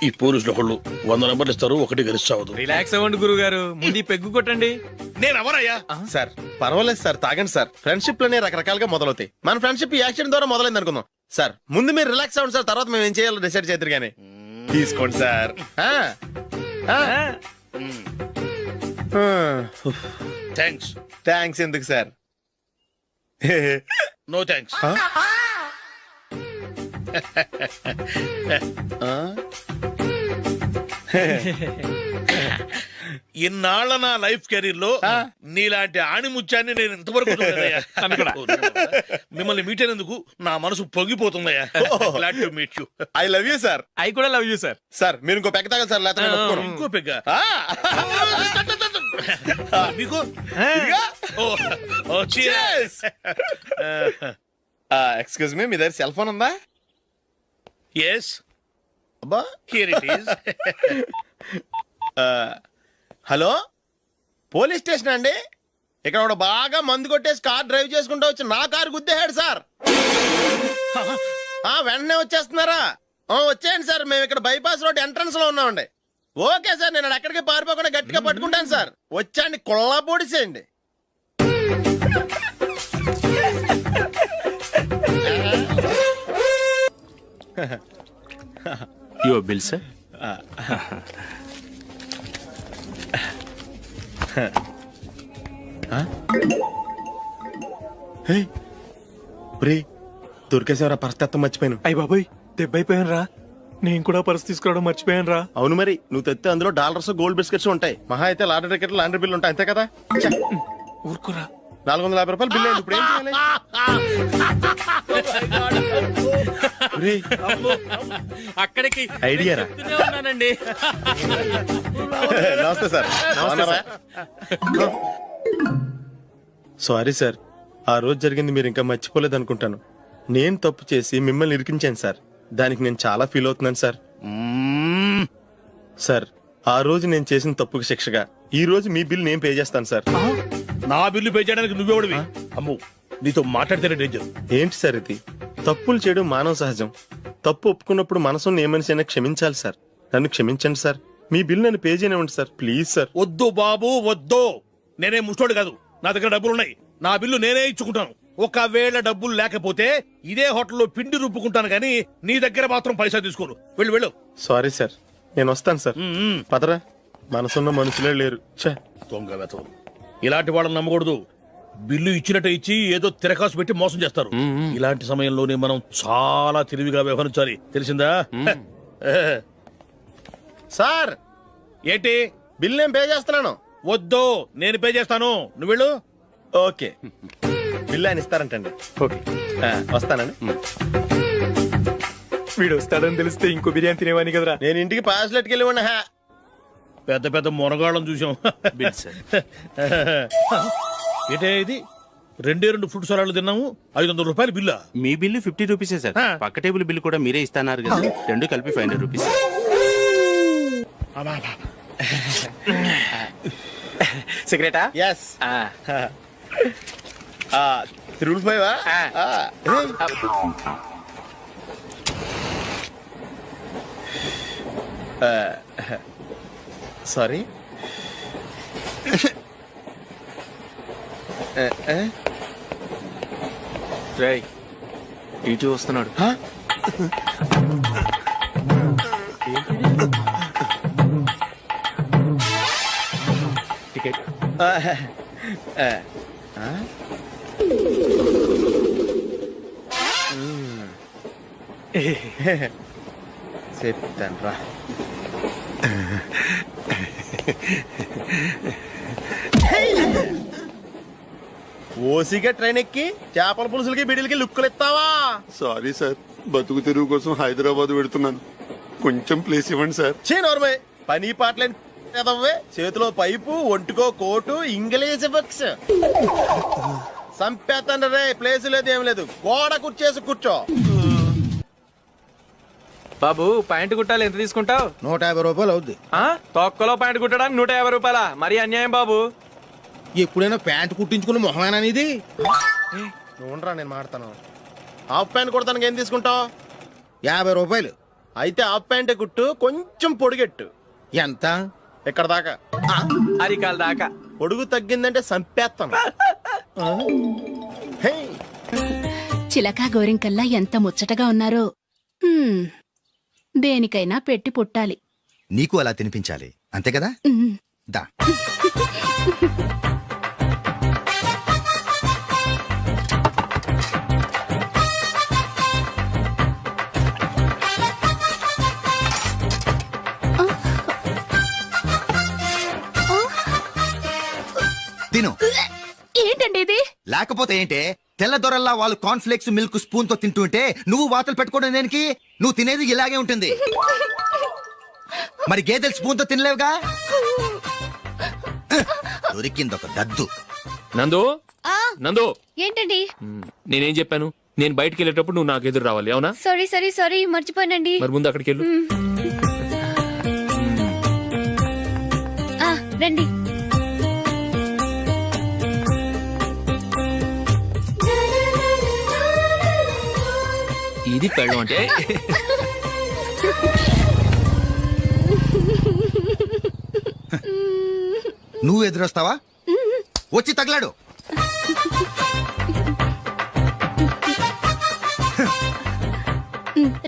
ఈ పోలీసులు ఒకళ్ళు 100 నెంబర్లు ఇస్తారు, ఒకటి గెలుస్తావు. రిలాక్స్ అవ్వండి గురువు గారు, ముందు పెగ్గు కొట్టండి. నేను ఎవరయ్యా? సార్ పర్వాలేదు సార్, తాగండి సార్. ఫ్రెండ్షిప్ లోనే రకరకాలుగా మొదలవుతాయి. మన ఫ్రెండ్షిప్ ఈ యాక్సిడెంట్ ద్వారా మొదలైంది అనుకుందాం. సార్ ముందు మీరు రిలాక్స్ అవ్వండి సార్, తర్వాత మేము ఏం చేయాలో డిసైడ్ చేద్దరు గానీ. తీసుకోండి సార్. థ్యాంక్స్. థ్యాంక్స్ ఎందుకు సార్? No thanks. ఇన్నాళ్ళ నా లైఫ్ కెరీర్ లో నీలాంటి ఆణిముత్యాన్ని నేను ఇంతవరకు చూడలేదయ్యా. మిమ్మల్ని మీట్ అయినందుకు నా మనసు పొంగిపోతుందయ్యా. Glad to meet you. I love you sir. I కూడా లవ్ యూ సార్. సార్ మీరు ఇంకో పెగ్గ తాగండి సార్, లేకపోతే నేను ఒప్పుకోను. ఇంకో పెగ్గ మీకు? ఎక్స్క్యూజ్ మీ, మీ దగ్గర సెల్ ఫోన్ ఉందా? ఎస్. అబ్బా, here it is. Hello, police station అండి. ఇక్కడ ఒకడు బాగా మందు కొట్టేసి కార్ డ్రైవ్ చేసుకుంటూ వచ్చి నా కారు గుద్దేశాడు సార్. వెంటనే వచ్చేస్తున్నారా? వచ్చేయండి సార్, మేము ఇక్కడ బైపాస్ రోడ్ ఎంట్రన్స్ లో ఉన్నామండి. ఓకే సార్, నేను ఎక్కడికి పారిపోకుండా గట్టిగా పట్టుకుంటాను సార్. వచ్చాండి, కుళ్ళా పొడిసేయండి. Your bill sir. దొరికేసేవరా? పరిస్థితి మర్చిపోయాను. అయ్య బాబాయ్, దెబ్బైపోయాను రా. నేను కూడా పర్స్ తీసుకురావడం మర్చిపోయాను రా. అవును మరి, నువ్వు తెస్తే అందులో డాలర్స్, గోల్డ్ బిస్కెట్స్ ఉంటాయి. మహా అయితే లాటరీ టికెట్, లాండ్రీ బిల్ ఉంటాయి, అంతే కదా? ఊరుకురా. 450 రూపాయలు బిల్ అయింది. ఇప్పుడు ఏం చేయాలి? అక్కడికి ఐడియా రా. ఉన్నానండి. నమస్తే సార్. సారీ సార్, ఆ రోజు జరిగింది మీరు ఇంకా మర్చిపోలేదు అనుకుంటాను. నేను తప్పు చేసి మిమ్మల్ని ఇరికించాను సార్. దానికి నేను చాలా ఫీల్ అవుతున్నాను సార్. సార్ ఆ రోజు నేను చేసిన తప్పుకి శిక్షగా ఈ రోజు మీ బిల్ నేను పే చేస్తాను సార్. నా బిల్లు పే చేయడానికి నువ్వెవడివి? అమ్మో, నీతో మాట్లాడితేనే డేంజర్. ఏంటి సార్ ఇది? తప్పులు చేయడం మానవ సహజం. తప్పు ఒప్పుకున్నప్పుడు మనసుని ఏ మనిషి అయినా క్షమించాలి సార్. నన్ను క్షమించండి సార్. మీ బిల్ నన్ను పే చేయనివ్వండి సార్, ప్లీజ్ సార్. వద్దు బాబు, వద్దు. నేనే ముష్టోడు కాదు, నా దగ్గర డబ్బులు ఉన్నాయి. నా బిల్లు నేనే ఇచ్చుకుంటాను. ఒకవేళ డబ్బులు లేకపోతే ఇదే హోటల్లో పిండి రుబ్బుకుంటాను, కానీ నీ దగ్గర మాత్రం పైసా తీసుకోను. వెళ్ళు వెళ్ళు. సారీ సార్, నేను వస్తాను సార్. పదరా, మనసున్న మనుషులే లేరు. దొంగ వెతవు. ఇలాంటి వాళ్ళని నమ్మకూడదు. బిల్లు ఇచ్చినట్టు ఇచ్చి ఏదో తిరకాసు పెట్టి మోసం చేస్తారు. ఇలాంటి సమయంలోనే మనం చాలా తెలివిగా వ్యవహరించాలి, తెలిసిందా? సార్ ఏంటి? బిల్ నేను పే చేస్తున్నాను. వద్దు, నేను పే చేస్తాను, నువ్వు వెళ్ళు. ఓకే, బిల్లు ఆయన ఇస్తారంటండి. ఓకే, వస్తానండి. వీడు వస్తాడని తెలిస్తే ఇంకో బిర్యానీ తినేవాని కదరా. నేను ఇంటికి పాస్లెట్కి వెళ్ళి ఉన్నా. పెద్ద పెద్ద మునగాళ్ళం చూసాం. ఏంటే ఇది? 2 ఫ్రూట్ సలాడ్లు తిన్నాము, 500 రూపాయలు బిల్లా? మీ బిల్లు 50 రూపీసే సార్. పక్క టేబుల్ బిల్లు కూడా మీరే ఇస్తాన్నారు కదా, రెండు కలిపి 500 రూపీస్. సిగరెటా? ఎస్. 355. సారీ. రేయ్, ఇటు వస్తున్నాడు. టికెట్. చెప్తాను రా. ఓసిగా ట్రైన్ ఎక్కి చేపల పులుసులకి బిడిలకి లుక్కులు ఇస్తావా? సారీ సార్, బతుకు తెరువు కోసం హైదరాబాద్ పెడుతున్నాను, కొంచెం ప్లేస్ ఇవ్వండి సార్. నోర్మే, పని పాటలేని కదవ్వే. చేతిలో పైపు, ఒంటికో కోటు, ఇంగ్లీష్ బుక్స్. సంపేతండ్రి రే, ప్లేస్ లేదు ఏం లేదు, గోడ కుర్చేసి కూర్చో. బాబు ప్యాంటు కుట్టాలి, ఎంత తీసుకుంటావు? 150 రూపాయలు అవుద్ది. తొక్కలో ప్యాంటు కుట్టడానికి 150 రూపాయల? మరి అన్యాయం బాబు. ఎప్పుడైనా ప్యాంట్ కుట్టించుకున్న మొహమేనా ఇది? నువ్వురా, నేను మాడతాను. హాఫ్ ప్యాంట్ కుడతానికి ఏం తీసుకుంటావు? 50 రూపాయలు. అయితే హాఫ్ ప్యాంటే కుట్టు, కొంచెం పొడిగెట్టు. ఎంత? ఎక్కడ దాకా? అరికాల దాకా. పొడుగు తగ్గిందంటే సంపేస్తాను. చిలకా గోరింకల్లా ఎంత ముచ్చటగా ఉన్నారో. దేనికైనా పెట్టి పుట్టాలి. నీకు అలా తినిపించాలి, అంతే కదా? దా. తిను. ఏంటండి ఇది? లేకపోతే ఏంటే, తెల్లదొరల్లా వాళ్ళు కార్న్ఫ్లేక్స్ మిల్క్ స్పూన్ తో తింటుంటే నువ్వు వాతలు పెట్టుకోవడం దేనికి? నువ్వు తినేది ఇలాగే ఉంటుంది. మరి గేదెలు స్పూన్ తో తినలేవుగా. దొరికింది ఒక దద్దు. నందు, నందు, ఏంటండి? నేనేం చెప్పాను? నేను బయటికి వెళ్ళేటప్పుడు నువ్వు నాకు ఎదురు రావాలి, అవునా? సారీ సారీ సారీ, మర్చిపోయానండి. మరి ముందు అక్కడికి వెళ్ళు. రండి. ఇది పెళ్ళం అంటే. నువ్వు ఎదురొస్తావా? వచ్చి తగలాడు.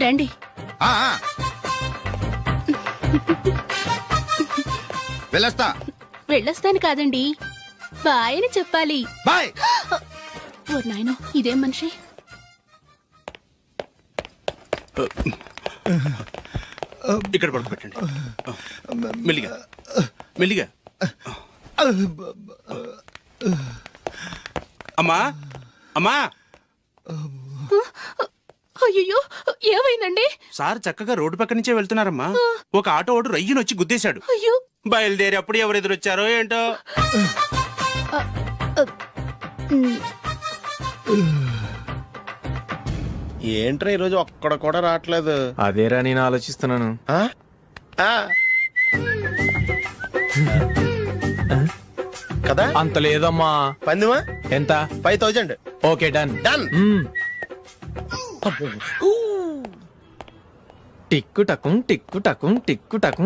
రండి. వెళ్ళొస్తా. వెళ్ళొస్తాను కాదండి, బాయ్ అని చెప్పాలి. బాయ్. ఓ నాయనో, ఇదేం మనిషి? ఇక్కడ పడుకోబెట్టండి. మెల్లిగా మెల్లిగా. అమ్మా, అమ్మా. అయ్యో, ఏమైందండి? సార్ చక్కగా రోడ్డు పక్క నుంచే వెళ్తున్నారమ్మా. ఒక ఆటో ఓడు రయ్యనొచ్చి గుద్దేశాడు. అయ్యో. బయలుదేరి అప్పుడు ఎవరు ఎదురొచ్చారో ఏంటో. ఏంట్రా ఈరోజు ఒక్కడ కూడా రావట్లేదు? అదేరా నేను ఆలోచిస్తున్నాను. కదా అంత లేదమ్మా. పందిమా ఎంత? 5000. Okay, done done. టిక్కు టకుం టిక్కు టకుం టిక్కు టకుం.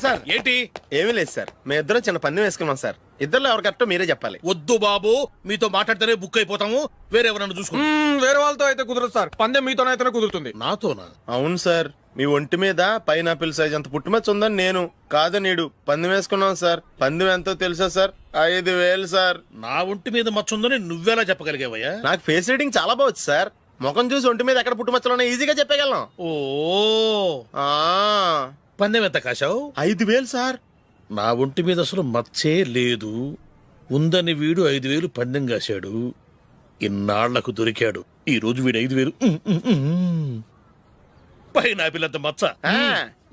సార్ ఏంటి? ఏమీ లేదు సార్, మేము ఇద్దరం చిన్న పందెం వేసుకున్నాం సార్. ఇద్దరు ఎవరు కరెక్టో మీరే చెప్పాలి. వద్దు బాబు, మీతో మాట్లాడితేనే బుక్ అయిపోతాము. వేరెవరన్నా చూసుకుంటాం. వేరే వాళ్ళతో అయితే కుదరదు సార్, పందెం మీతోనైతేనే కుదురుతుంది. నాతోనా? అవును సార్, మీ ఒంటి మీద పైనాపిల్ సైజ్ అంత పుట్టుమచ్చ ఉందని నేను కాదు నీడు పందెం వేసుకున్నాం సార్. పందెం ఎంతో తెలుసా సార్? 5000 సార్. నా ఒంటి మీద మచ్చ ఉందని నువ్వెలా చెప్పగలిగావయ్యా? నాకు ఫేస్ రీడింగ్ చాలా బాగుంది సార్. ముఖం చూసి ఒంటి మీద ఎక్కడ పుట్టుమచ్చలో ఈజీగా చెప్పగలను. ఓ, పందెం ఎంత కాశావు? 5000 సార్. నా ఒంటి మీద అసలు మచ్చే లేదు. ఉందని వీడు 5,000 పందెం కాశాడు. ఇన్నాళ్లకు దొరికాడు. ఈ రోజు వీడు 5,000 పైన పిల్లంత మచ్చ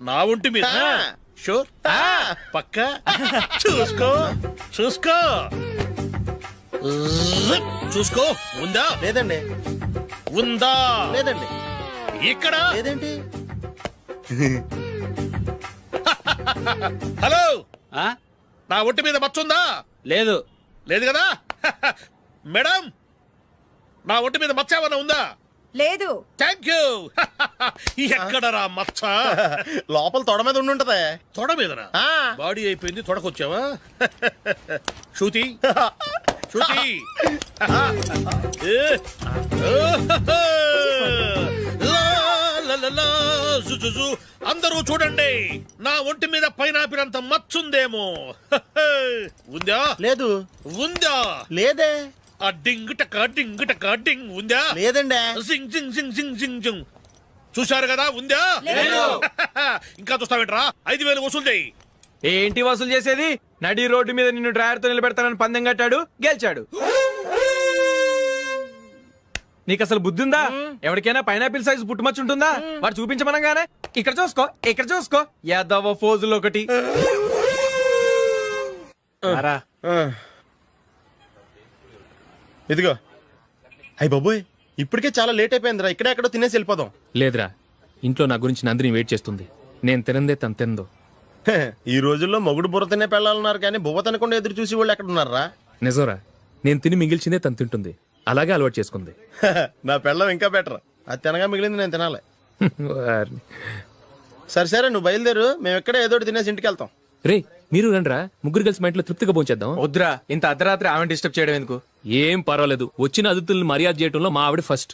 నా ఒంటి మీద. షూర్ పక్క చూసుకో చూసుకో చూసుకో. ఉందా? లేదండి. ఉందా? లేదండి. ఇక్కడ లేదేంటి? హలో, నా ఒంటి మీద మచ్చుందా? లేదు. లేదు కదా? మేడం, నా ఒంటి మీద మచ్చ ఏమన్నా ఉందా? లేదు. Thank you. ఎక్కడరా మచ్చ? లోపల తొడ మీద ఉండుంటదే. తొడ మీదనా? బాడీ అయిపోయింది, తొడకొచ్చావా? శృతి శృతి అందరూ చూడండి, నా ఒంటి మీద పైనాపినంత మచ్చుందేమో. ఉందా? లేదు. ఉందా? లేదే. ఆ డింగ్ టక డింగ్ టక డింగ్ ఉందా? లేదండి. జింగ్ జింగ్ జింగ్ జింగ్ జింగ్ జింగ్. చూశారు కదా? ఉందా? ఇంకా చూస్తావేంట్రా? 5,000 వసూలు చేయి. ఏంటి వసూలు చేసేది? నడి రోడ్డు మీద నిన్ను డ్రైవర్ తో నిలబెడతానని పందెం కట్టాడు, గెలిచాడు. నీకు అసలు బుద్ధి ఉందా? ఎవరికైనా పైనాపిల్ సైజు పుట్టుమచ్చు ఉంటుందా? వాడు చూపించమనగానే ఇక్కడ చూసుకో ఇక్కడ చూసుకో యాదవ ఫోజులు ఒకటి. ఇదిగో. అయ్య బాబోయ్, ఇప్పటికే చాలా లేట్ అయిపోయిందిరా. ఇక్కడే ఎక్కడో తినేసి వెళ్ళిపోదాం. లేదురా, ఇంట్లో నా గురించి నందిని వెయిట్ చేస్తుంది. నేను తినందే తను తిందో. ఈ రోజుల్లో మొగుడు బుర్ర తినే పెళ్ళాలన్నారు కానీ బువ్వ తినకుండా ఎదురు చూసి వాళ్ళు ఎక్కడ ఉన్నారా? నిజంరా, నేను తిని మిగిల్చిందే తను తింటుంది. అలాగే అలవాటు చేసుకుంది. నా పెళ్ళం ఇంకా బెటర్. అది తినగా మిగిలింది నేను తినాలి. సరే సరే, నువ్వు బయలుదేరు. మేము ఎక్కడ ఏదో తినేసి ఇంటికి వెళ్తాం. రే, మీరు రండిరా, ముగ్గురు కలిసి మా ఇంట్లో తృప్తిగా పోంచేద్దాం. వద్దురా, ఇంత అర్ధరాత్రి ఆమె డిస్టర్బ్ చేయడం ఎందుకు? ఏం పర్వాలేదు, వచ్చిన అతిథుల్ని మర్యాద చేయడంలో మా ఆవిడ ఫస్ట్.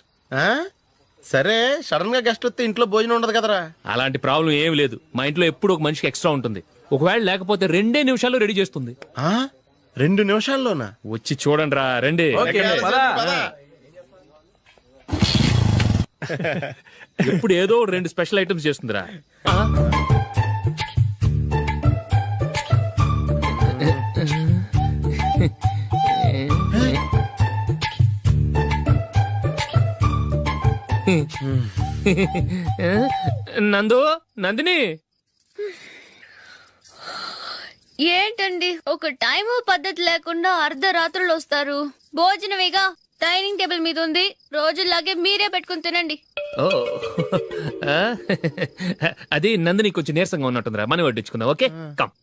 సరే, సడన్ గా గెస్ట్ వస్తే ఇంట్లో భోజనం ఉండదు కదరా? అలాంటి ప్రాబ్లం ఏం లేదు. మా ఇంట్లో ఎప్పుడు ఒక మనిషికి ఎక్స్ట్రా ఉంటుంది. ఒకవేళ లేకపోతే 2 నిమిషాల్లో రెడీ చేస్తుంది. 2 నిమిషాల్లోనా? వచ్చి చూడండి రా, రండి. ఎప్పుడు ఏదో 2 స్పెషల్ ఐటమ్స్ చేస్తుందిరా. నందు, నందిని, ఏంటండి ఒక టైము పద్ధతి లేకుండా అర్ధరాత్రులు వస్తారు? భోజనమేగా డైనింగ్ టేబుల్ మీద ఉంది, రోజుల్లాగే మీరే పెట్టుకుని తినండి. ఓ అది నందిని కొంచెం నీరసంగా ఉన్నట్టుందిరా, మనీ వడ్డించుకుందాం. Okay, come.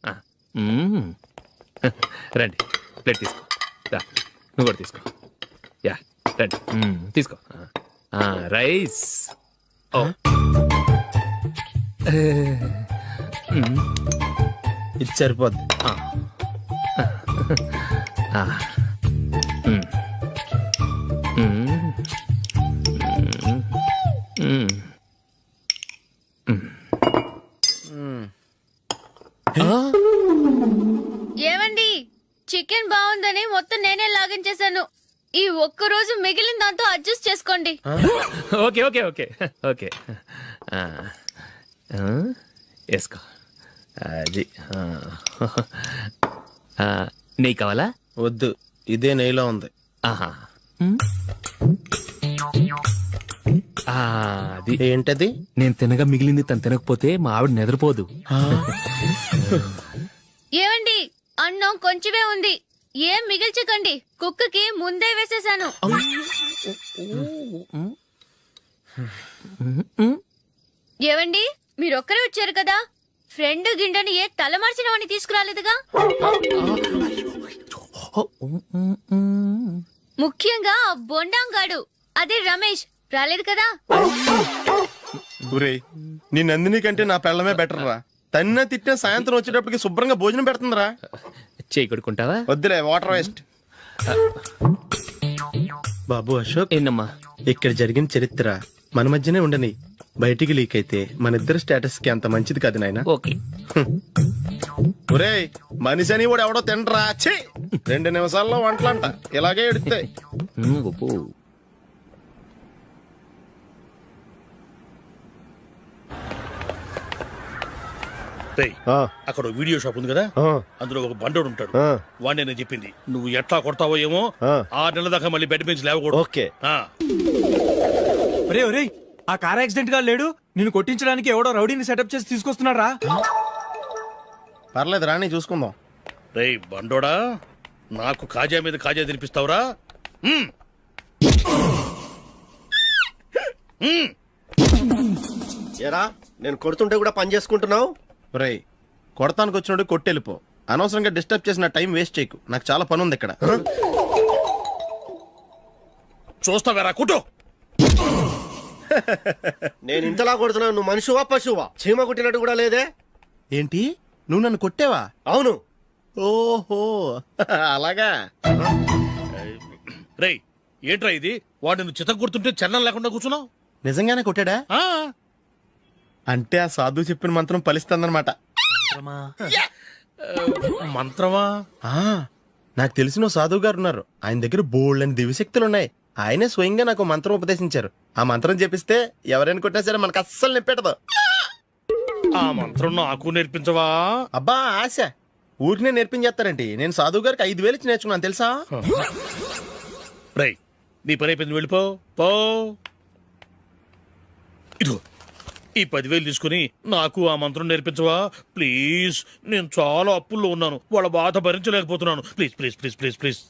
రండి, ప్లేట్ తీసుకో. నువ్వు కూడా తీసుకో. యా, రండి, తీసుకో. రైస్. ఓ ఇది సరిపోద్ది. ఏమండి, చికెన్ బాగుందని మొత్తం నేనే లాగించేశాను. ఈ ఒక్క రోజు మిగిలిన దాంతో అడ్జస్ట్ చేసుకోండి. ఓకే ఓకే ఓకే ఓకే, వేసుకో. అది నెయ్యి కావాలా? వద్దు, ఇదే నెయ్యిలో ఉంది. ఆహా, అది ఏంటది? నేను తినగా మిగిలింది తను తినకపోతే మా ఆవిడ నిద్రపోదు. ఏమండి, అన్నం కొంచెమే ఉంది, ఏం మిగిల్చకండి. కుక్కకి ముందే వేసేసాను. ఏవండి, మీరొక్కరే వచ్చారు కదా, ఫ్రెండ్ గిండెని ఏ తలమార్చిన వాడిని తీసుకురాలేదుగా? ముఖ్యంగా బొండాంగాడు, అదే రమేష్, రాలేదు కదా? నీ నందిని కంటే నా పెళ్ళమే బెటర్ రా. తన్న తిట్టిన సాయంత్రం వచ్చేటప్పటికి శుభ్రంగా భోజనం పెడుతుందిరా. చేయి కొడుకుంటావా? వద్దులే, వాటర్ వేస్ట్. బాబు అశోక్, ఏంటమ్మా ఇక్కడ జరిగిన చరిత్ర మన మధ్యనే ఉండని. బయటికి లీక్ అయితే మన ఇద్దరు స్టేటస్ కి అంత మంచిది కాదు నాయన. ఓకే. ఒరేయ్, మనిషి అని కూడా ఎవడో తినరా. 2 నిమిషాల్లో వంటలంట, ఇలాగే ఎడితే. రేయ్, అక్కడ ఓ వీడియో షాప్ ఉంది కదా అందులో ఒక బండోడు ఉంటాడు వాడిని నేను చెప్పింది నువ్వు ఎట్లా కొడతావో ఏమో 6 నెలల దాకా మళ్ళీ బెడ్ నుంచి లేవకూడదు. ఓకే. ఒరే ఒరే ఆ కార్ యాక్సిడెంట్ గా లేడు నిన్ను కొట్టించడానికి ఎవడో రౌడీని సెటప్ చేసి తీసుకొస్తున్నారా? పర్లేదు రాని చూసుకుందాం. రేయ్ బండోడా, నాకు కాజా మీద కాజా తినిపిస్తావురా? ఏరా నేను కొడుతుంటే కూడా పని చేసుకుంటున్నావు? రేయ్ కొడతానికి వచ్చినోడు కొట్టెళ్ళిపో. అనవసరంగా డిస్టర్బ్ చేసిన టైం వేస్ట్ చేయకు. నాకు చాలా పని ఉంది ఇక్కడ. చూస్తావేరా కుట్టు. నేను ఇంతలా కొడుతున్నావు, నువ్వు మనిషివా పశువా? చీమ కుట్టినట్టు కూడా లేదే. ఏంటి నువ్వు నన్ను కొట్టేవా? అవును. ఓహో అలాగా. రేయ్ ఏంట్రా ఇది? వాడు నువ్వు చిత్త గుర్తుంటే చలనం లేకుండా కూర్చున్నావు. నిజంగానే కొట్టాడా? అంటే ఆ సాధువు చెప్పిన మంత్రం ఫలిస్తుందన్నమాట. మంత్రమా? నాకు తెలిసిన ఓ సాధువు గారు ఉన్నారు. ఆయన దగ్గర బోల్డ్ అని దివ్యశక్తులు ఉన్నాయి. ఆయనే స్వయంగా నాకు మంత్రం ఉపదేశించారు. ఆ మంత్రం చెప్పిస్తే ఎవరైనా కొట్టినా సరే మనకు అస్సలు నిప్పెట్టదు. ఆ మంత్రం నాకు నేర్పించవా? అబ్బా ఆశ, ఊరినే నేర్పించేస్తారండి. నేను సాధువు గారికి 5,000 ఇచ్చి నేర్చుకున్నాను తెలుసా? రేయ్ నీ పని అయిపోయింది, వెళ్ళిపో పో. ఇదిగో ఈ 10,000 తీసుకుని నాకు ఆ మంత్రం నేర్పించవా ప్లీజ్? నేను చాలా అప్పుల్లో ఉన్నాను, వాళ్ళ బాధ భరించలేకపోతున్నాను. Please please please please please.